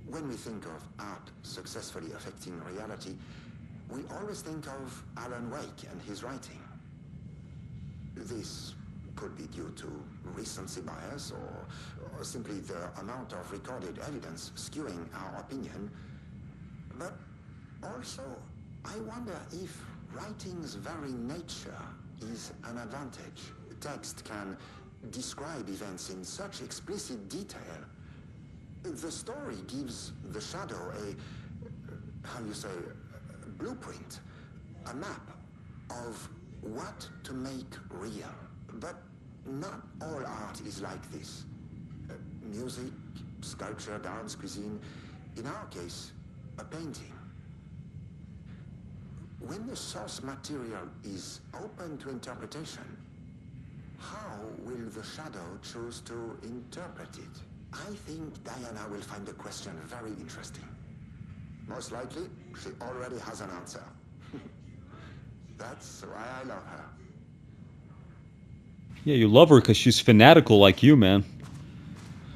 When we think of art successfully affecting reality, we always think of Alan Wake and his writing. This could be due to recency bias or simply the amount of recorded evidence skewing our opinion. But also, I wonder if writing's very nature is an advantage. Text can describe events in such explicit detail. The story gives the shadow a blueprint, a map of what to make real. But not all art is like this. Music, sculpture, dance, cuisine. In our case, a painting. When the source material is open to interpretation, how will the shadow choose to interpret it? I think Diana will find the question very interesting. Most likely, she already has an answer. That's why I love her. Yeah, you love her because she's fanatical like you, man.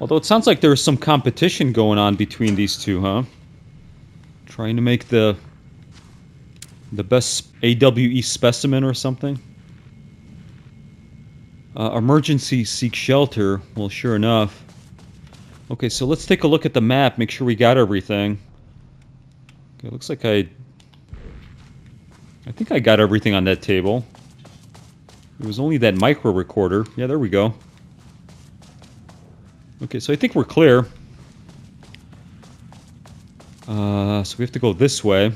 Although it sounds like there's some competition going on between these two, huh? Trying to make the best AWE specimen or something. Emergency seek shelter. Well, sure enough. Okay, so let's take a look at the map, make sure we got everything. Okay, looks like I think I got everything on that table. It was only that micro recorder. Yeah, there we go. Okay, so I think we're clear. So we have to go this way.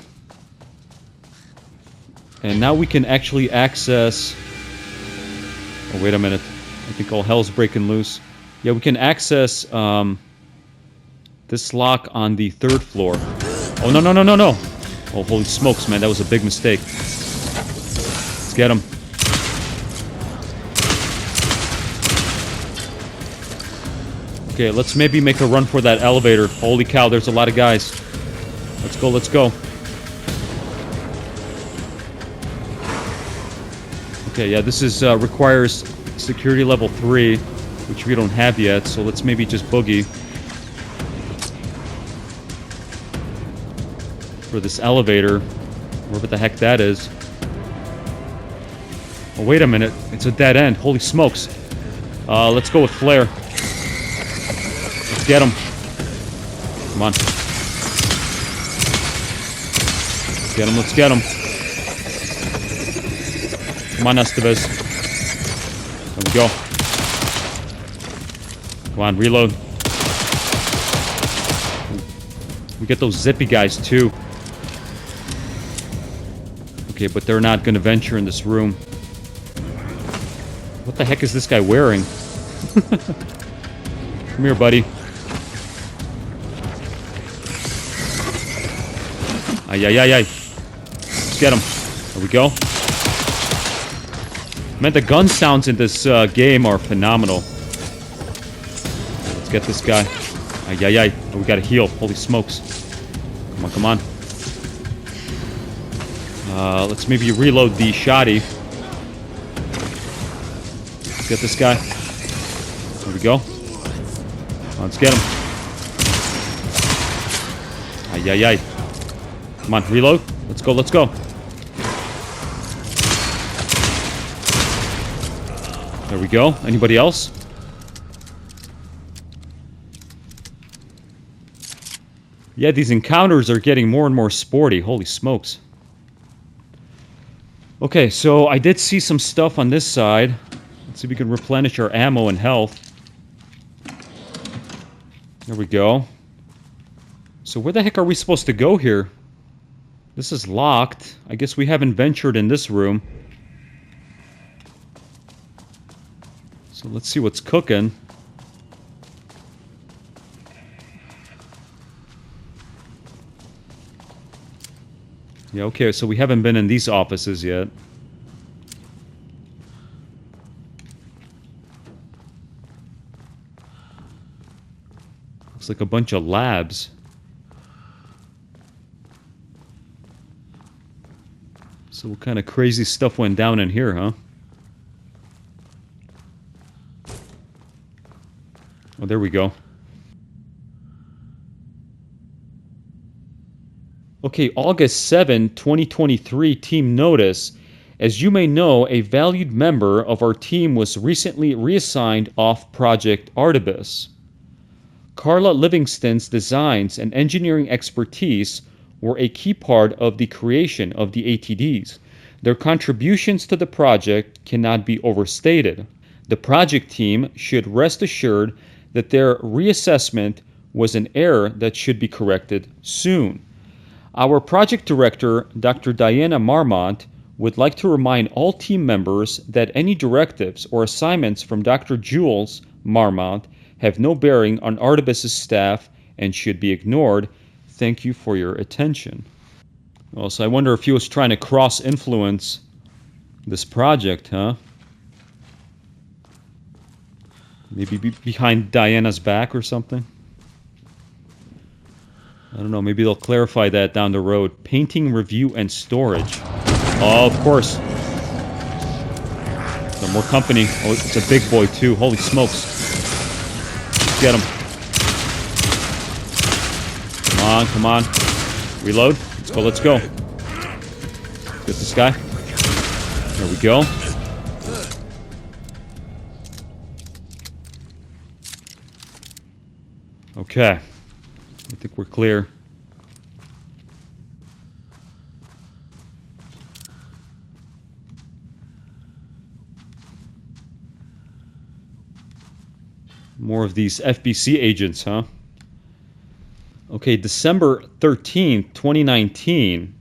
And now we can actually access... Oh, wait a minute. I think all hell's breaking loose. Yeah, we can access this lock on the 3rd floor. Oh, no, no, no, no, no. Oh, holy smokes, man. That was a big mistake. Let's get him. Okay, let's maybe make a run for that elevator. Holy cow, there's a lot of guys. Let's go, let's go. Okay, yeah, this is requires security level 3, which we don't have yet, so let's maybe just boogie for this elevator, wherever the heck that is. Oh, wait a minute, it's a dead end. Holy smokes. Let's go with flare. Let's get him. Come on. Let's get him, let's get him. Come on, Estevez. There we go. Come on, reload. We get those zippy guys, too. Okay, but they're not going to venture in this room. What the heck is this guy wearing? Come here, buddy. Ay, ay, ay, ay. Let's get him. There we go. Man, the gun sounds in this game are phenomenal. Let's get this guy. Ay, ay, ay. Oh, we gotta heal. Holy smokes. Come on, come on. Let's maybe reload the shoddy. Let's get this guy. There we go. Let's get him. Ay, ay, ay. Come on, reload. Let's go, let's go. There we go. Anybody else? Yeah, these encounters are getting more and more sporty. Holy smokes. Okay, so I did see some stuff on this side. Let's see if we can replenish our ammo and health. There we go. So where the heck are we supposed to go here? This is locked. I guess we haven't ventured in this room. So let's see what's cooking. Yeah, okay, so we haven't been in these offices yet. Looks like a bunch of labs. So what kind of crazy stuff went down in here, huh? Oh, there we go. Okay, August 7, 2023 team notice. As you may know, a valued member of our team was recently reassigned off Project Artemis. Carla Livingston's designs and engineering expertise were a key part of the creation of the ATDs. Their contributions to the project cannot be overstated. The project team should rest assured that their reassessment was an error that should be corrected soon. Our project director, Dr. Diana Mormont, would like to remind all team members that any directives or assignments from Dr. Jules Mormont have no bearing on Artemis' staff and should be ignored. Thank you for your attention. Well, so I wonder if he was trying to cross-influence this project, huh? Maybe behind Diana's back or something? I don't know, maybe they'll clarify that down the road. Painting, review, and storage. Oh, of course. Some more company. Oh, it's a big boy, too. Holy smokes. Get him. Come on, come on. Reload. Let's go. Get this guy. There we go. Okay. I think we're clear. More of these FBC agents, huh? Okay, December 13th, 2019.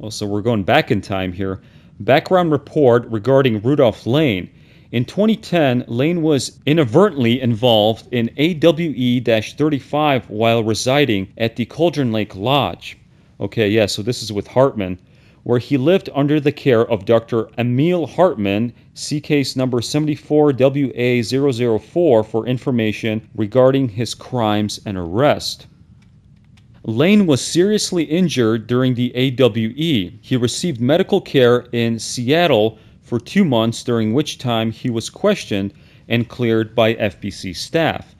Also, we're going back in time here. Background report regarding Rudolph Lane. In 2010, Lane was inadvertently involved in AWE-35 while residing at the Cauldron Lake Lodge. Okay, yeah, so this is with Hartman, where he lived under the care of Dr. Emil Hartman, see case number 74WA004 for information regarding his crimes and arrest. Lane was seriously injured during the AWE. He received medical care in Seattle for 2 months, during which time he was questioned and cleared by FBC staff.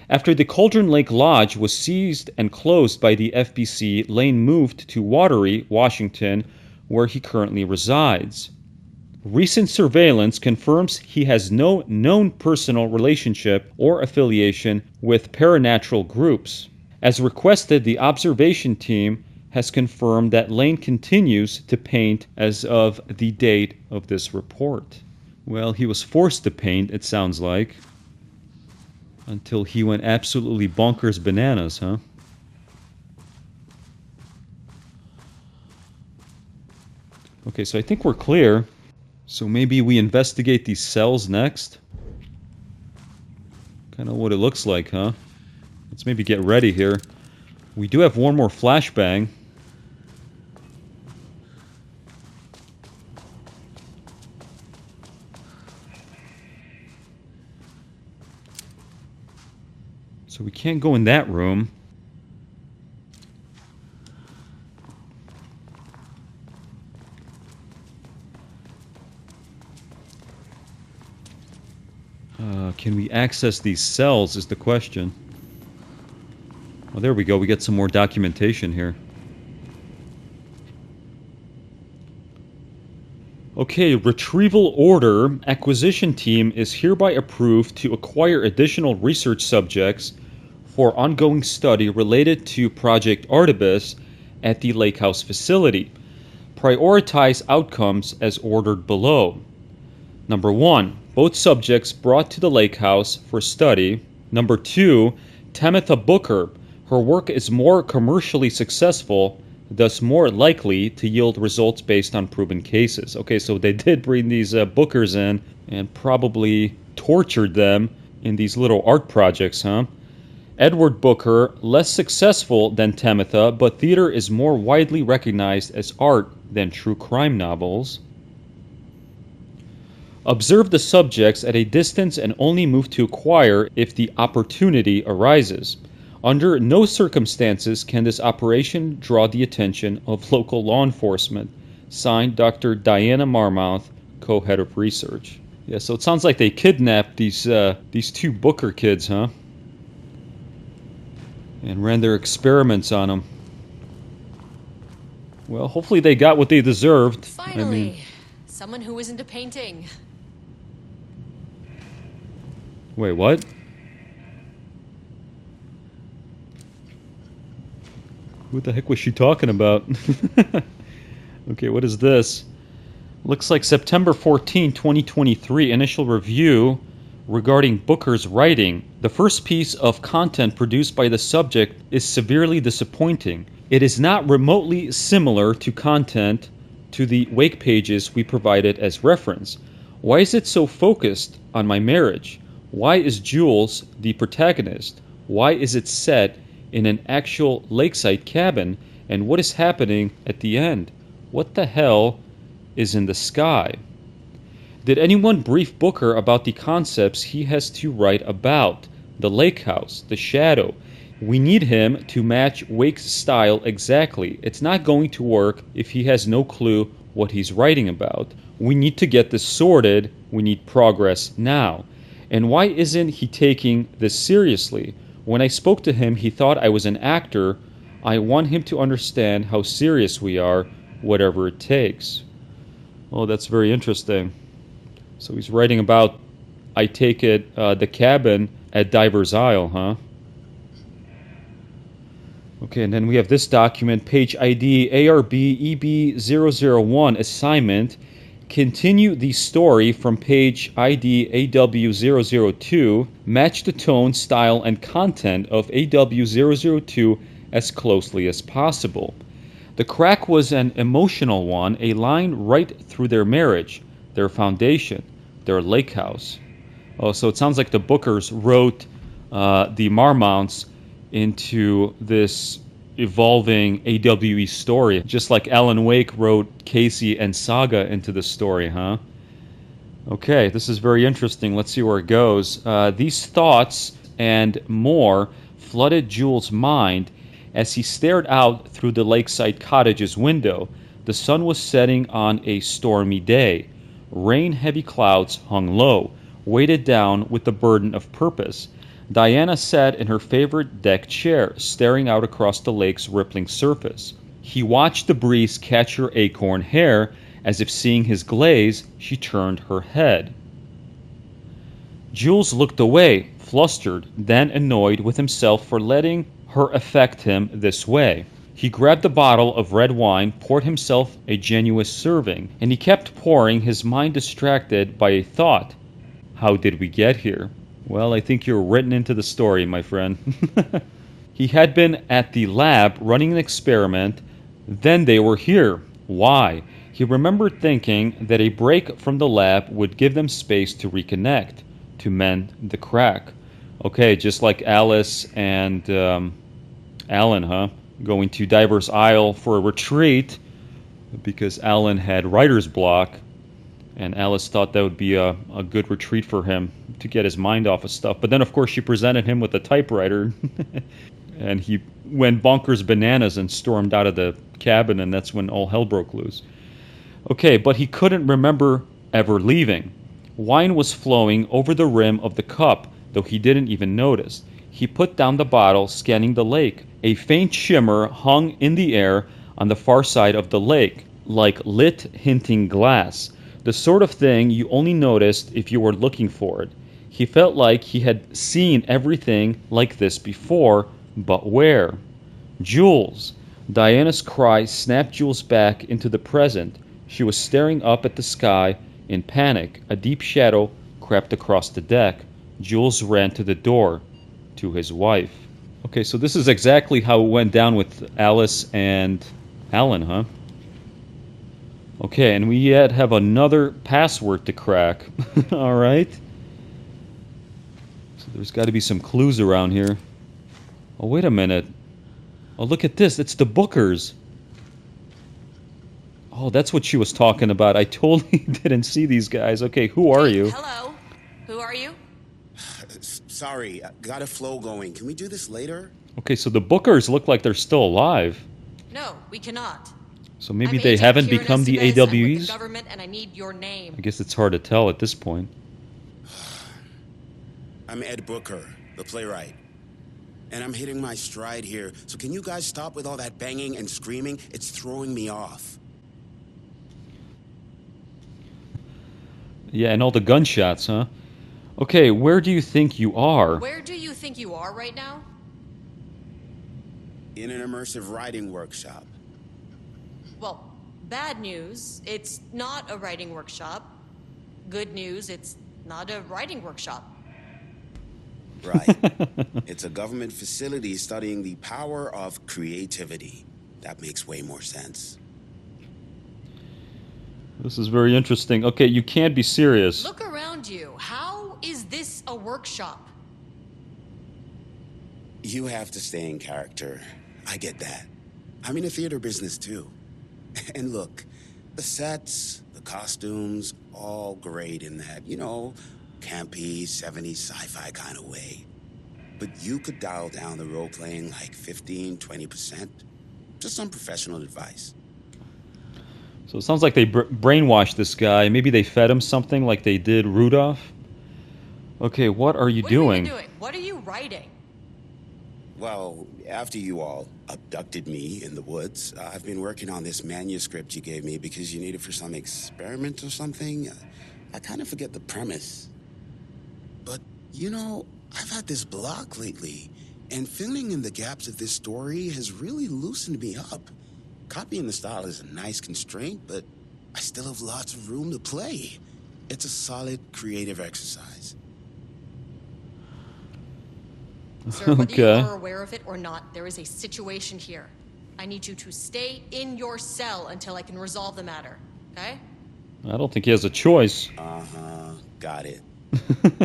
After the Cauldron Lake Lodge was seized and closed by the FBC, Lane moved to Wateree, Washington, where he currently resides. Recent surveillance confirms he has no known personal relationship or affiliation with paranatural groups. As requested, the observation team has confirmed that Lane continues to paint as of the date of this report. Well, he was forced to paint, it sounds like, until he went absolutely bonkers bananas, huh? Okay, so I think we're clear. So maybe we investigate these cells next? Kind of what it looks like, huh? Let's maybe get ready here. We do have one more flashbang. So we can't go in that room. Can we access these cells is the question. Well, there we go. We get some more documentation here. Okay, retrieval order. Acquisition team is hereby approved to acquire additional research subjects for ongoing study related to Project Artemis at the Lake House facility. Prioritize outcomes as ordered below. Number 1, both subjects brought to the Lake House for study. Number 2, Tamitha Booker. Her work is more commercially successful, thus more likely to yield results based on proven cases. Okay, so they did bring these Bookers in and probably tortured them in these little art projects, huh? Edward Booker, less successful than Tamitha, but theater is more widely recognized as art than true crime novels. Observe the subjects at a distance and only move to acquire if the opportunity arises. Under no circumstances can this operation draw the attention of local law enforcement. Signed, Dr. Diana Mormont, co-head of research. Yeah, so it sounds like they kidnapped these two Booker kids, huh? and ran their experiments on him. Well, hopefully they got what they deserved. Finally, someone who isn't a painting. Wait, what? What the heck was she talking about? Okay, what is this? Looks like September 14, 2023, initial review regarding Booker's writing. The first piece of content produced by the subject is severely disappointing. It is not remotely similar to content to the wake pages we provided as reference. Why is it so focused on my marriage? Why is Jules the protagonist? Why is it set in an actual lakeside cabin? And what is happening at the end? What the hell is in the sky? Did anyone brief Booker about the concepts he has to write about? The lake house, the shadow. We need him to match Wake's style exactly. It's not going to work if he has no clue what he's writing about. We need to get this sorted. We need progress now. And why isn't he taking this seriously? When I spoke to him, he thought I was an actor. I want him to understand how serious we are, whatever it takes. Oh, that's very interesting. So he's writing about, I take it, the cabin at Diver's Isle, huh? Okay, and then we have this document, page ID ARB-EB001, assignment. Continue the story from page ID AW002. Match the tone, style, and content of AW002 as closely as possible. The crack was an emotional one, a line right through their marriage, their foundation, their lake house. Oh, so it sounds like the Bookers wrote the Mormonts into this evolving AWE story, just like Alan Wake wrote Casey and Saga into the story, huh? Okay, this is very interesting. Let's see where it goes. These thoughts and more flooded Jules' mind as he stared out through the lakeside cottage's window. The sun was setting on a stormy day. Rain-heavy clouds hung low, weighted down with the burden of purpose. Diana sat in her favorite deck chair, staring out across the lake's rippling surface. He watched the breeze catch her acorn hair. As if seeing his glaze, she turned her head. Jules looked away, flustered, then annoyed with himself for letting her affect him this way. He grabbed a bottle of red wine, poured himself a generous serving, and he kept pouring, his mind distracted by a thought. How did we get here? Well, I think you're written into the story, my friend. He had been at the lab running an experiment. Then they were here. Why? He remembered thinking that a break from the lab would give them space to reconnect, to mend the crack. Okay, just like Alice and Alan, huh? Going to Diver's Isle for a retreat because Alan had writer's block, and Alice thought that would be a good retreat for him to get his mind off of stuff. But then, of course, she presented him with a typewriter, and he went bonkers bananas and stormed out of the cabin, and that's when all hell broke loose. Okay, but he couldn't remember ever leaving. Wine was flowing over the rim of the cup, though he didn't even notice. He put down the bottle, scanning the lake. A faint shimmer hung in the air on the far side of the lake, like lit hinting glass. The sort of thing you only noticed if you were looking for it. He felt like he had seen everything like this before, but where? Jules! Diana's cry snapped Jules back into the present. She was staring up at the sky in panic. A deep shadow crept across the deck. Jules ran to the door, to his wife. Okay, so this is exactly how it went down with Alice and Alan, huh? Okay, and we yet have another password to crack. All right. So there's got to be some clues around here. Oh, wait a minute. Oh, look at this. It's the Bookers. Oh, that's what she was talking about. I totally didn't see these guys. Okay, who are you? Hello. Who are you? Sorry, got a flow going. Can we do this later? Okay, so the Bookers look like they're still alive. No, we cannot. So maybe I'm they Agent haven't Kiran become the Estevez. I'm with AWEs? the government, and I need your name. I guess it's hard to tell at this point. I'm Ed Booker, the playwright. And I'm hitting my stride here, so can you guys stop with all that banging and screaming? It's throwing me off. Yeah, and all the gunshots, huh? Okay, where do you think you are? Where do you think you are right now? In an immersive writing workshop. Well, bad news, it's not a writing workshop. Good news, it's not a writing workshop. Right. It's a government facility studying the power of creativity. That makes way more sense. This is very interesting. Okay, you can't be serious. Look around you. How is this a workshop? You have to stay in character. I get that. I'm in the theater business too. And look, the sets, the costumes, all great in that, campy, 70s sci-fi kind of way. But you could dial down the role-playing like 15, 20%. Just some professional advice. So it sounds like they brainwashed this guy. Maybe they fed him something like they did Rudolph. Okay, what are you doing? What are you doing? What are you writing? Well, after you all abducted me in the woods, I've been working on this manuscript you gave me because you need it for some experiment or something. I kind of forget the premise. But, I've had this block lately, and filling in the gaps of this story has really loosened me up. Copying the style is a nice constraint, but I still have lots of room to play. It's a solid creative exercise. Sir, whether you are aware of it or not, there is a situation here. I need you to stay in your cell until I can resolve the matter, okay? I don't think he has a choice. Uh-huh, got it.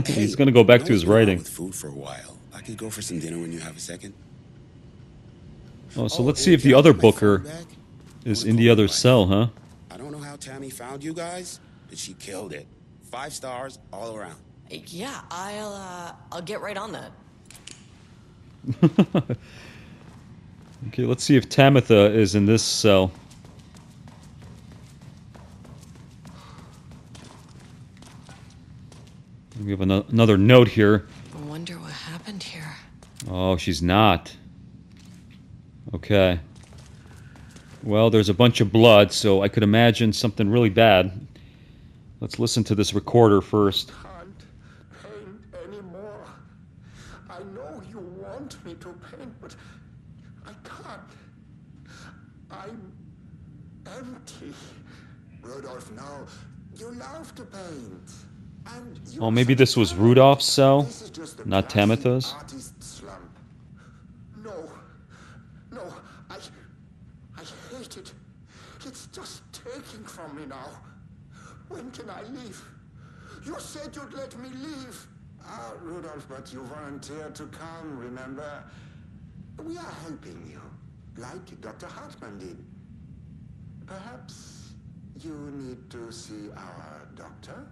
He's going to go back to his writing. With food for a while. I could go for some dinner when you have a second. Oh, so let's see if the other booker is in the other cell, huh? I don't know how Tammy found you guys, but she killed it. 5 stars all around. Yeah, I'll get right on that. Okay, let's see if Tamitha is in this cell. We have another note here. I wonder what happened here. Oh, she's not. Okay. Well, there's a bunch of blood, so I could imagine something really bad. Let's listen to this recorder first. Can't paint anymore. I know you want me to paint, but I can't. I'm empty. Rudolph, now you love to paint. Oh, maybe this was Rudolph's cell, not Tamitha's. No, I hate it. It's just taking from me now. When can I leave? You said you'd let me leave. Rudolph, but you volunteered to come, remember? We are helping you, like Dr. Hartman did. Perhaps you need to see our doctor?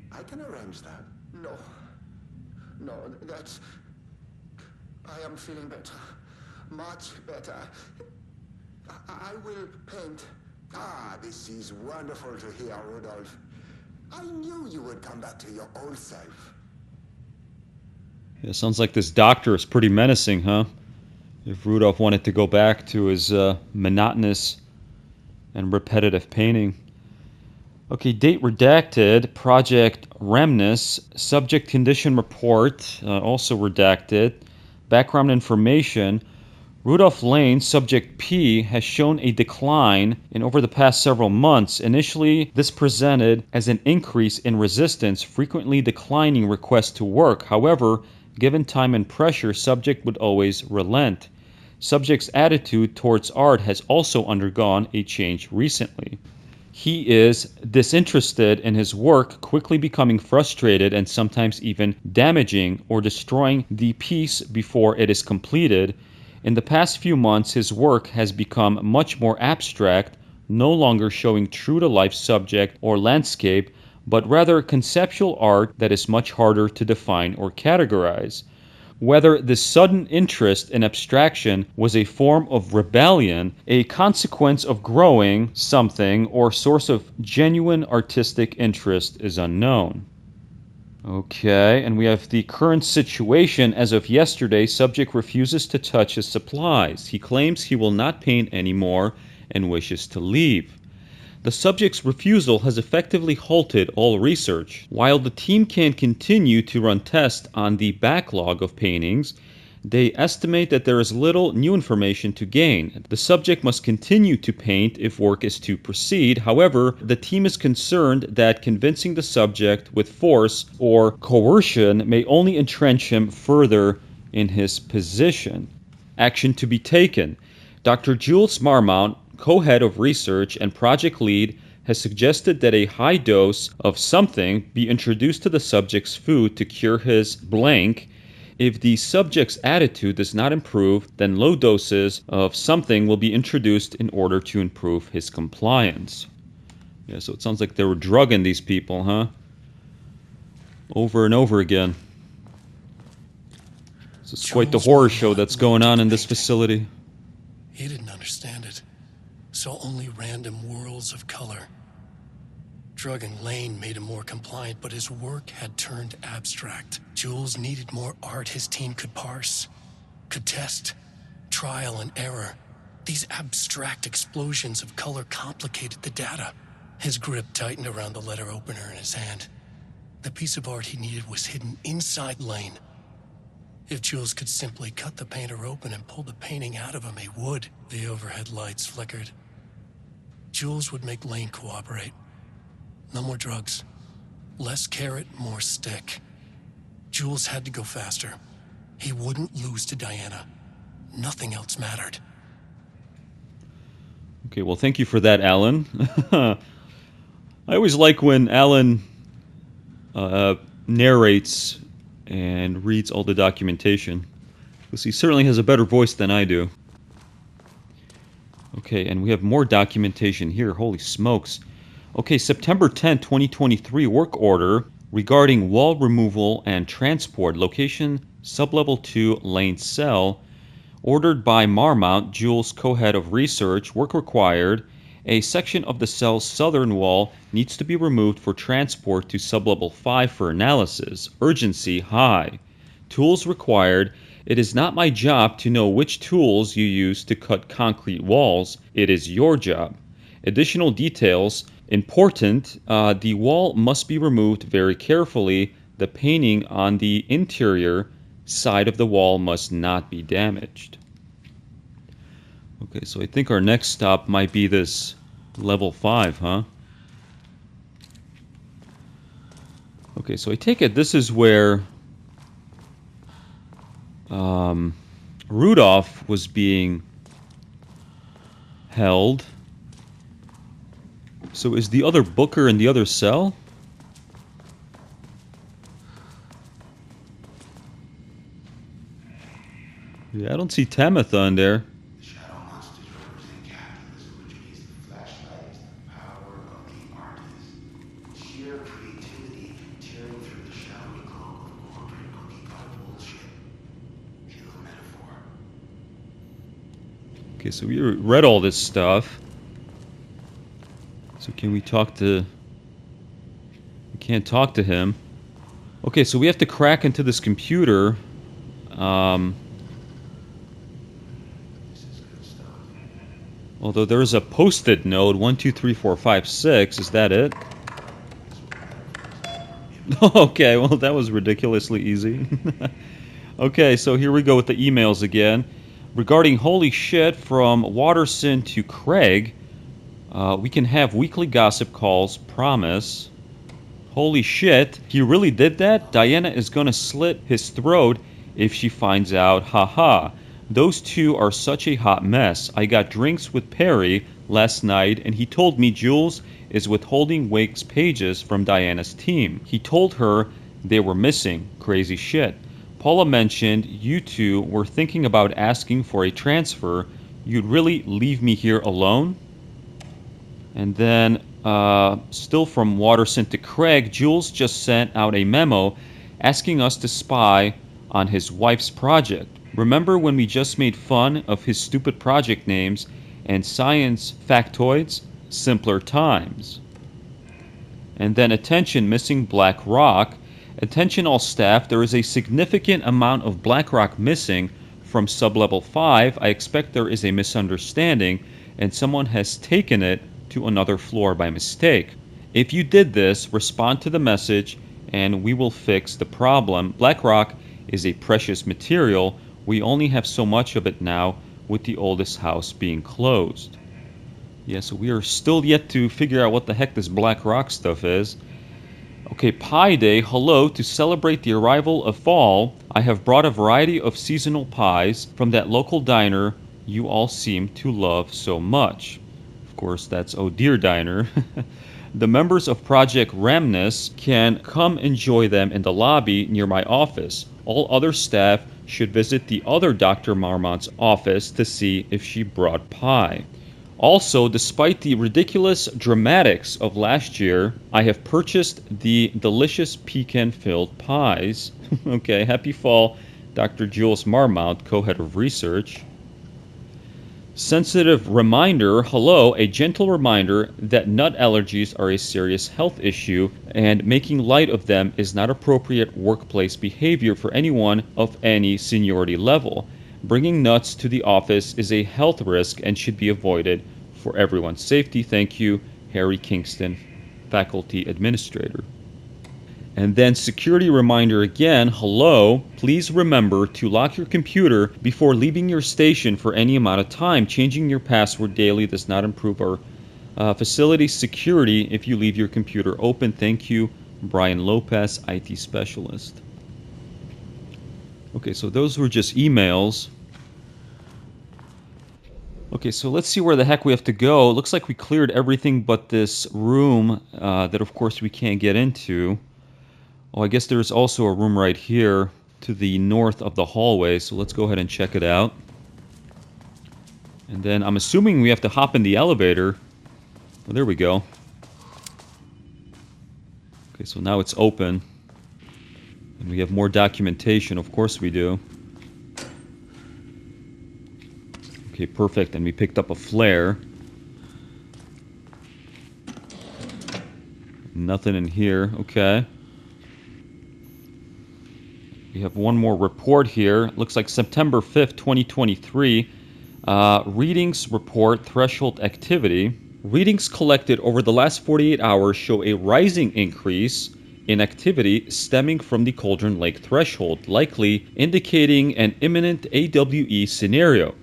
I can arrange that. No, that's... I am feeling better. Much better. I will paint. This is wonderful to hear, Rudolph. I knew you would come back to your old self. Yeah, sounds like this doctor is pretty menacing, huh? If Rudolph wanted to go back to his monotonous and repetitive painting. Okay, date redacted, Project Remnus, subject condition report, also redacted, background information. Rudolph Lane, subject P, has shown a decline in over the past several months. Initially, this presented as an increase in resistance, frequently declining requests to work. However, given time and pressure, subject would always relent. Subject's attitude towards art has also undergone a change recently. He is disinterested in his work, quickly becoming frustrated and sometimes even damaging or destroying the piece before it is completed. In the past few months, his work has become much more abstract, no longer showing true-to-life subject or landscape, but rather conceptual art that is much harder to define or categorize. Whether this sudden interest in abstraction was a form of rebellion, a consequence of growing something, or source of genuine artistic interest is unknown. Okay, and we have the current situation. As of yesterday, subject refuses to touch his supplies. He claims he will not paint anymore and wishes to leave. The subject's refusal has effectively halted all research. While the team can continue to run tests on the backlog of paintings, they estimate that there is little new information to gain. The subject must continue to paint if work is to proceed. However, the team is concerned that convincing the subject with force or coercion may only entrench him further in his position. Action to be taken. Dr. Jules Mormont, co-head of research and project lead, has suggested that a high dose of something be introduced to the subject's food to cure his blank. If the subject's attitude does not improve, then low doses of something will be introduced in order to improve his compliance. Yeah, so it sounds like they were drugging these people, huh? Over and over again. So it's quite the horror show that's going on in this facility. He didn't understand it. Saw only random whirls of color. Drugging Lane made him more compliant, but his work had turned abstract. Jules needed more art his team could parse, could test, trial and error. These abstract explosions of color complicated the data. His grip tightened around the letter opener in his hand. The piece of art he needed was hidden inside Lane. If Jules could simply cut the painter open and pull the painting out of him, he would. The overhead lights flickered. Jules would make Lane cooperate. No more drugs. Less carrot, more stick. Jules had to go faster. He wouldn't lose to Diana. Nothing else mattered. Okay, well, thank you for that, Alan. I always like when Alan narrates and reads all the documentation, because he certainly has a better voice than I do. Okay, and we have more documentation here. Holy smokes. Okay, September 10, 2023, work order regarding wall removal and transport. Location, sublevel 2, lane cell. Ordered by Mormont, Jules, co-head of research. Work required. A section of the cell's southern wall needs to be removed for transport to sublevel 5 for analysis. Urgency high. Tools required. It is not my job to know which tools you use to cut concrete walls. It is your job. Additional details. Important, the wall must be removed very carefully. The painting on the interior side of the wall must not be damaged. Okay, so I think our next stop might be this level 5, huh? Okay, so I take it this is where Rudolph was being held. So is the other Booker in the other cell? Yeah, I don't see Tamitha in there. The shadow monsters represent capitalism, which means the flashlight is the power of the artist. Sheer creativity tearing through the shadowy cloak of corporate cookie-cutter bullshit. Kill metaphor. Okay, so we read all this stuff. So can we talk to... We can't talk to him. Okay, so we have to crack into this computer. Although there's a post-it note, 1, 2, 3, 4, 5, 6. Is that it? Okay, well that was ridiculously easy. Okay, so here we go with the emails again. Regarding holy shit from Watterson to Craig. We can have weekly gossip calls, promise. Holy shit, he really did that? Diana is gonna slit his throat if she finds out, haha. Those two are such a hot mess. I got drinks with Perry last night and he told me Jules is withholding Wake's pages from Diana's team. He told her they were missing. Crazy shit. Paula mentioned you two were thinking about asking for a transfer. You'd really leave me here alone? And then, still from Watterson to Craig, Jules just sent out a memo asking us to spy on his wife's project. Remember when we just made fun of his stupid project names and science factoids? Simpler times. And then attention, missing Black Rock. Attention all staff, there is a significant amount of black rock missing from sublevel 5. I expect there is a misunderstanding and someone has taken it to another floor by mistake. If you did this, respond to the message and we will fix the problem. Black rock is a precious material. We only have so much of it now with the oldest house being closed. Yeah, so we are still yet to figure out what the heck this black rock stuff is. Okay, Pie Day, hello. To celebrate the arrival of fall, I have brought a variety of seasonal pies from that local diner you all seem to love so much. Of course, that's Oh Dear Diner. The members of Project Ramnus can come enjoy them in the lobby near my office. All other staff should visit the other Dr. Marmont's office to see if she brought pie. Also, despite the ridiculous dramatics of last year, I have purchased the delicious pecan-filled pies. Okay, happy fall, Dr. Jules Marmont, co-head of research. Sensitive reminder, hello, a gentle reminder that nut allergies are a serious health issue and making light of them is not appropriate workplace behavior for anyone of any seniority level. Bringing nuts to the office is a health risk and should be avoided for everyone's safety. Thank you, Harry Kingston, Faculty Administrator. And then security reminder again, hello, please remember to lock your computer before leaving your station for any amount of time. Changing your password daily does not improve our facility security if you leave your computer open. Thank you, Brian Lopez, IT Specialist. Okay, so those were just emails. Okay, so let's see where the heck we have to go. It looks like we cleared everything but this room that, of course, we can't get into. Oh, I guess there's also a room right here to the north of the hallway, so let's go ahead and check it out. And then I'm assuming we have to hop in the elevator. Oh, there we go. Okay, so now it's open. And we have more documentation, of course we do. Okay, perfect, and we picked up a flare. Nothing in here, okay. We have one more report here. Looks like September 5th, 2023. Readings report threshold activity. Readings collected over the last 48 hours show a rising increase in activity stemming from the Cauldron Lake threshold, likely indicating an imminent AWE scenario.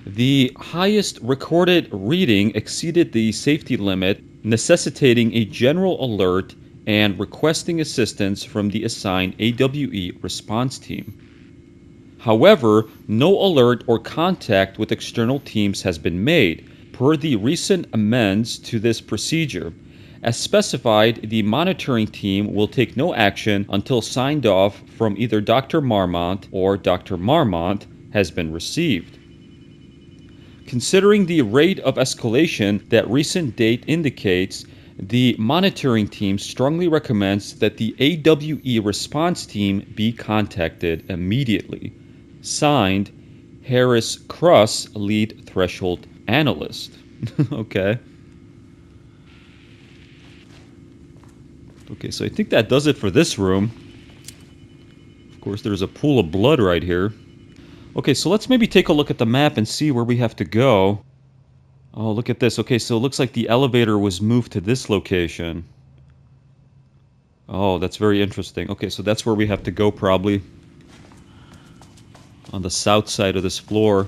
The highest recorded reading exceeded the safety limit, necessitating a general alert and requesting assistance from the assigned AWE response team. However, no alert or contact with external teams has been made, per the recent amends to this procedure. As specified, the monitoring team will take no action until signed off from either Dr. Marmont or Dr. Marmont has been received. Considering the rate of escalation that recent date indicates, the monitoring team strongly recommends that the AWE response team be contacted immediately. Signed, Harris Kruss, Lead Threshold Analyst. Okay. Okay, so I think that does it for this room. Of course, there's a pool of blood right here. Okay, so let's maybe take a look at the map and see where we have to go. Oh, look at this. Okay, so it looks like the elevator was moved to this location. Oh, that's very interesting. Okay, so that's where we have to go probably. On the south side of this floor.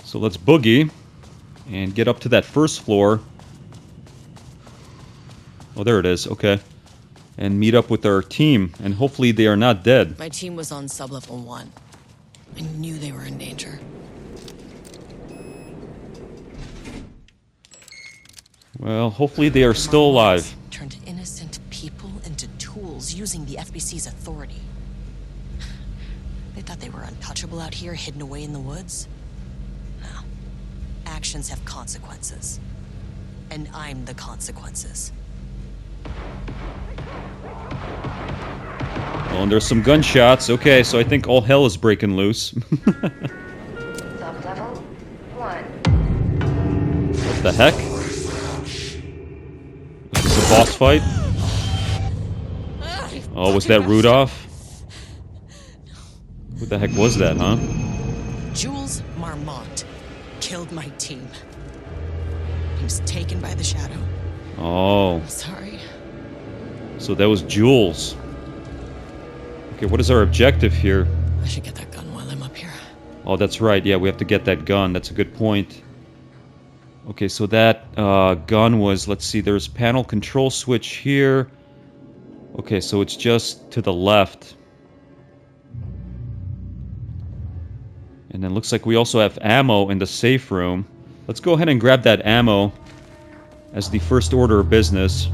So let's boogie and get up to that first floor. Oh, there it is. Okay. And meet up with our team, and hopefully they are not dead. My team was on sublevel 1. I knew they were in danger. Well, hopefully they are still alive. Turned innocent people into tools using the FBC's authority. They thought they were untouchable out here, hidden away in the woods? No. Actions have consequences. And I'm the consequences. Oh, and there's some gunshots. Okay, so I think all hell is breaking loose. Sublevel 1. What the heck? Is this a boss fight? Oh, was that Rudolph? What the heck was that, huh? Jules Mormont killed my team. He was taken by the shadow. Oh. I'm sorry. So that was Jules. Okay, what is our objective here? I should get that gun while I'm up here. Oh, that's right. Yeah, we have to get that gun. That's a good point. Okay, so that gun was... Let's see, there's panel control switch here. Okay, so it's just to the left. And then looks like we also have ammo in the safe room. Let's go ahead and grab that ammo as the first order of business.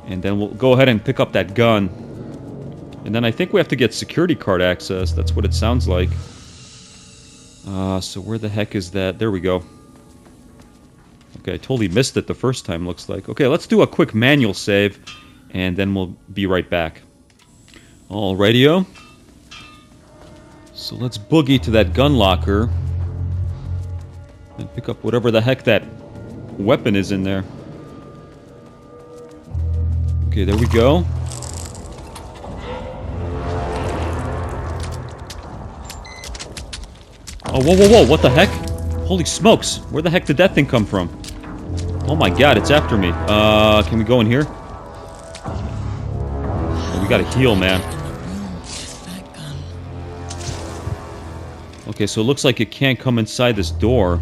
And then we'll go ahead and pick up that gun. And then I think we have to get security card access. That's what it sounds like. So where the heck is that? There we go. Okay, I totally missed it the first time, looks like. Okay, let's do a quick manual save. And then we'll be right back. Alrighty-o. So let's boogie to that gun locker. And pick up whatever the heck that weapon is in there. Okay, there we go. Oh, whoa, whoa, whoa, what the heck? Holy smokes, where the heck did that thing come from? Oh my god, it's after me. Can we go in here? Oh, we gotta heal, man. Okay, so it looks like it can't come inside this door.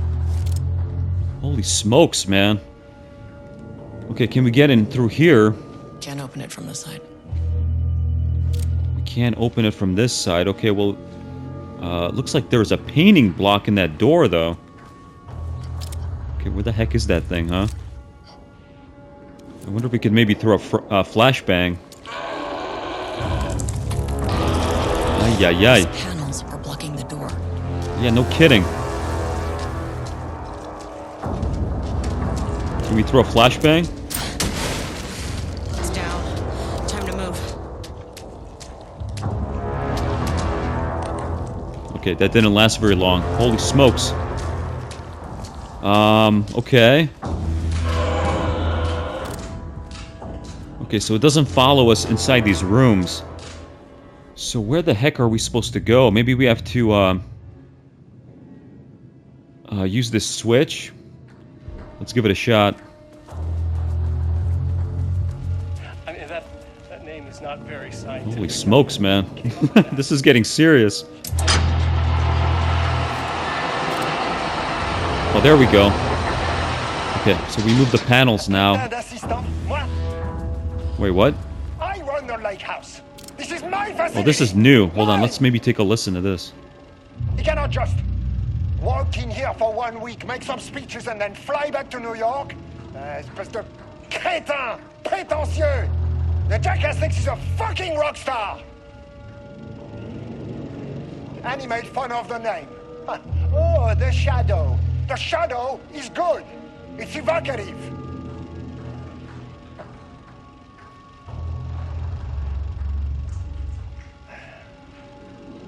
Holy smokes, man. Okay, can we get in through here? Can't open it from this side. We can't open it from this side. Okay, well... looks like there's a painting block in that door, though. Okay, where the heck is that thing, huh? I wonder if we could maybe throw a flashbang. Ay, ay, ay. These panels are blocking the door. Yeah, no kidding. Can we throw a flashbang? It's down. Time to move. Okay, that didn't last very long. Holy smokes. Okay. Okay, so it doesn't follow us inside these rooms. So where the heck are we supposed to go? Maybe we have to, use this switch? Let's give it a shot. I mean, that name is not very scientific. Holy smokes, man. This is getting serious. Oh, there we go. Okay, so we move the panels now. Wait, what? I run the lake house. This is my facility. Oh, this is new. Hold on, let's maybe take a listen to this. You cannot just walk in here for 1 week, make some speeches, and then fly back to New York. Espèce de crétin, prétentieux. The jackass thinks he's a fucking rock star. And he made fun of the name. Oh, the shadow. The shadow is good. It's evocative.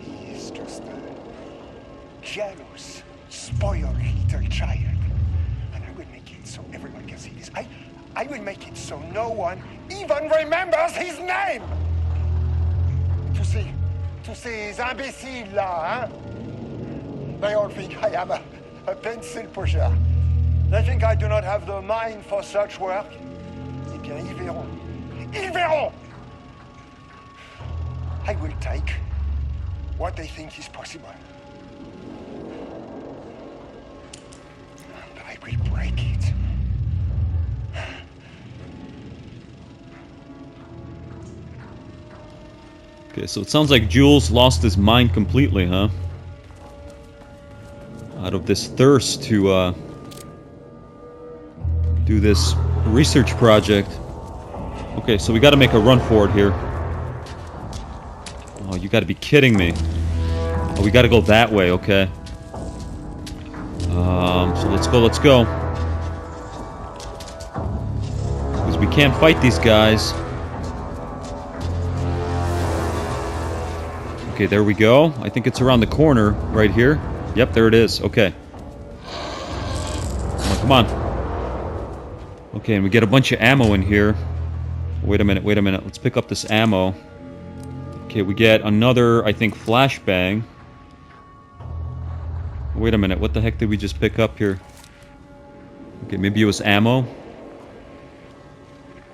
He's just a jealous, spoiled little child. And I will make it so everyone can see this. I will make it so no one even remembers his name. To ces imbéciles là, hein? They all think I am a pencil pusher. They think I do not have the mind for such work. Eh bien, ils verront. Ils verront! I will take what they think is possible. And I will break it. Okay, so it sounds like Jules lost his mind completely, huh? Out of this thirst to, do this research project. Okay, so we gotta make a run for it here. Oh, you gotta be kidding me. Oh, we gotta go that way, okay. So let's go. Because we can't fight these guys. Okay, there we go. I think it's around the corner right here. Yep, there it is. Okay. Come on. Okay, and we get a bunch of ammo in here. Wait a minute, wait a minute. Let's pick up this ammo. Okay, we get another, I think, flashbang. Wait a minute, what the heck did we just pick up here? Okay, maybe it was ammo.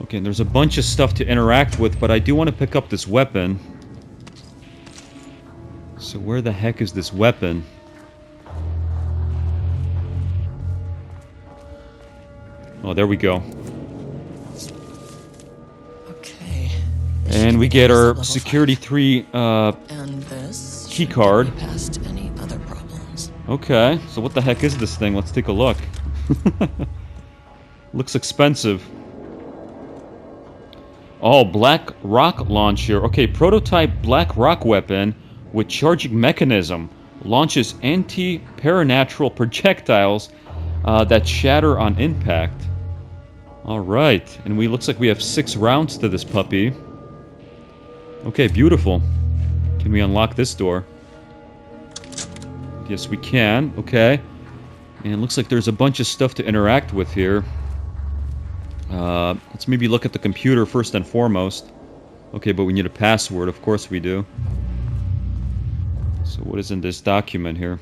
Okay, and there's a bunch of stuff to interact with, but I do want to pick up this weapon. So where the heck is this weapon? Oh, there we go. Okay. And we get our Security 3 And this key card. should get me past any other problems. Okay, so what the heck is this thing? Let's take a look. Looks expensive. Oh, Black Rock Launcher. Okay, prototype Black Rock weapon with charging mechanism. Launches anti-paranatural projectiles that shatter on impact. Alright, and looks like we have 6 rounds to this puppy. Okay, beautiful. Can we unlock this door? Yes, we can. Okay. And it looks like there's a bunch of stuff to interact with here. Let's maybe look at the computer first and foremost. Okay, but we need a password. Of course we do. So what is in this document here?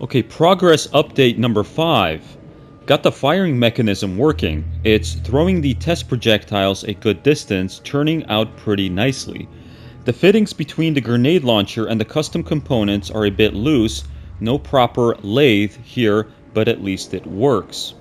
Okay, progress update number 5. Got the firing mechanism working. It's throwing the test projectiles a good distance, turning out pretty nicely. The fittings between the grenade launcher and the custom components are a bit loose. No proper lathe here, but at least it works.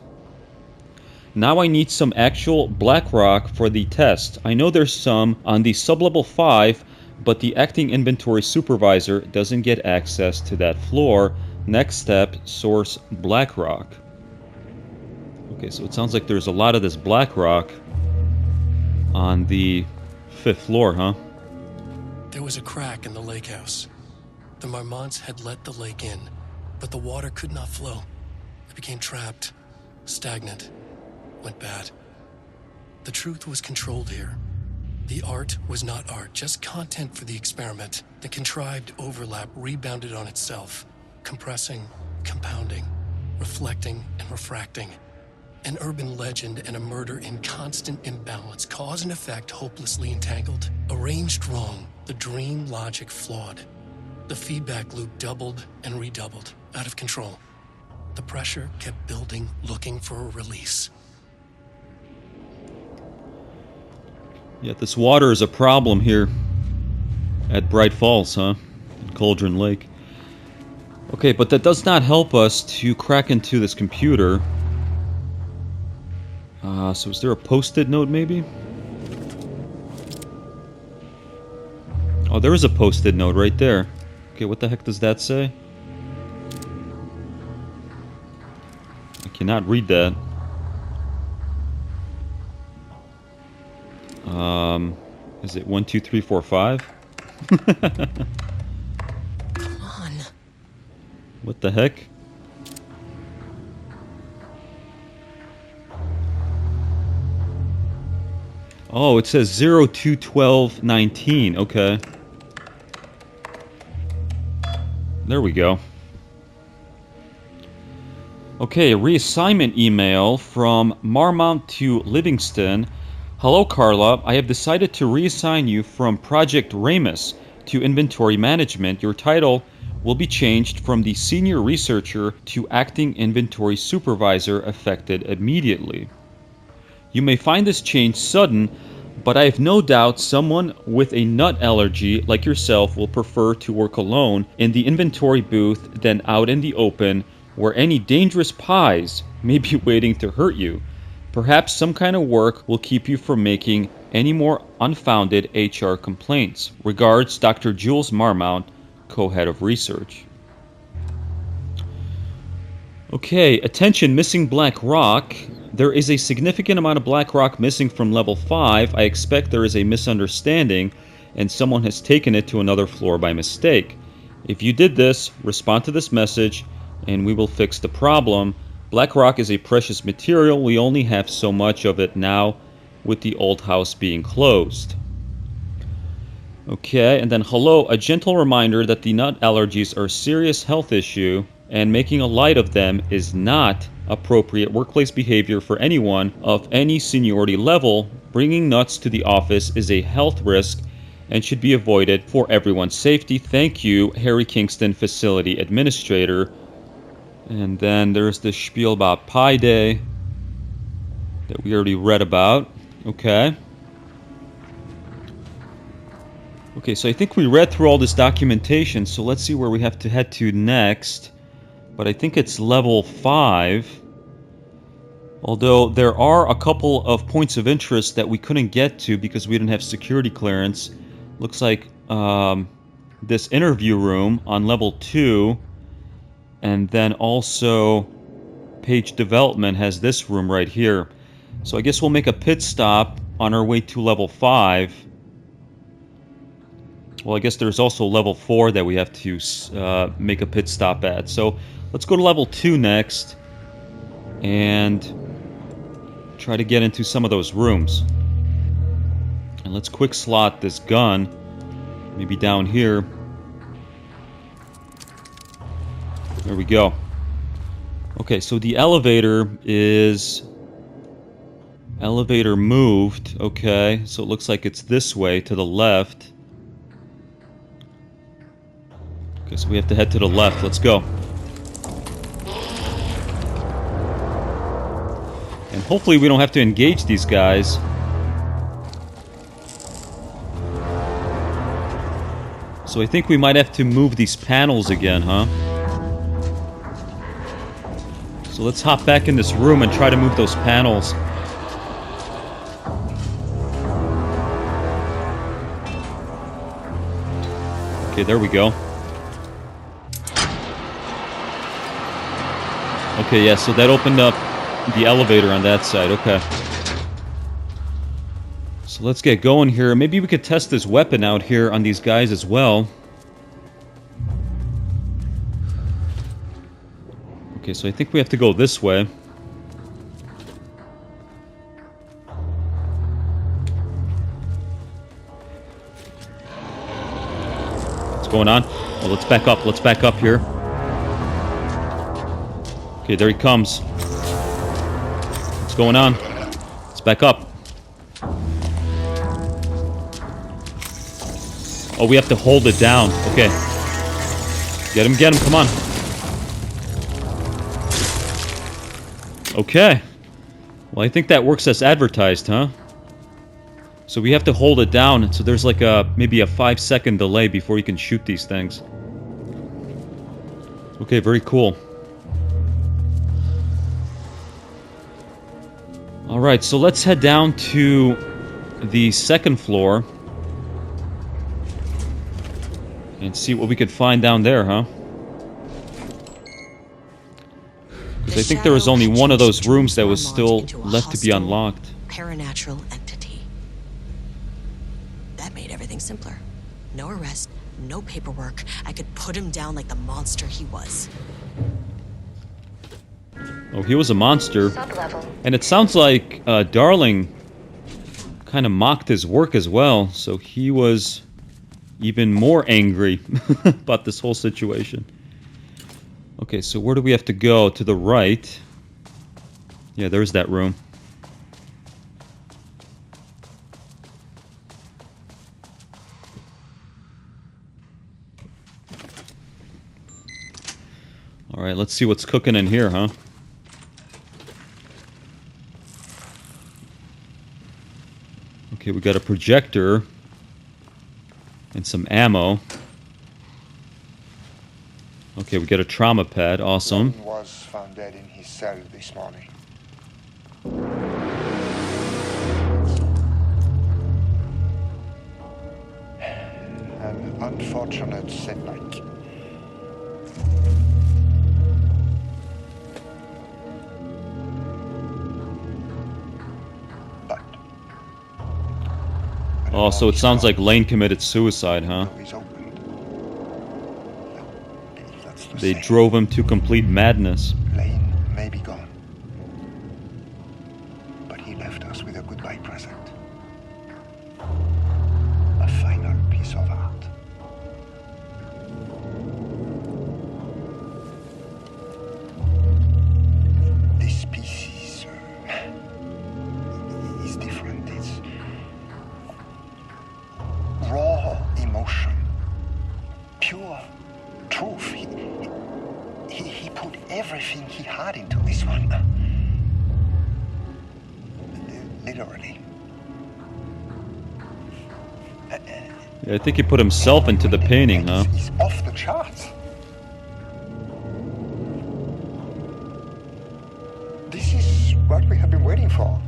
Now I need some actual black rock for the test. I know there's some on the sublevel 5, but the acting inventory supervisor doesn't get access to that floor. Next step, source black rock. Okay, so it sounds like there's a lot of this black rock on the 5th floor, huh? There was a crack in the lake house. The Mormonts had let the lake in, but the water could not flow. It became trapped, stagnant, went bad. The truth was controlled here. The art was not art, just content for the experiment. The contrived overlap rebounded on itself, compressing, compounding, reflecting, and refracting. An urban legend and a murder in constant imbalance, cause and effect hopelessly entangled. Arranged wrong, the dream logic flawed. The feedback loop doubled and redoubled, out of control. The pressure kept building, looking for a release. Yeah, this water is a problem here at Bright Falls, huh? In Cauldron Lake. Okay, but that does not help us to crack into this computer. So is there a post-it note, maybe? Oh, there is a post-it note right there. Okay, what the heck does that say? I cannot read that. Is it 1, 2, 3, 4, 5? Come on. What the heck? Oh, it says 02/12/19. Okay. There we go. Okay, a reassignment email from Mormont to Livingston. Hello, Carla. I have decided to reassign you from Project Ramus to Inventory Management. Your title will be changed from the Senior Researcher to Acting Inventory Supervisor, effective immediately. You may find this change sudden, but I have no doubt someone with a nut allergy like yourself will prefer to work alone in the inventory booth than out in the open, where any dangerous pies may be waiting to hurt you. Perhaps some kind of work will keep you from making any more unfounded HR complaints. Regards, Dr. Jules Mormont, co-head of research. Okay, attention, missing black rock. There is a significant amount of black rock missing from level 5. I expect there is a misunderstanding and someone has taken it to another floor by mistake. If you did this, respond to this message and we will fix the problem. Black rock is a precious material. We only have so much of it now with the old house being closed. Okay, and then hello, a gentle reminder that the nut allergies are a serious health issue and making a light of them is not inappropriate workplace behavior for anyone of any seniority level. Bringing nuts to the office is a health risk and should be avoided for everyone's safety. Thank you, Harry Kingston, Facility Administrator. And then there's this spiel about Pi Day that we already read about. Okay. Okay, so I think we read through all this documentation, so let's see where we have to head to next. But I think it's level 5. Although there are a couple of points of interest that we couldn't get to because we didn't have security clearance. Looks like this interview room on level 2, and then also page development has this room right here. So I guess we'll make a pit stop on our way to level 5. Well, I guess there's also level 4 that we have to make a pit stop at. So let's go to level 2 next and try to get into some of those rooms. And let's quick slot this gun, maybe down here. There we go. Okay, so the elevator is... Elevator moved. Okay, so it looks like it's this way to the left. Okay, so we have to head to the left. Let's go. And hopefully we don't have to engage these guys. So I think we might have to move these panels again, huh? So let's hop back in this room and try to move those panels. Okay, there we go. Okay, yeah, so that opened up the elevator on that side. Okay. So let's get going here. Maybe we could test this weapon out here on these guys as well. Okay, so I think we have to go this way. What's going on? Oh, let's back up. Let's back up here. Okay, there he comes. What's going on? Let's back up. Oh, we have to hold it down. Okay. Get him, come on. Okay. Well, I think that works as advertised, huh? So we have to hold it down, so there's like maybe a 5-second delay before you can shoot these things. Okay, very cool. Alright, so let's head down to the second floor and see what we could find down there, huh? Because I think there was only one of those rooms that was still left to be unlocked. Paranatural entity. That made everything simpler. No arrest, no paperwork. I could put him down like the monster he was. Oh, he was a monster. And it sounds like Darling kind of mocked his work as well, so he was even more angry about this whole situation. Okay, so where do we have to go? To the right. Yeah, there's that room. Alright, let's see what's cooking in here, huh? Okay, we got a projector and some ammo. Okay, we got a trauma pad. Awesome. He was found dead in his cell this morning. An unfortunate setback. Oh, so it sounds like Lane committed suicide, huh? They drove him to complete madness. Lane may be gone, but he left us with a goodbye present. A final piece of art. everything he had into this one. Literally. Yeah, I think he put himself into the painting, huh? It's off the charts. This is what we have been waiting for.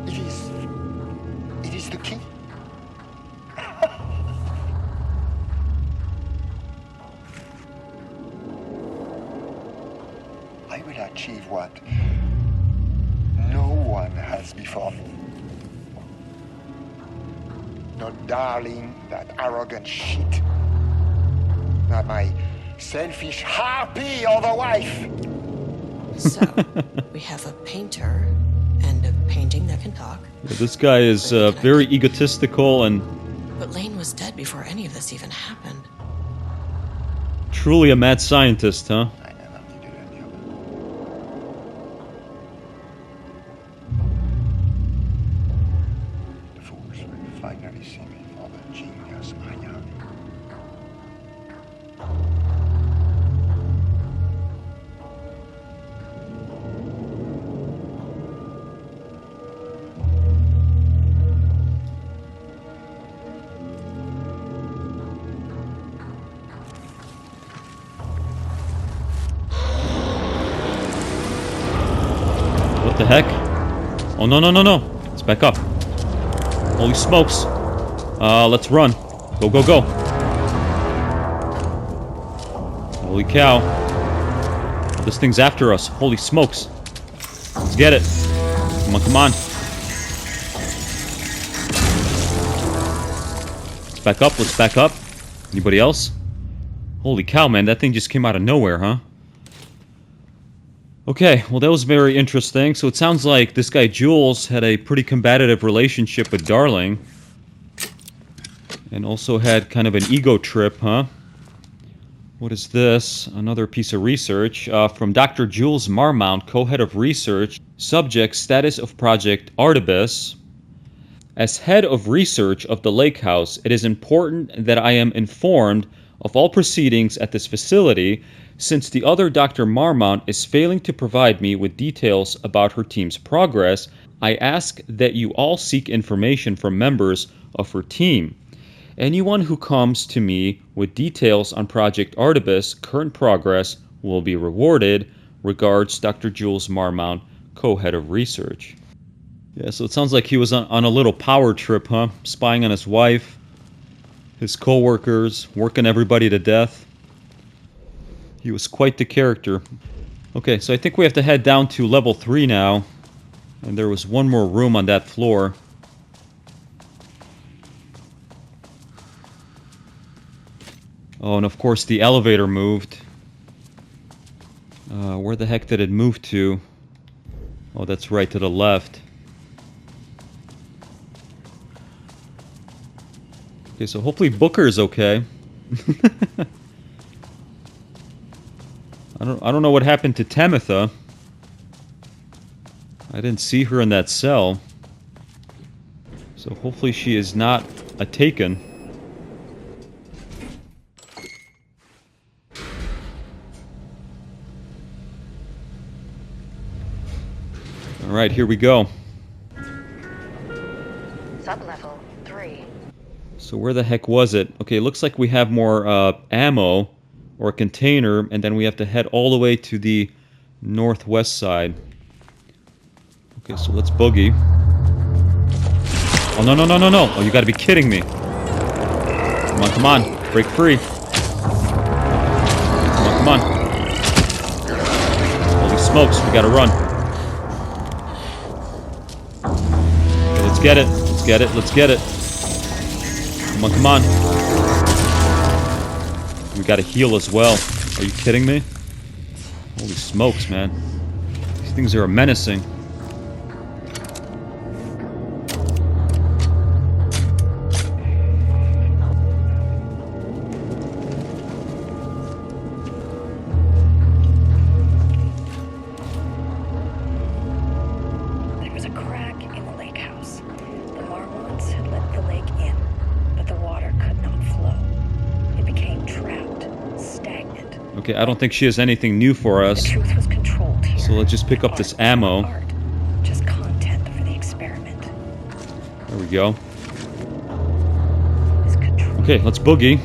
It is the key. I will achieve what no one has before me. Not darling, that arrogant shit. Not my selfish harpy or the wife. So, we have a painter and a painting that can talk. Yeah, this guy is very egotistical and But Lane was dead before any of this even happened. truly a mad scientist, huh? The fools will finally see me for the genius I am. What the heck? Oh, no, no, no, no. Let's back up. Holy smokes. Let's run. Go, go, go. Holy cow. Oh, this thing's after us. Holy smokes. Let's get it. Come on, come on. Let's back up, let's back up. Anybody else? Holy cow, man. That thing just came out of nowhere, huh? Okay, well that was very interesting. So it sounds like this guy Jules had a pretty combative relationship with Darling. And also had kind of an ego trip, huh? What is this? Another piece of research from Dr. Jules Mormont, co-head of research. Subject, status of Project Artemis. As head of research of the Lake House, it is important that I am informed of all proceedings at this facility, since the other Dr. Mormont is failing to provide me with details about her team's progress. I ask that you all seek information from members of her team. Anyone who comes to me with details on Project Artemis' current progress will be rewarded. Regards, Dr. Jules Mormont, co-head of research. Yeah, so it sounds like he was on a little power trip, huh? Spying on his wife, his co-workers, working everybody to death. He was quite the character. Okay, so I think we have to head down to level 3 now. And there was one more room on that floor. Oh, and of course the elevator moved. Where the heck did it move to? Oh, that's right, to the left. Okay, so hopefully Booker's okay. I don't know what happened to Tamitha. I didn't see her in that cell. So hopefully she is not a taken. Alright, here we go. Sublevel 3. So where the heck was it? Okay, it looks like we have more ammo or a container, and then we have to head all the way to the northwest side. Okay, so let's boogie. Oh, no, no, no, no, no. Oh, you gotta be kidding me. Come on, come on. Break free. Come on, come on. Holy smokes, we gotta run. Okay, let's get it. Let's get it. Let's get it. Come on, come on. We gotta heal as well. Are you kidding me? Holy smokes, man. These things are menacing. There was a crack in the lake house. The Mormonts had let the lake in, but the water could not flow. It became trapped, stagnant. Okay, I don't think she has anything new for us. The truth was controlled here. So let's just pick up this ammo. Art, just content for the experiment. There we go. Okay, let's boogie.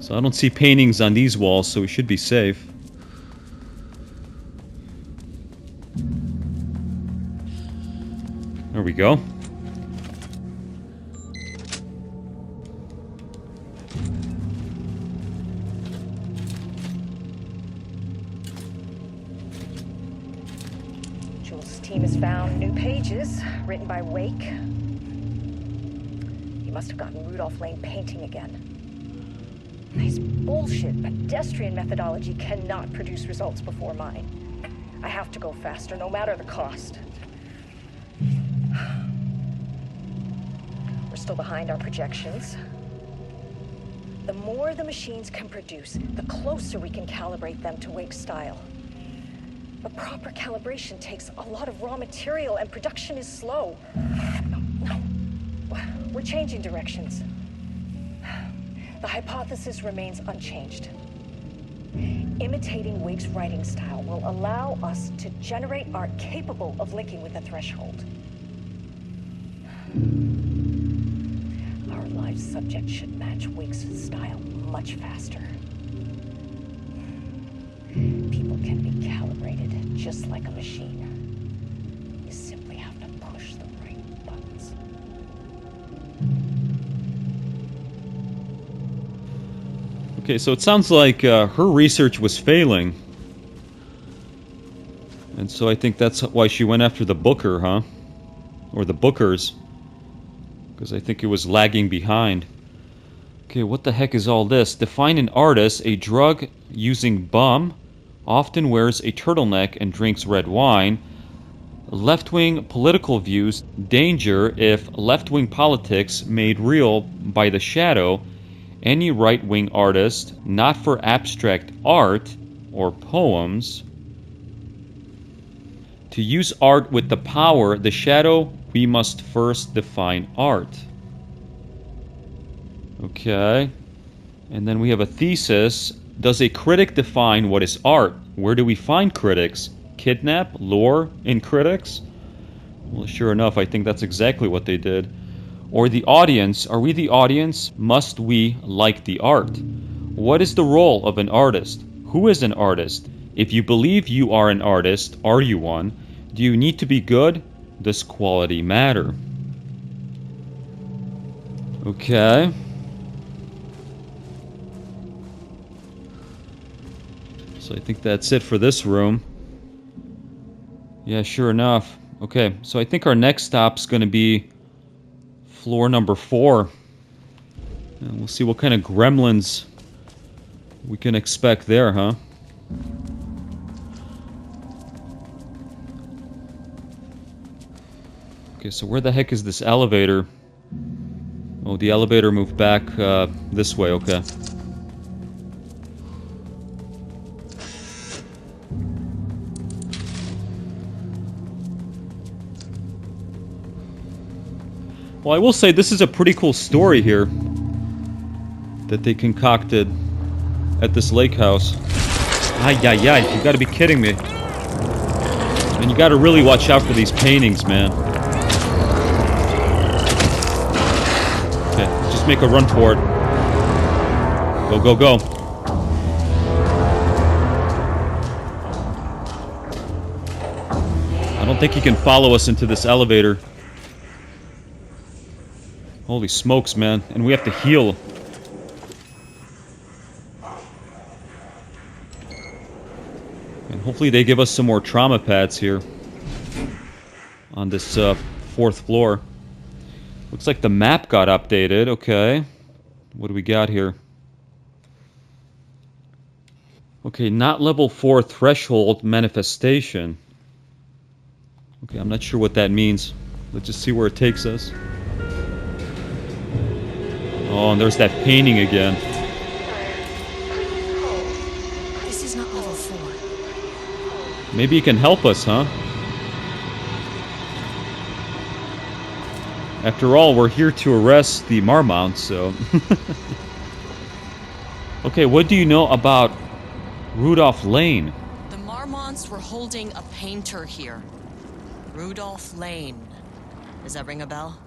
So I don't see paintings on these walls, so we should be safe. There we go. Jules' team has found new pages written by Wake. He must have gotten Rudolph Lane painting again. His bullshit pedestrian methodology cannot produce results before mine. I have to go faster, no matter the cost. We're still behind our projections. The more the machines can produce, the closer we can calibrate them to Wake's style. But proper calibration takes a lot of raw material, and production is slow. No. We're changing directions. The hypothesis remains unchanged. Imitating Wake's writing style will allow us to generate art capable of linking with the threshold. Our live subject should match Wake's style much faster. People can be calibrated just like a machine. You simply have to push the right buttons. Okay, so it sounds like her research was failing. And so I think that's why she went after the Booker, huh? Or the Bookers. Because I think it was lagging behind. Okay, what the heck is all this? Define an artist, a drug-using bum, often wears a turtleneck and drinks red wine. Left-wing political views, danger if left-wing politics made real by the shadow. Any right-wing artist, not for abstract art or poems. To use art with the power, the shadow, we must first define art. Okay. And then we have a thesis. Does a critic define what is art? Where do we find critics? Kidnap, lure in critics? Well, sure enough, I think that's exactly what they did. Or the audience. Are we the audience? Must we like the art? What is the role of an artist? Who is an artist? If you believe you are an artist, are you one? Do you need to be good? Does quality matter? Okay. So I think that's it for this room. Yeah, sure enough. Okay, so I think our next stop's going to be floor number 4. And we'll see what kind of gremlins we can expect there, huh? Okay, so where the heck is this elevator? Oh, the elevator moved back this way, okay. Well, I will say this is a pretty cool story here that they concocted at this lake house. Ay, ay, ay, you gotta be kidding me. And you gotta really watch out for these paintings, man. Okay, just make a run for it. Go, go, go. I don't think he can follow us into this elevator. Holy smokes, man. And we have to heal. And hopefully they give us some more trauma pads here. On this 4th floor. Looks like the map got updated. Okay. What do we got here? Okay, not level 4 threshold manifestation. Okay, I'm not sure what that means. Let's just see where it takes us. Oh, and there's that painting again. This is not level 4. Maybe he can help us, huh? After all, we're here to arrest the Mormont, so... Okay, what do you know about Rudolph Lane? The Mormonts were holding a painter here. Rudolph Lane. Does that ring a bell?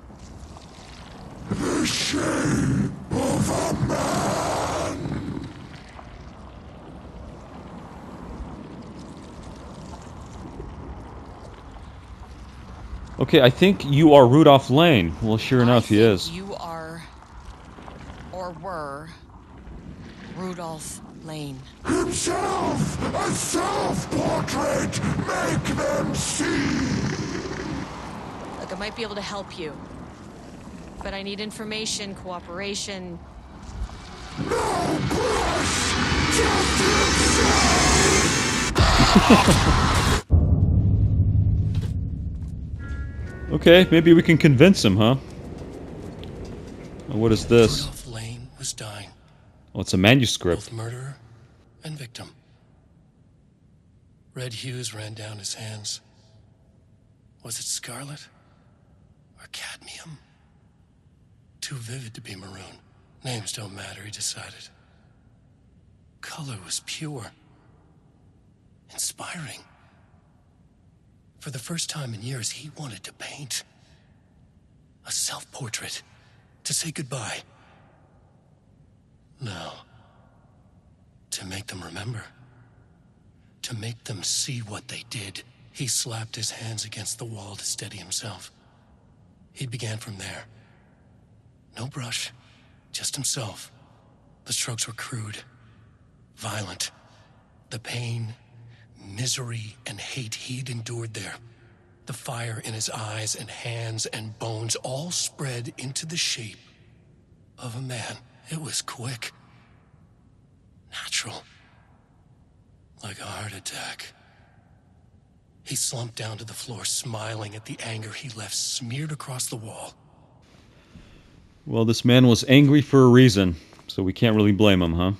The shape of a man. Okay, I think you are Rudolph Lane. Well, sure enough, he is. You are, or were, Rudolph Lane. Himself! A self-portrait! Make them see! Look, I might be able to help you. But I need information, cooperation. No brush! Just himself! Okay, maybe we can convince him, huh? Oh, what is this? Rudolph Lane was dying. Oh, it's a manuscript. Both murderer and victim. Red hues ran down his hands. Was it scarlet or cadmium? Too vivid to be maroon. Names don't matter, he decided. Color was pure. Inspiring. For the first time in years, he wanted to paint. A self-portrait. To say goodbye. No. To make them remember. To make them see what they did. He slapped his hands against the wall to steady himself. He began from there. No brush, just himself. The strokes were crude, violent. The pain, misery, and hate he'd endured there. The fire in his eyes and hands and bones all spread into the shape of a man. It was quick. Natural. Like a heart attack. He slumped down to the floor, smiling at the anger he left smeared across the wall. Well, this man was angry for a reason, so we can't really blame him, huh?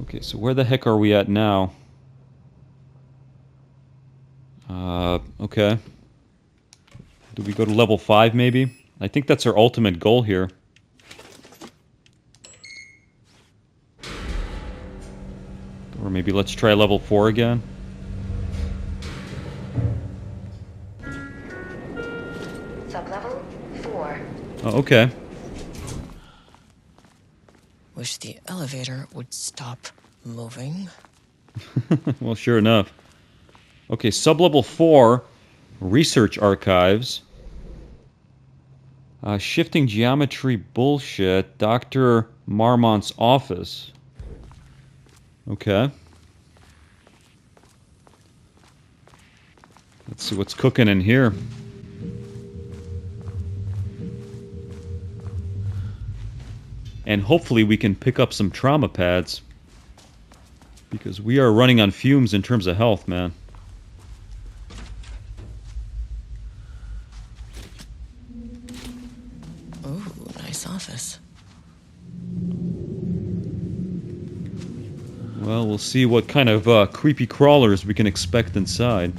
Okay, so where the heck are we at now? Okay. Do we go to level 5, maybe? I think that's our ultimate goal here. Or maybe let's try level 4 again. Sublevel 4. Oh, okay. Wish the elevator would stop moving. Well, sure enough. Okay, sublevel 4, research archives. Shifting geometry bullshit, Dr. Mormont's office. Okay. Let's see what's cooking in here. And hopefully we can pick up some trauma pads. Because we are running on fumes in terms of health, man. Ooh, nice office. Well, we'll see what kind of creepy crawlers we can expect inside.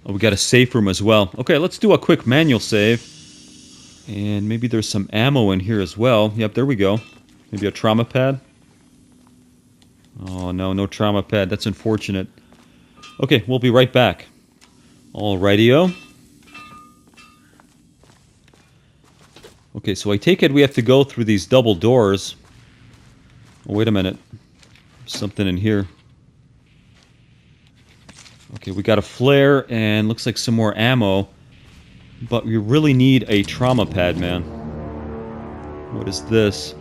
Oh, we got a safe room as well. Okay, let's do a quick manual save. And maybe there's some ammo in here as well. Yep, there we go. Maybe a trauma pad. Oh, no, no trauma pad. That's unfortunate. Okay, we'll be right back. Alrighty-o. Okay, so I take it we have to go through these double doors. Oh, wait a minute. There's something in here. Okay, we got a flare and looks like some more ammo. But we really need a trauma pad, man. What is this?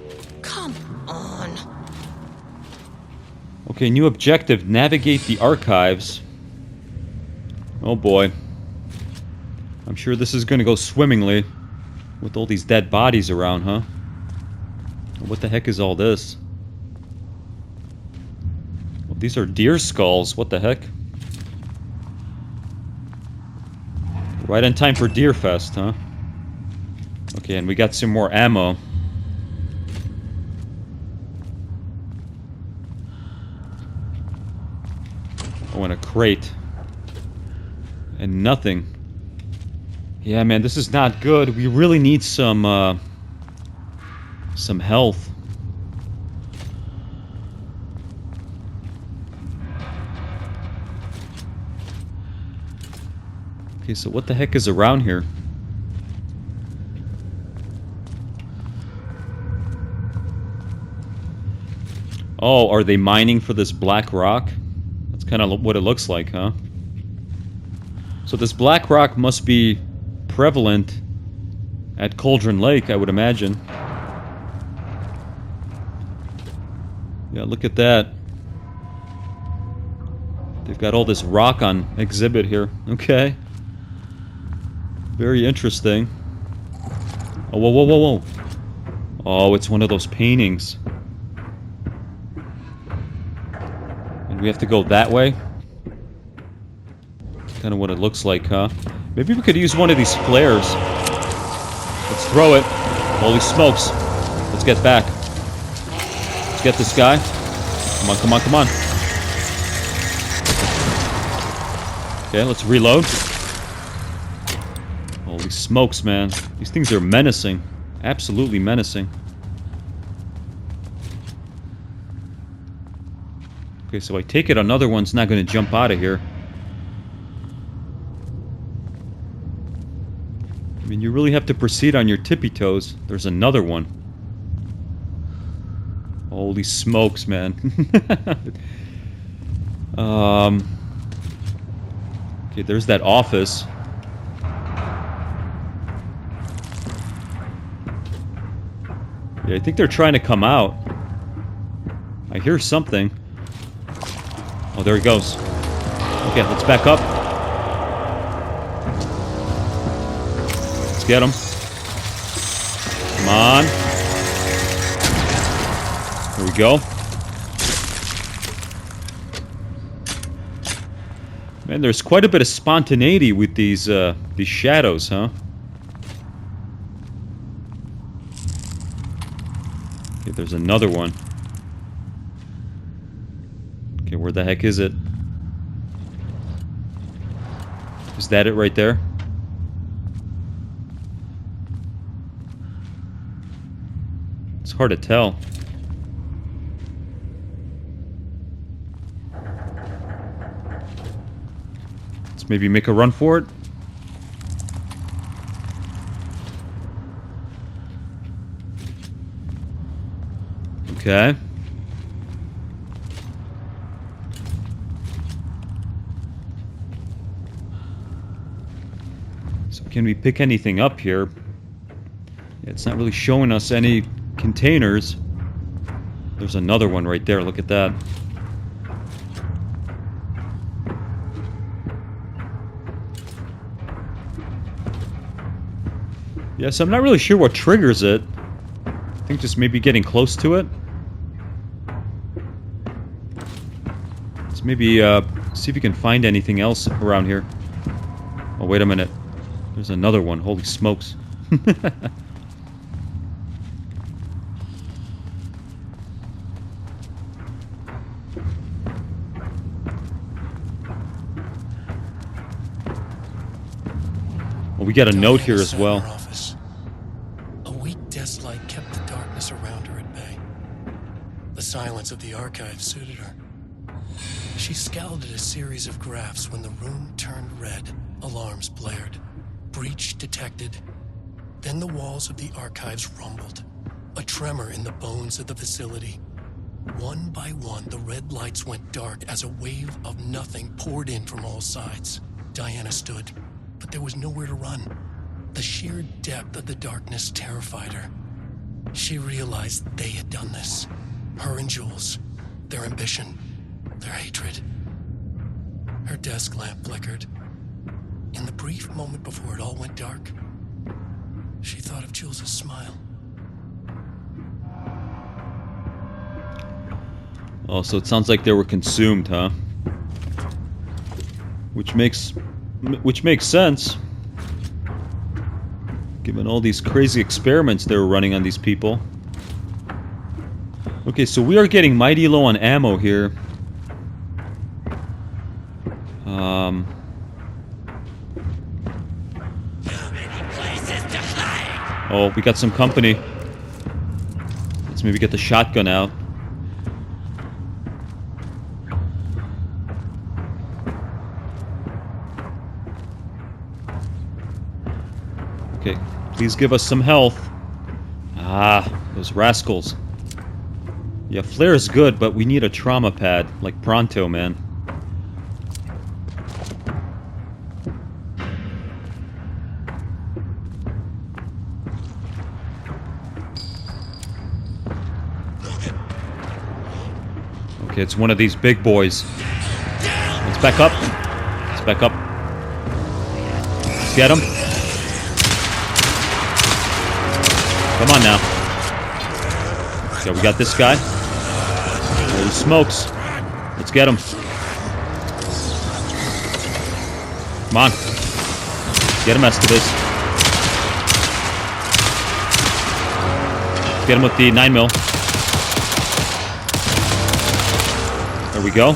Come on. Okay, new objective, navigate the archives. Oh boy. I'm sure this is gonna go swimmingly with all these dead bodies around, huh? What the heck is all this? Well, these are deer skulls. What the heck? Right on time for Deer Fest, huh? Okay, and we got some more ammo. Oh, and a crate. And nothing. Yeah, man, this is not good. We really need some health. Okay, so what the heck is around here? Oh, are they mining for this black rock? That's kind of what it looks like, huh? So this black rock must be prevalent at Cauldron Lake, I would imagine. Yeah, look at that. They've got all this rock on exhibit here. Okay. Very interesting. Oh, whoa, whoa, whoa, whoa. Oh, it's one of those paintings. And we have to go that way? Kind of what it looks like, huh? Maybe we could use one of these flares. Let's throw it. Holy smokes. Let's get back. Let's get this guy. Come on, come on, come on. Okay, let's reload. Holy smokes, man. These things are menacing. Absolutely menacing. Okay, so I take it another one's not going to jump out of here. I mean, you really have to proceed on your tippy toes. There's another one. Holy smokes, man. Okay, there's that office. Yeah, I think they're trying to come out. I hear something. Oh, there he goes. Okay, let's back up. Let's get him. Come on. There we go. Man, there's quite a bit of spontaneity with these shadows, huh? Okay, there's another one. Okay, where the heck is it? Is that it right there? It's hard to tell. Let's maybe make a run for it. Okay. So can we pick anything up here? Yeah, it's not really showing us any containers. There's another one right there. Look at that. Yeah, so I'm not really sure what triggers it. I think just maybe getting close to it. Let's maybe see if you can find anything else around here. Oh, wait a minute. There's another one. Holy smokes. Well, we got a note here as well. A weak desk light kept the darkness around her at bay. The silence of the archive suited her. She scowled at a series of graphs when the room turned red. Alarms blared. Breach detected. Then the walls of the archives rumbled. A tremor in the bones of the facility. One by one, the red lights went dark as a wave of nothing poured in from all sides. Diana stood, but there was nowhere to run. The sheer depth of the darkness terrified her. She realized they had done this. Her and Jules. Their ambition. Their hatred. Her desk lamp flickered. In the brief moment before it all went dark, she thought of Jules' smile. Oh, so it sounds like they were consumed, huh? Which makes sense. Given all these crazy experiments they were running on these people. Okay, so we are getting mighty low on ammo here. Oh, we got some company. Let's maybe get the shotgun out. Okay, please give us some health. Ah, those rascals. Yeah, flare is good, but we need a trauma pad, like pronto, man. Okay, it's one of these big boys. Let's back up. Let's back up. Let's get him. Come on now. Okay, we got this guy. Holy smokes. Let's get him. Come on. Get him, Estevez. Get him with the 9mm. There we go.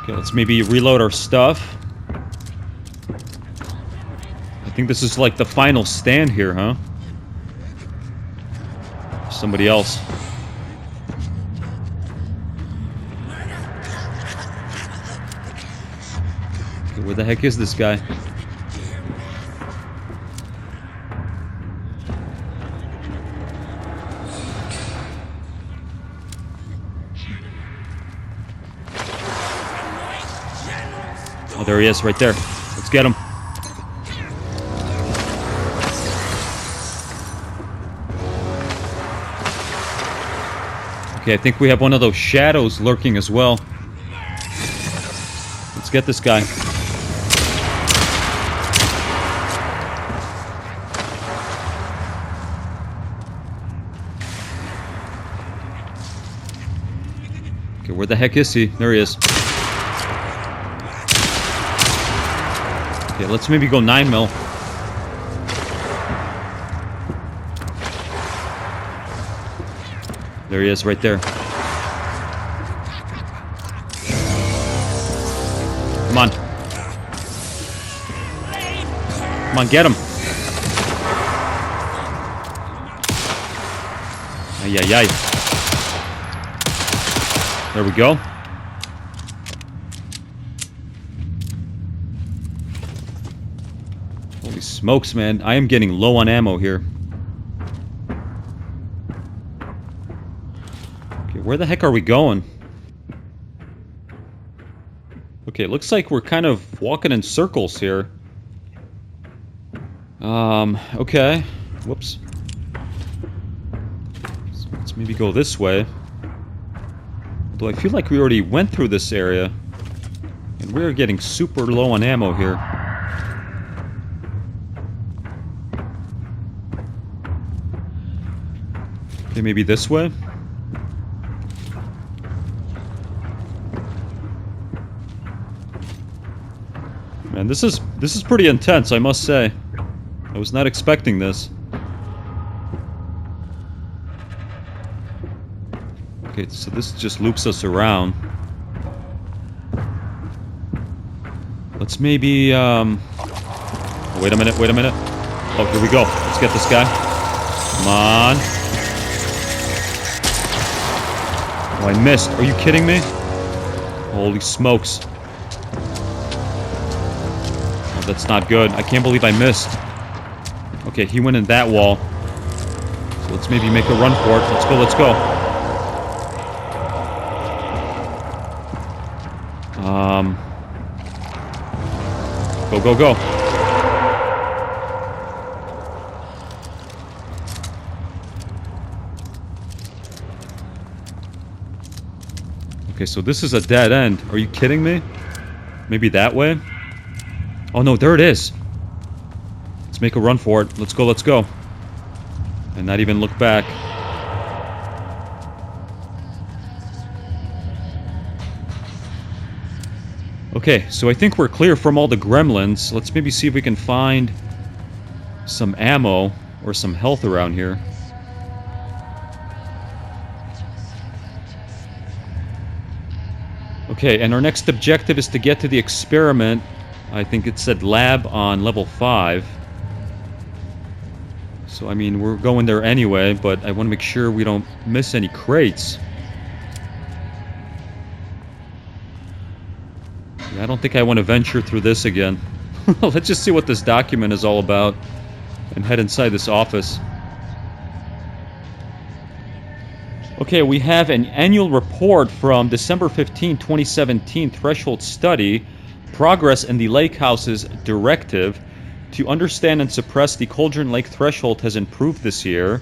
Okay, let's maybe reload our stuff. I think this is like the final stand here, huh? Somebody else. Okay, where the heck is this guy? Oh, there he is, right there. Let's get him. Okay, I think we have one of those shadows lurking as well. Let's get this guy. Okay, where the heck is he? There he is. Okay, let's maybe go 9mm. There he is, right there. Come on. Come on, get him. Ay, ay, ay. There we go. Holy smokes, man. I am getting low on ammo here. Where the heck are we going? Okay, it looks like we're kind of walking in circles here. Okay. Whoops. So let's maybe go this way. Although I feel like we already went through this area. And we're getting super low on ammo here. Okay, maybe this way? Man, this is pretty intense, I must say. I was not expecting this. Okay, so this just loops us around. Let's maybe, oh, wait a minute. Oh, here we go. Let's get this guy. Come on. Oh, I missed. Are you kidding me? Holy smokes. That's not good. I can't believe I missed. Okay, he went in that wall. So let's maybe make a run for it. Let's go. Go. Okay, so this is a dead end. Are you kidding me? Maybe that way? Oh no, there it is. Let's make a run for it. Let's go. And not even look back. Okay, so I think we're clear from all the gremlins. Let's maybe see if we can find some ammo or some health around here. Okay, and our next objective is to get to the experiment. I think it said lab on level 5. So, I mean, we're going there anyway, but I want to make sure we don't miss any crates. Yeah, I don't think I want to venture through this again. Let's just see what this document is all about and head inside this office. Okay, we have an annual report from December 15, 2017 Threshold Study, Progress in the Lake House's Directive to understand and suppress the Cauldron Lake threshold has improved this year.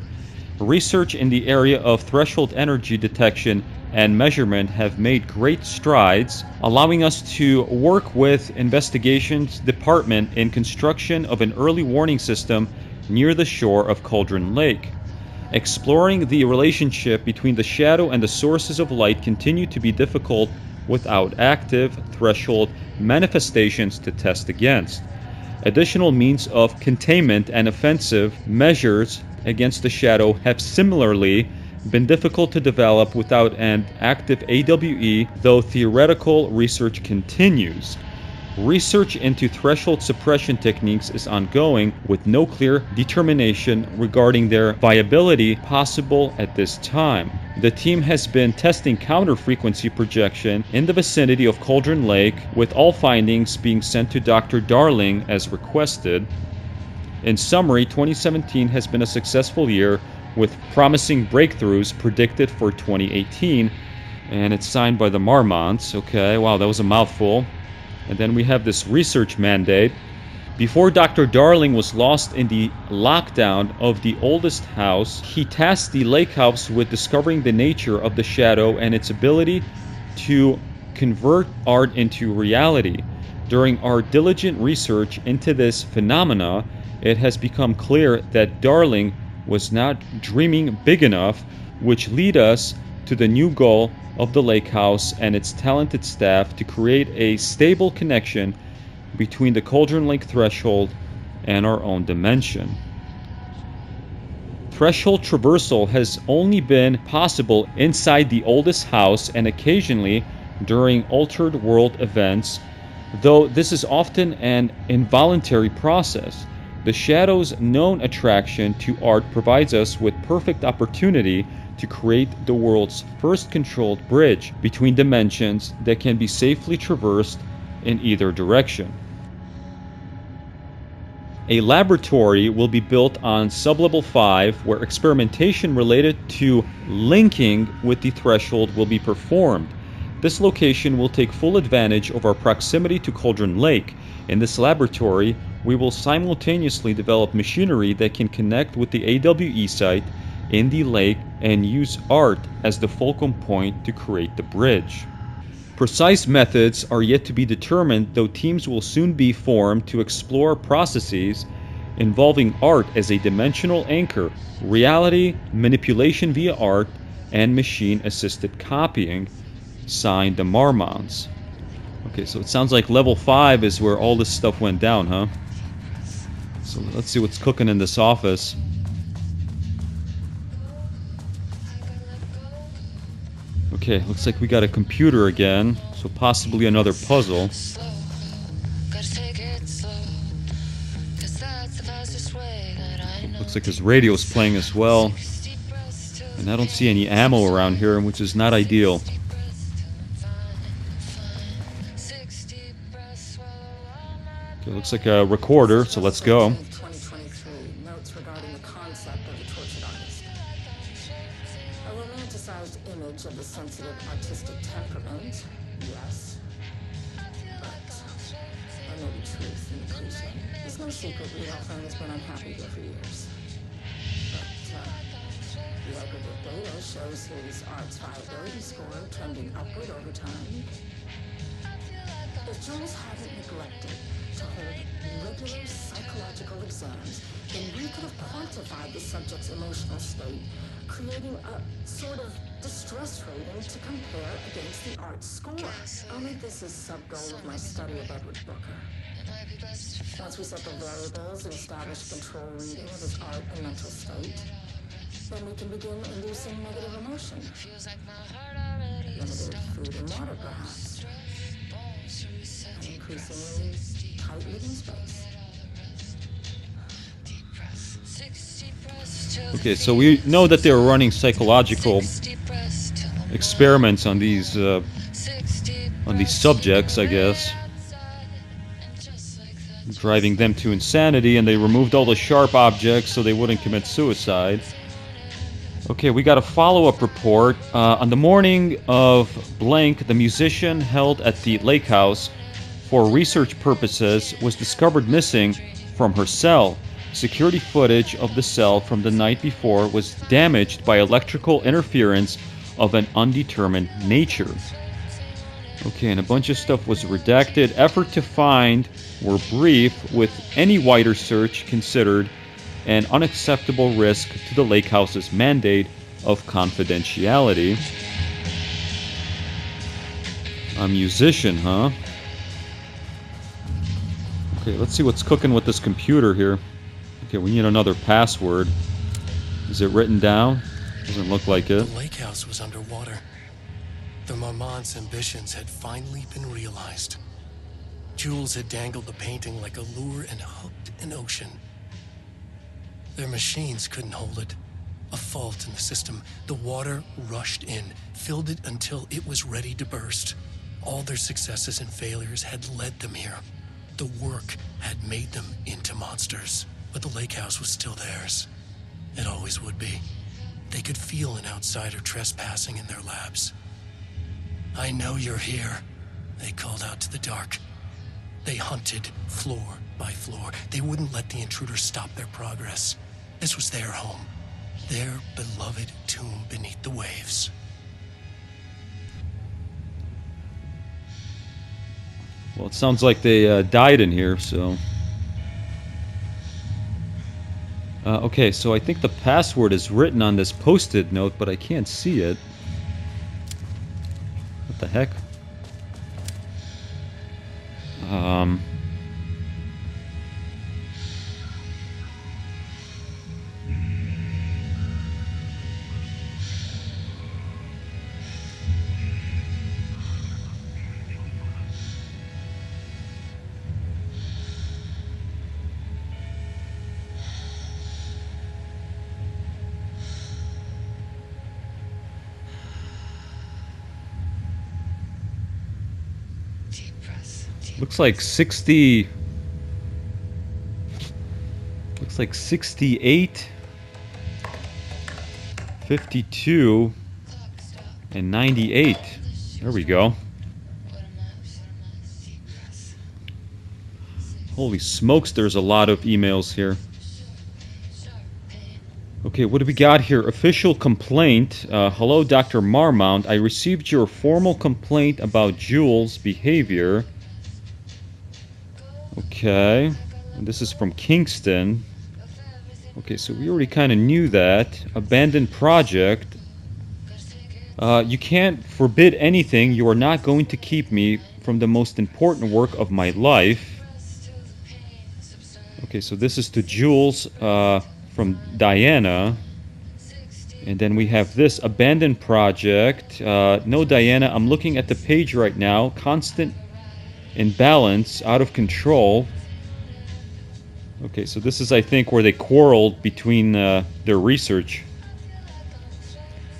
Research in the area of threshold energy detection and measurement have made great strides, allowing us to work with Investigations Department in construction of an early warning system near the shore of Cauldron Lake. Exploring the relationship between the shadow and the sources of light continue to be difficult without active threshold manifestations to test against. Additional means of containment and offensive measures against the shadow have similarly been difficult to develop without an active AWE, though theoretical research continues. Research into threshold suppression techniques is ongoing with no clear determination regarding their viability possible at this time. The team has been testing counter-frequency projection in the vicinity of Cauldron Lake, with all findings being sent to Dr. Darling as requested. In summary, 2017 has been a successful year with promising breakthroughs predicted for 2018, and it's signed by the Mormonts. Okay, wow, that was a mouthful. And then we have this research mandate. Before Dr. Darling was lost in the lockdown of the oldest house, he tasked the lake house with discovering the nature of the shadow and its ability to convert art into reality. During our diligent research into this phenomena, it has become clear that Darling was not dreaming big enough, which lead us to the new goal of the lake house and its talented staff to create a stable connection between the Cauldron Lake threshold and our own dimension. Threshold traversal has only been possible inside the oldest house and occasionally during altered world events, though this is often an involuntary process. The shadow's known attraction to art provides us with perfect opportunity to create the world's first controlled bridge between dimensions that can be safely traversed in either direction. A laboratory will be built on sublevel 5 where experimentation related to linking with the threshold will be performed. This location will take full advantage of our proximity to Cauldron Lake. In this laboratory, we will simultaneously develop machinery that can connect with the AWE site in the lake and use art as the fulcrum point to create the bridge. Precise methods are yet to be determined, though teams will soon be formed to explore processes involving art as a dimensional anchor, reality, manipulation via art, and machine-assisted copying. Signed, the Mormonts. Okay, so it sounds like level 5 is where all this stuff went down, huh? So let's see what's cooking in this office. Okay, looks like we got a computer again, so possibly another puzzle. Looks like his radio's playing as well. And I don't see any ammo around here, which is not ideal. Okay, looks like a recorder, so let's go. 2023, notes regarding the concept of the tortured artist. A romanticized image of the sensitive artistic temperament, yes. But there may be truth in the cliche. It's no secret Rudolph Friend has been unhappy here for years. But the aggregate data shows his art's viability score trending upward over time. If Jules hadn't neglected to hold regular psychological exams, then we could have quantified the subject's emotional state creating a sort of distress rating to compare against the art score. I'll make this a sub-goal of my study of Edward Booker. Once we set the variables and establish control reading of his art and mental state, then we can begin inducing negative emotion. Limited food and water, perhaps. An increasingly tight living space. Okay, so we know that they were running psychological experiments on these subjects, I guess, driving them to insanity, and they removed all the sharp objects so they wouldn't commit suicide. Okay, we got a follow-up report. On the morning of blank, the musician held at the lake house for research purposes was discovered missing from her cell. Security footage of the cell from the night before was damaged by electrical interference of an undetermined nature. Okay, and a bunch of stuff was redacted. Effort to find were brief, with any wider search considered an unacceptable risk to the lake house's mandate of confidentiality. A musician, huh? Okay, let's see what's cooking with this computer here. Okay, we need another password. Is it written down? Doesn't look like it. The lake house was underwater. The Mormont's ambitions had finally been realized. Jules had dangled the painting like a lure and hooked an ocean. Their machines couldn't hold it. A fault in the system. The water rushed in, filled it until it was ready to burst. All their successes and failures had led them here. The work had made them into monsters. But the lake house was still theirs. It always would be. They could feel an outsider trespassing in their labs. "I know you're here," they called out to the dark. They hunted floor by floor. They wouldn't let the intruders stop their progress. This was their home, their beloved tomb beneath the waves. Well, it sounds like they died in here, so... okay, so I think the password is written on this post-it note, but I can't see it. What the heck? Looks like 60... Looks like 68, 52, and 98. There we go. Holy smokes, there's a lot of emails here. Okay, what do we got here? Official complaint. Hello, Dr. Mormont. I received your formal complaint about Jules' behavior. Okay, and this is from Kingston. Okay, so we already kind of knew that. Abandoned project. You can't forbid anything. You are not going to keep me from the most important work of my life. Okay, so this is to Jules from Diana. And then we have this abandoned project. No, Diana, I'm looking at the page right now. Constant imbalance, out of control. Okay, so this is, I think, where they quarreled between their research.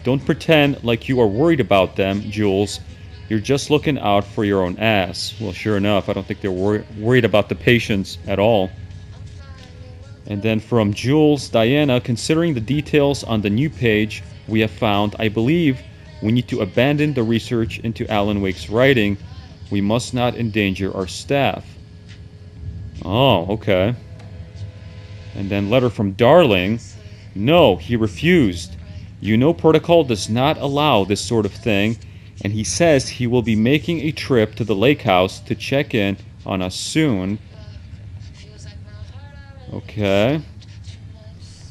Don't pretend like you are worried about them, Jules. You're just looking out for your own ass. Well, sure enough, I don't think they're worried about the patients at all. And then from Jules, Diana, considering the details on the new page we have found, I believe we need to abandon the research into Alan Wake's writing. We must not endanger our staff. Oh, okay. And then letter from Darling. No, he refused. You know protocol does not allow this sort of thing, and he says he will be making a trip to the lake house to check in on us soon. Okay.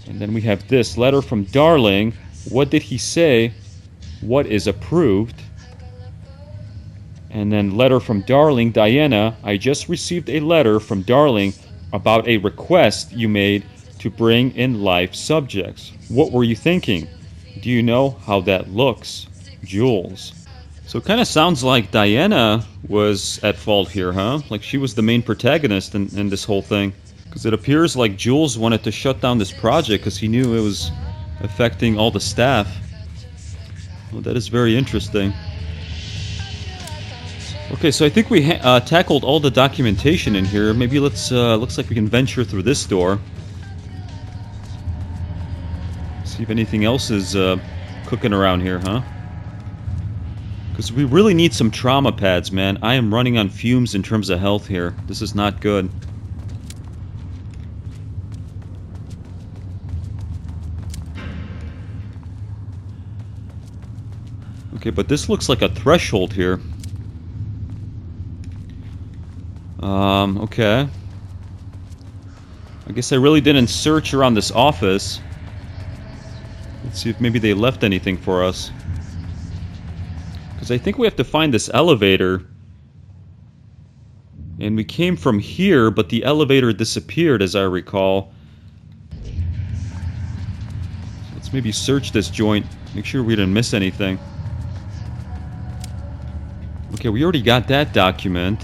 And then we have this letter from Darling. What did he say? What is approved? And then letter from Darling. Diana, I just received a letter from Darling about a request you made to bring in live subjects. What were you thinking? Do you know how that looks? Jules. So it kind of sounds like Diana was at fault here, huh? Like she was the main protagonist in this whole thing. Because it appears like Jules wanted to shut down this project because he knew it was affecting all the staff. Well, that is very interesting. Okay, so I think we tackled all the documentation in here. Maybe let's, looks like we can venture through this door. See if anything else is cooking around here, huh? Because we really need some trauma pads, man. I am running on fumes in terms of health here. This is not good. Okay, but this looks like a threshold here. Okay. I guess I really didn't search around this office. Let's see if maybe they left anything for us. Because I think we have to find this elevator. And we came from here, but the elevator disappeared, as I recall. Let's maybe search this joint. Make sure we didn't miss anything. Okay, we already got that document.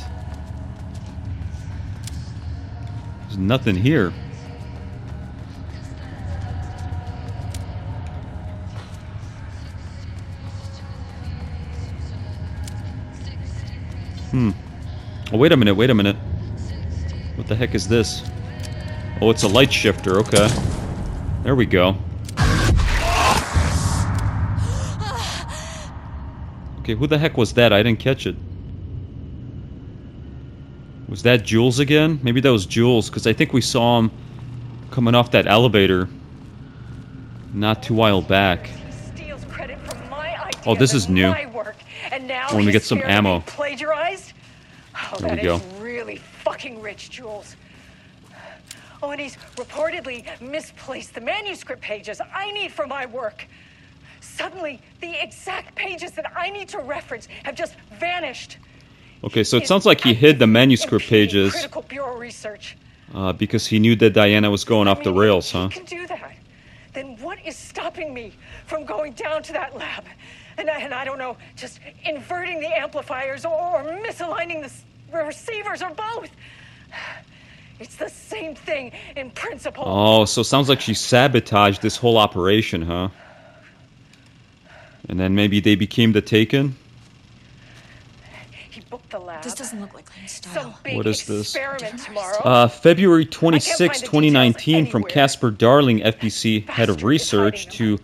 There's nothing here. Oh, wait a minute, wait a minute. What the heck is this? Oh, it's a light shifter, okay. There we go. Okay, who the heck was that? I didn't catch it. Was that Jules again? Maybe that was Jules, because I think we saw him coming off that elevator not too while back. Oh, this is new. Let me get some ammo. Plagiarized? Oh, there that we go. is really fucking rich, Jules. Oh, and he's reportedly misplaced the manuscript pages I need for my work. Suddenly, the exact pages that I need to reference have just vanished. Okay, so it sounds like he hid the manuscript pages Critical Bureau research. because he knew that Diana was going off the rails, huh? If he can do that, then what is stopping me from going down to that lab? And I don't know, just inverting the amplifiers or misaligning the receivers or both. It's the same thing in principle. Oh, so it sounds like she sabotaged this whole operation, huh? And then maybe they became the Taken? He booked the lab. This doesn't look like Lane's style. What is this? Tomorrow. February 26, 2019, from Casper Darling, FBC, head of research, to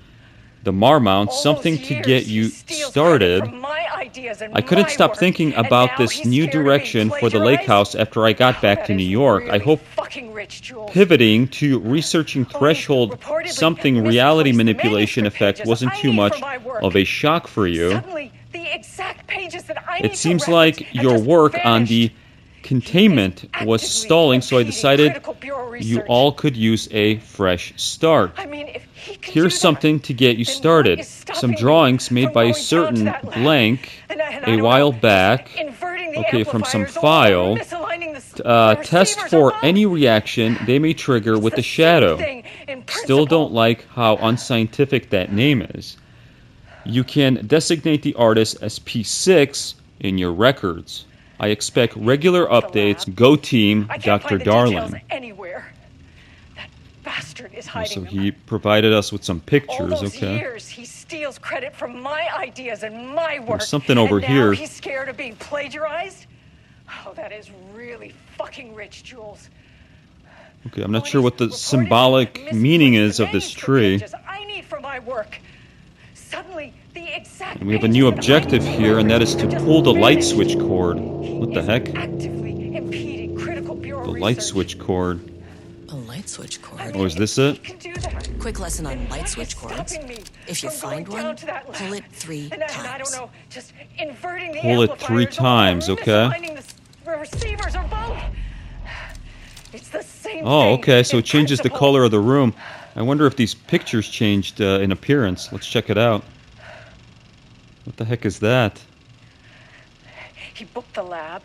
the Mormont, something to get you started. I couldn't stop thinking about this new direction for the lake house after I got back to New York. I hope pivoting to researching threshold something reality manipulation effect wasn't too much of a shock for you. It seems like your work on the containment was stalling, so I decided you all could use a fresh start. Here's something to get you started. Some drawings made by a certain blank a while back. Okay, from some file. Test for any reaction they may trigger with the shadow. Still don't like how unscientific that name is. You can designate the artist as P6 in your records. I expect regular updates. Go team, Dr. Darling. So he provided us with some pictures, okay. Years, he steals credit for my ideas and my work. There's something over and here. Now he's scared of being plagiarized? Oh, that is really fucking rich, Jules. Okay, I'm not sure what the symbolic meaning is of this tree. I need for my work. Suddenly, the exact And we have a new objective here, and that is to pull the light switch cord. What the heck? Actively impeding critical bureau The light switch cord. A light switch cord. Oh, is this it? Quick lesson on light switch cords. If you find one, pull it 3 times. Pull it 3 times, okay. It's the same Oh, okay, so it changes the color of the room. I wonder if these pictures changed in appearance. Let's check it out. What the heck is that? He booked the lab.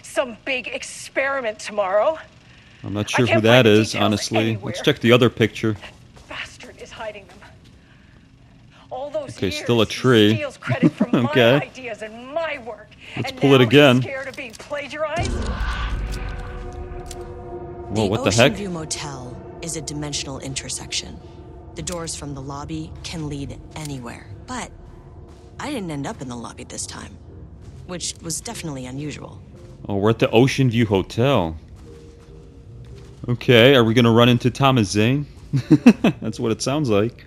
Some big experiment tomorrow. I'm not sure who that is, honestly. Let's check the other picture. Bastard is hiding them. All those Okay, years, still a tree. He steals credit from Okay. my ideas and my work. Let's and pull now it again. He's scared of being plagiarized. Whoa, what the heck? OceanView Motel is a dimensional intersection. The doors from the lobby can lead anywhere. But I didn't end up in the lobby this time, which was definitely unusual. Oh, we're at the OceanView Hotel. Okay, are we gonna run into Thomas Zane? That's what it sounds like.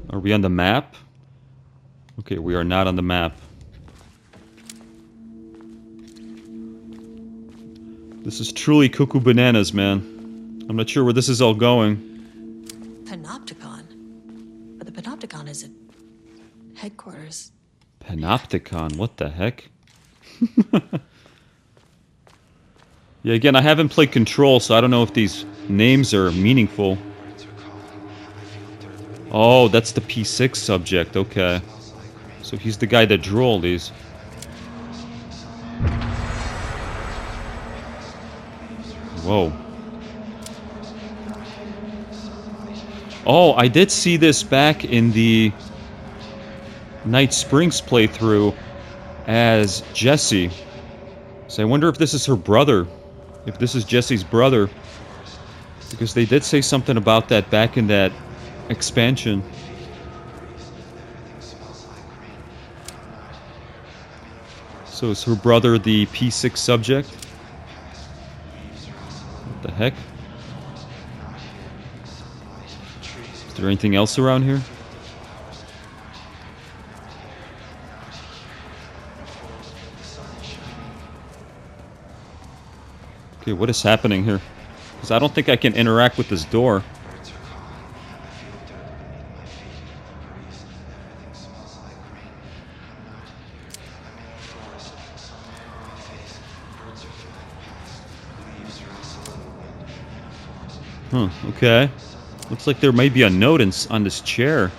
Are we on the map? Okay, we are not on the map. This is truly cuckoo bananas, man. I'm not sure where this is all going. Panopticon? But the Panopticon is at headquarters. Panopticon, what the heck? Yeah, again, I haven't played Control, so I don't know if these names are meaningful. Oh, that's the P6 subject, okay. So he's the guy that drew all these. Whoa. Oh, I did see this back in the Night Springs playthrough as Jessie. So I wonder if this is her brother. If this is Jessie's brother. Because they did say something about that back in that expansion. So is her brother the P6 subject? What the heck? Is there anything else around here? Okay, what is happening here? Because I don't think I can interact with this door. Huh, okay. Looks like there may be a note on this chair.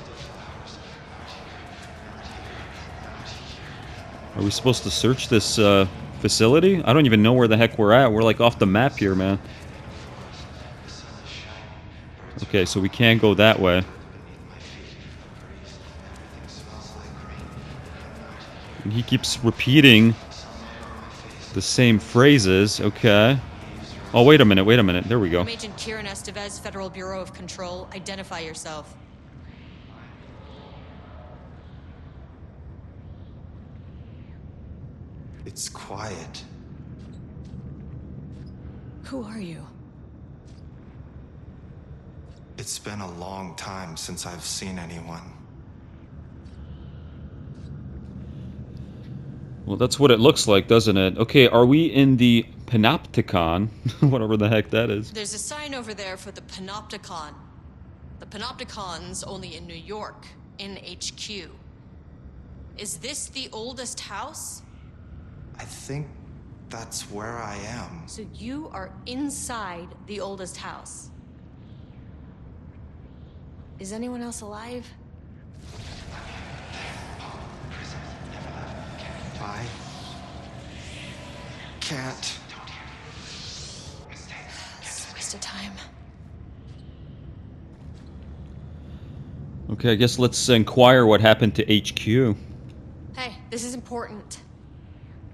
Are we supposed to search this facility? I don't even know where the heck we're at. We're like off the map here, man. Okay, so we can't go that way. And he keeps repeating the same phrases. Okay. Oh, wait a minute, wait a minute. There we go. I'm Agent Kiran Estevez, Federal Bureau of Control. Identify yourself. It's quiet. Who are you? It's been a long time since I've seen anyone. Well, that's what it looks like, doesn't it? Okay, are we in the Panopticon? Whatever the heck that is. There's a sign over there for the Panopticon. The Panopticon's only in New York, in HQ. Is this the oldest house? I think that's where I am. So you are inside the oldest house. Is anyone else alive? I can't. It's a waste of time. Okay, I guess let's inquire what happened to HQ. Hey, this is important.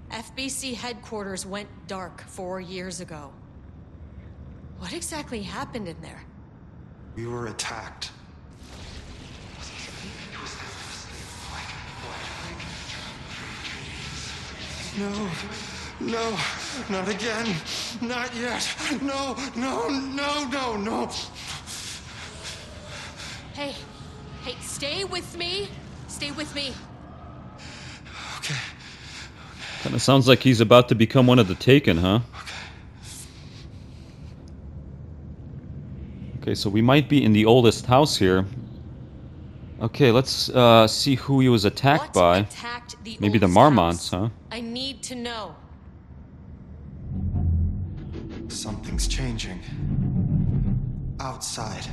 FBC headquarters went dark 4 years ago. What exactly happened in there? We were attacked. No, no, not again, not yet. No, no, no, no, no. Hey, stay with me. Stay with me. Okay. Kind of sounds like he's about to become one of the Taken, huh? Okay, so we might be in the oldest house here. Okay, let's see who he was attacked by. Maybe the Mormonts, huh? I need to know. Something's changing. outside.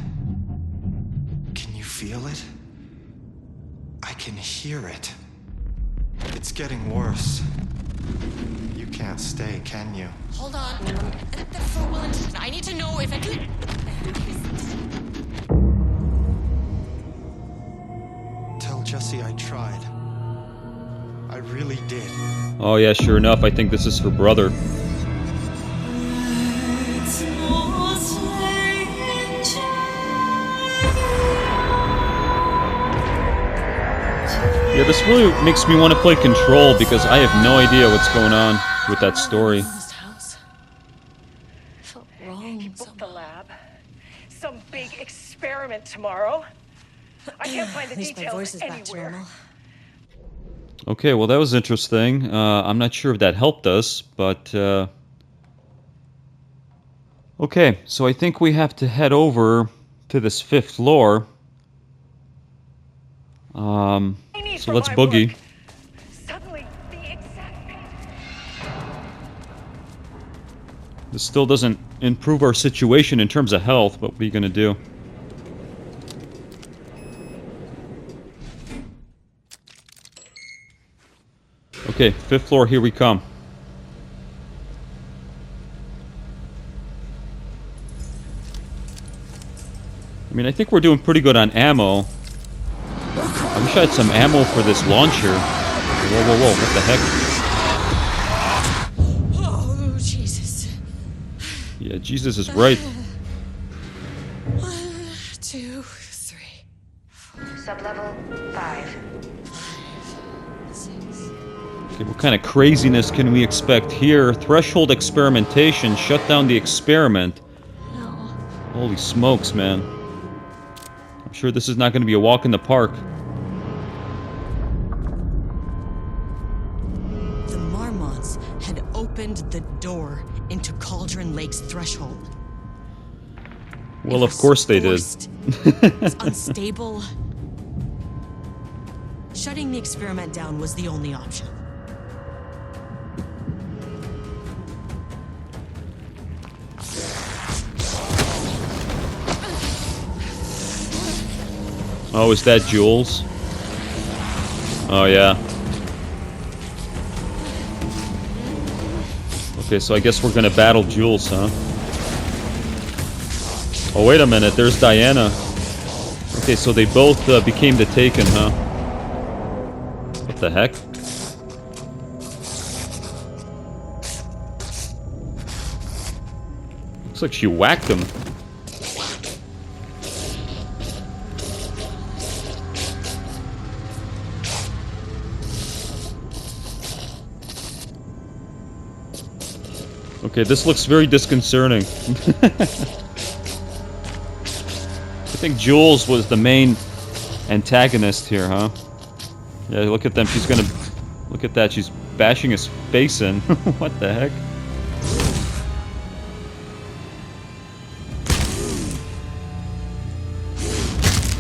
Can you feel it? I can hear it. It's getting worse. You can't stay, can you? Hold on. I need to know if I can. Tell Jesse I tried. I really did. Oh yeah, sure enough, I think this is her brother. Yeah, this really makes me want to play Control because I have no idea what's going on with that story. This house felt wrong. You booked the lab. Some big experiment tomorrow. I can't find the At least my details voice is back to anywhere. normal. Okay, well that was interesting. I'm not sure if that helped us, but... Okay, so I think we have to head over to this 5th floor. So let's boogie. Suddenly, the exact This still doesn't improve our situation in terms of health, but what are you gonna do? Okay, 5th floor, here we come. I mean, I think we're doing pretty good on ammo. I wish I had some ammo for this launcher. Whoa, whoa, whoa, what the heck? Oh, Jesus. Yeah, Jesus is right. 1, 2, 3. Sublevel 5. Okay, what kind of craziness can we expect here? Threshold experimentation. Shut down the experiment. No. Holy smokes, man. I'm sure this is not going to be a walk in the park. The Mormonts had opened the door into Cauldron Lake's threshold. Well, of course they did. It's unstable. Shutting the experiment down was the only option. Oh, is that Jules? Oh, yeah. Okay, so I guess we're gonna battle Jules, huh? Oh, wait a minute, there's Diana. Okay, so they both became the Taken, huh? What the heck? Looks like she whacked him. Okay, this looks very disconcerting. I think Jules was the main antagonist here, huh? Yeah, look at them. She's gonna... Look at that. She's bashing his face in. What the heck?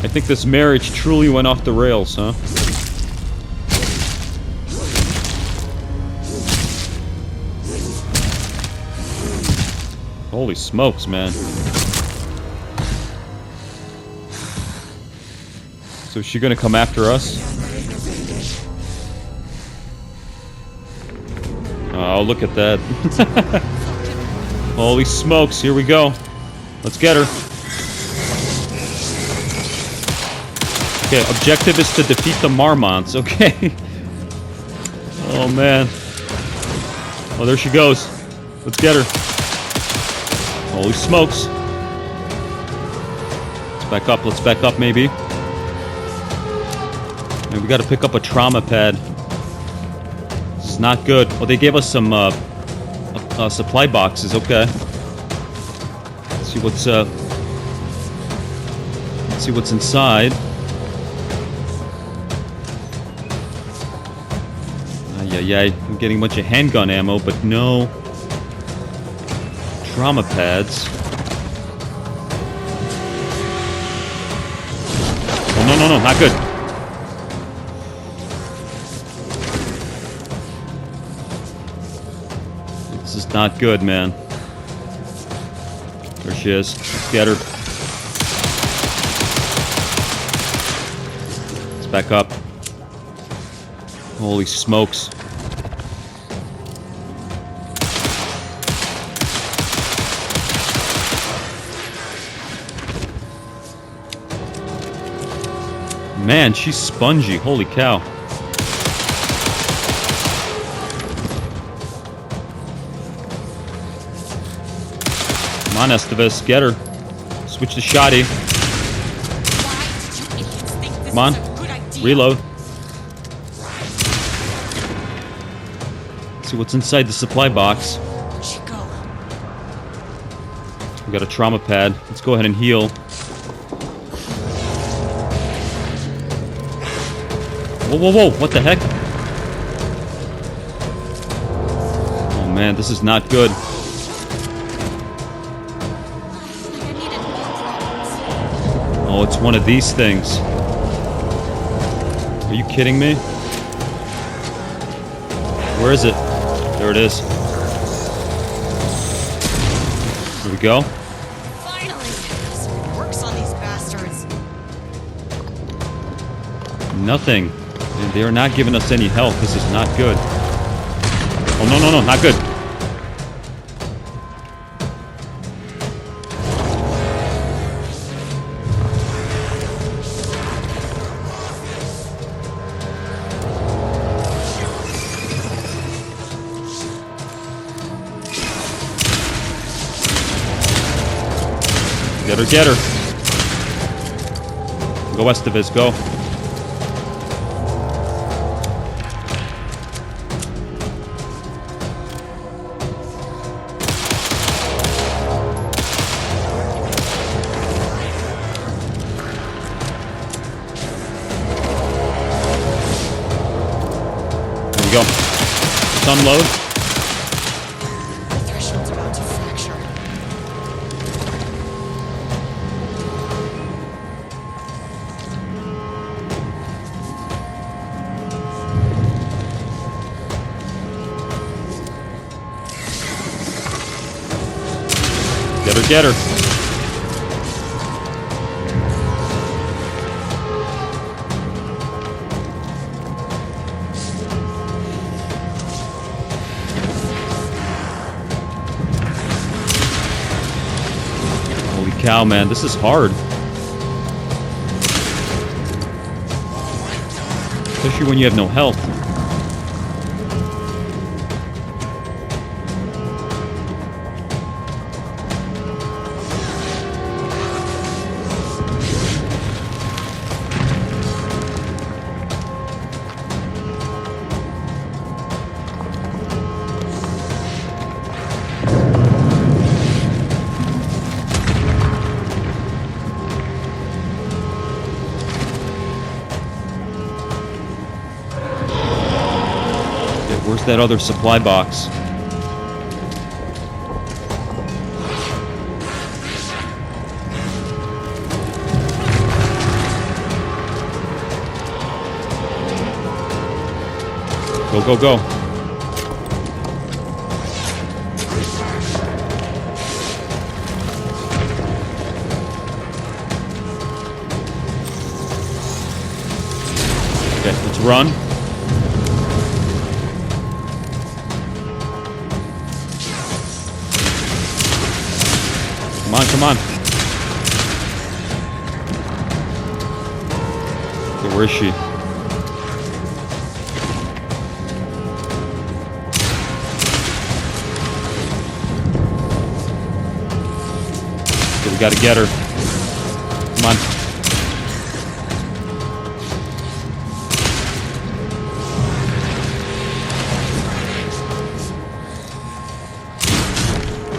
I think this marriage truly went off the rails, huh? Holy smokes, man. So is she gonna come after us? Oh, look at that. Holy smokes, here we go. Let's get her. Okay, objective is to defeat the Mormonts, okay. Oh, man. Oh, there she goes. Let's get her. Holy smokes. Let's back up maybe. And we gotta pick up a trauma pad. This is not good. Oh, they gave us some supply boxes, okay. Let's see what's inside. Yeah, I'm getting a bunch of handgun ammo, but no trauma pads. Oh, no, not good. This is not good, man. There she is. Let's get her. back up. Holy smokes. Man, she's spongy. Holy cow. Come on, Estevez. Get her. Switch to shoddy. Come on. Reload. See what's inside the supply box. Where'd she go? We got a trauma pad. Let's go ahead and heal. Whoa, whoa, whoa. What the heck? Oh, man. This is not good. Oh, it's one of these things. Are you kidding me? Where is it? There it is. Here we go. Finally! Something works on these bastards. Nothing. They are not giving us any help. This is not good. Oh, no, no, no. Not good. Get her, get her. Go, Estevez, go. There we go. Let's unload. The threshold's about to fracture. Get her, get her. Holy cow, man, this is hard. Especially when you have no health. Where's that other supply box? Go, go, go. Okay, let's run. Come on, come on. Okay, where is she? Okay, we gotta get her. Come on.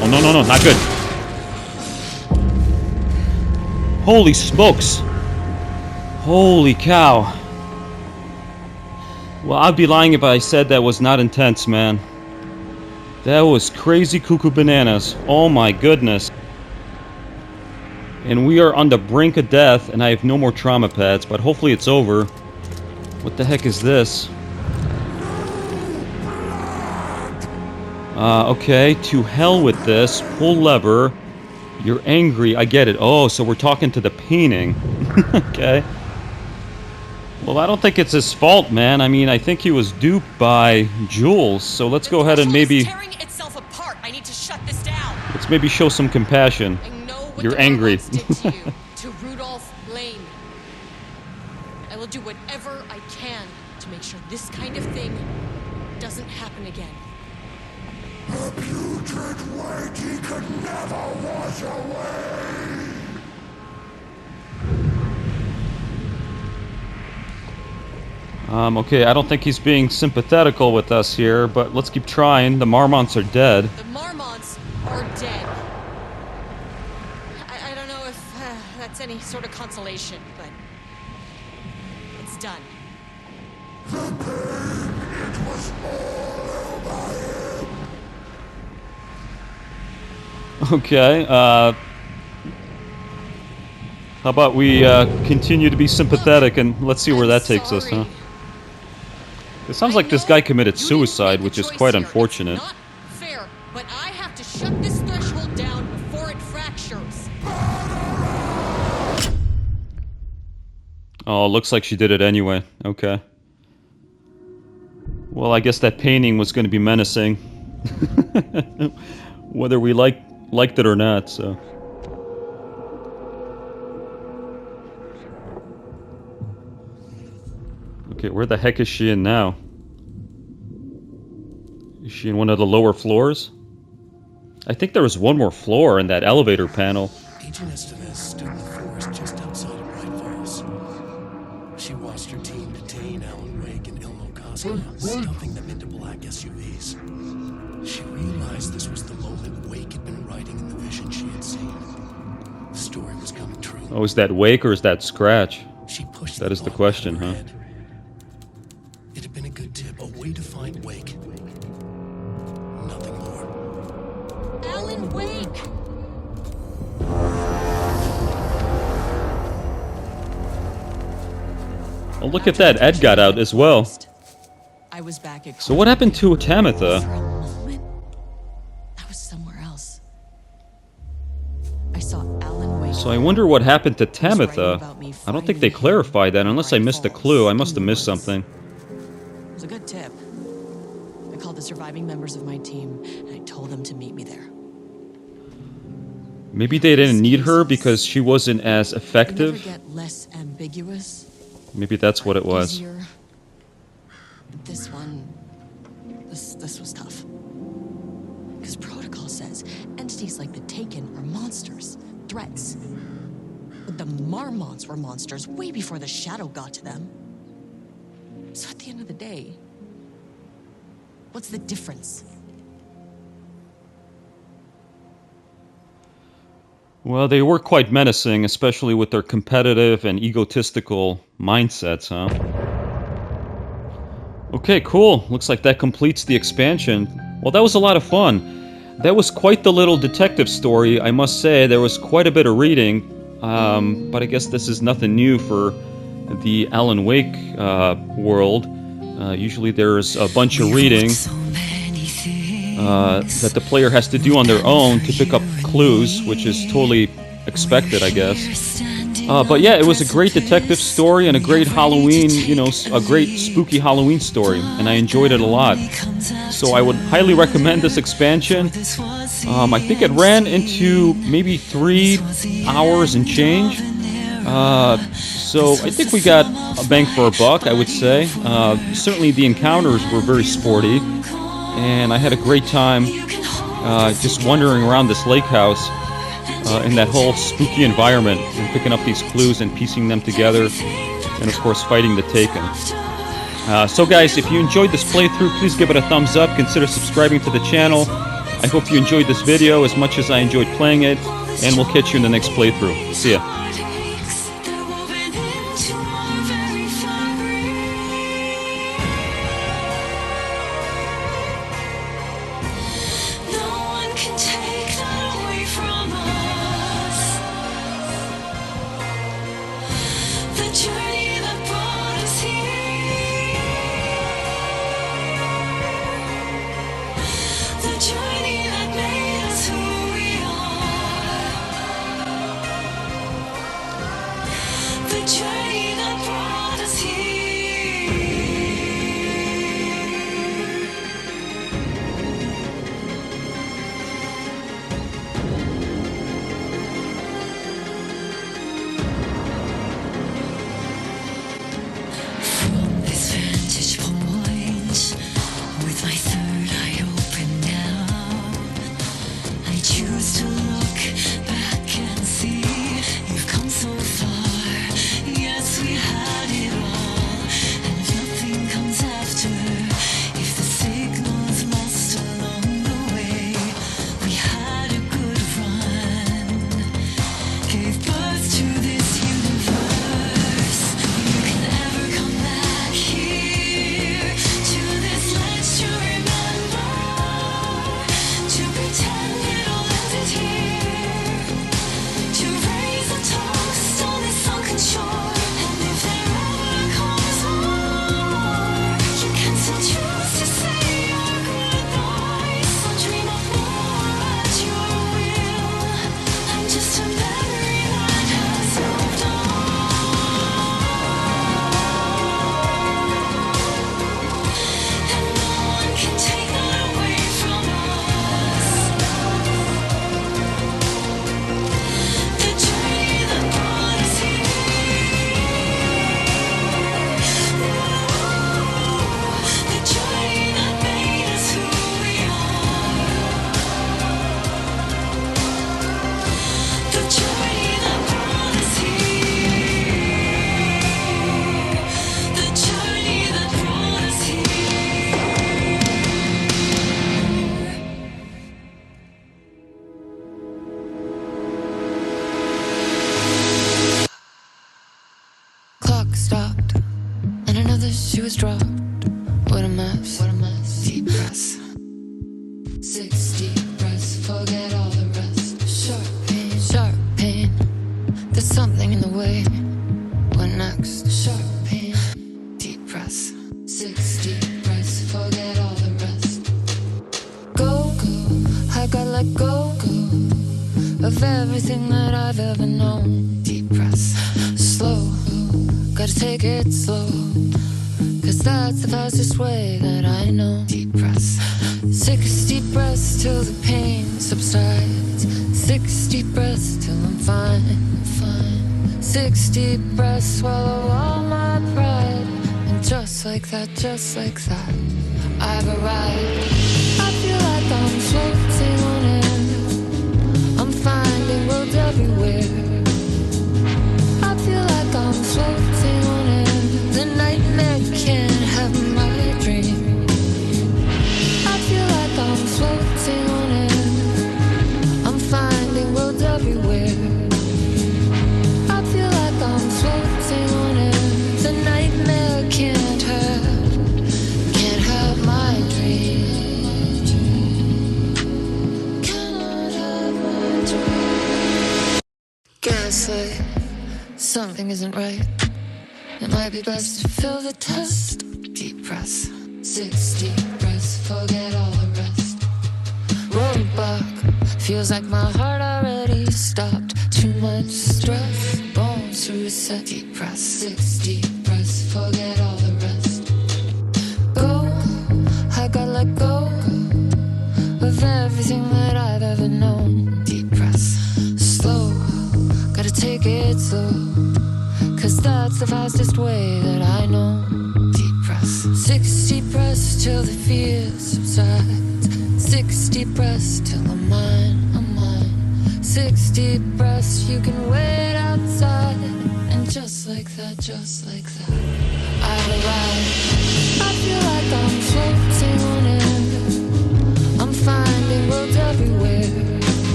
Oh, no, no, no, not good. Holy smokes! Holy cow. Well, I'd be lying if I said that was not intense, man. That was crazy cuckoo bananas. Oh my goodness. And we are on the brink of death, and I have no more trauma pads, but hopefully it's over. What the heck is this? Okay, to hell with this. Pull lever. You're angry. I get it. Oh, so we're talking to the painting. Okay. Well, I don't think it's his fault, man. I mean, I think he was duped by Jules. So let's go ahead and maybe... tearing itself apart. I need to shut this down. Let's maybe show some compassion. I know what You're the angry. Mormonts did to you, to Rudolph Lane. I will do whatever I can to make sure this kind of thing doesn't happen again. The putrid weight he could never wash away. Okay, I don't think he's being sympathetical with us here, but let's keep trying. The Mormonts are dead. The Mormonts are dead. I don't know if that's any sort of consolation, but it's done. The pain, it was all over him. Okay, how about we continue to be sympathetic and let's see where that takes us, huh? It sounds like this guy committed suicide, which is quite unfortunate. Not fair, but I have to shut this threshold down before it fractures. Oh, looks like she did it anyway. Okay. Well, I guess that painting was going to be menacing. Whether we liked it or not, so... Okay, where the heck is she in now? Is she in one of the lower floors? I think there was one more floor in that elevator panel. Agent Estevez stood in the forest just outside of Bright Falls. She watched her team detain Alan Wake and Elmo Cosmo, stuffing them into black SUVs. She realized this was the moment Wake had been writing in the vision she had seen. The story was coming true. Oh, is that Wake or is that Scratch? She pushed that is the question, huh? It had been a good tip, a way to find Wake. Nothing more. Alan Wake! Oh, look at that. Ed got out as well. I was back at So what happened to Tamitha? For a moment, I was somewhere else. I saw Alan Wake. So I wonder what happened to Tamitha. I don't think they clarified that, unless I missed a clue. I must have missed something. It was a good tip. I called the surviving members of my team, and I told them to meet me there. Maybe they didn't need her because she wasn't as effective. Never get less ambiguous. Maybe that's what it was. Easier. This one, this was tough. Because protocol says entities like the Taken are monsters, threats. But the Mormonts were monsters way before the Shadow got to them. So at the end of the day, what's the difference? Well, they were quite menacing, especially with their competitive and egotistical mindsets, huh? Okay, cool. Looks like that completes the expansion. Well, that was a lot of fun. That was quite the little detective story, I must say. There was quite a bit of reading, but I guess this is nothing new for the Alan Wake world. Usually there's a bunch of reading that the player has to do on their own to pick up clues, which is totally expected, I guess. But yeah, it was a great detective story and a great Halloween, a great spooky Halloween story, and I enjoyed it a lot. So I would highly recommend this expansion. I think it ran into maybe 3 hours and change. So I think we got a bang for a buck, I would say. Certainly the encounters were very sporty, and I had a great time just wandering around this lake house in that whole spooky environment and picking up these clues and piecing them together, and of course fighting the Taken. So guys, if you enjoyed this playthrough, please give it a thumbs up, consider subscribing to the channel. I hope you enjoyed this video as much as I enjoyed playing it, and we'll catch you in the next playthrough. See ya. that she was dropped. What a mess. What a mess. Deep breaths. 6 deep breaths. Forget all the rest. Sharp pain. Sharp pain. There's something in the way. What next? Sharp pain. Deep breaths. 6 deep breaths. Forget all the rest. Go, go. I gotta let go, go of everything that I've ever known. Deep breaths. Slow. Gotta take it slow, 'cause that's the fastest way that I know. Deep breaths. 6 deep breaths till the pain subsides. 6 deep breaths till I'm fine. 6 deep breaths, swallow all my pride. And just like that, I've arrived. I feel like I'm floating on air. I'm finding roads everywhere. I feel like I'm floating on air. The nightmare can't have my dream. I feel like I'm floating on air. I'm finding roads everywhere. I feel like I'm floating on air. The nightmare can't have my dream. Cannot have my dream. Gaslight. Something isn't right. It might be best to fill the test. Deep breaths. 6 deep breaths. Forget all the rest. Roadblock. Feels like my heart already stopped. Too much stress. Bones to reset. Deep breaths. 6 deep breaths. Forget all the rest. Go. I gotta let go of everything that I've ever known. Deep breaths. Slow. Gotta take it slow, 'cause that's the fastest way that I know. Deep breaths. 6 deep breaths till the fear subsides. 6 deep breaths till I'm mine. 6 deep breaths, you can wait outside. And just like that,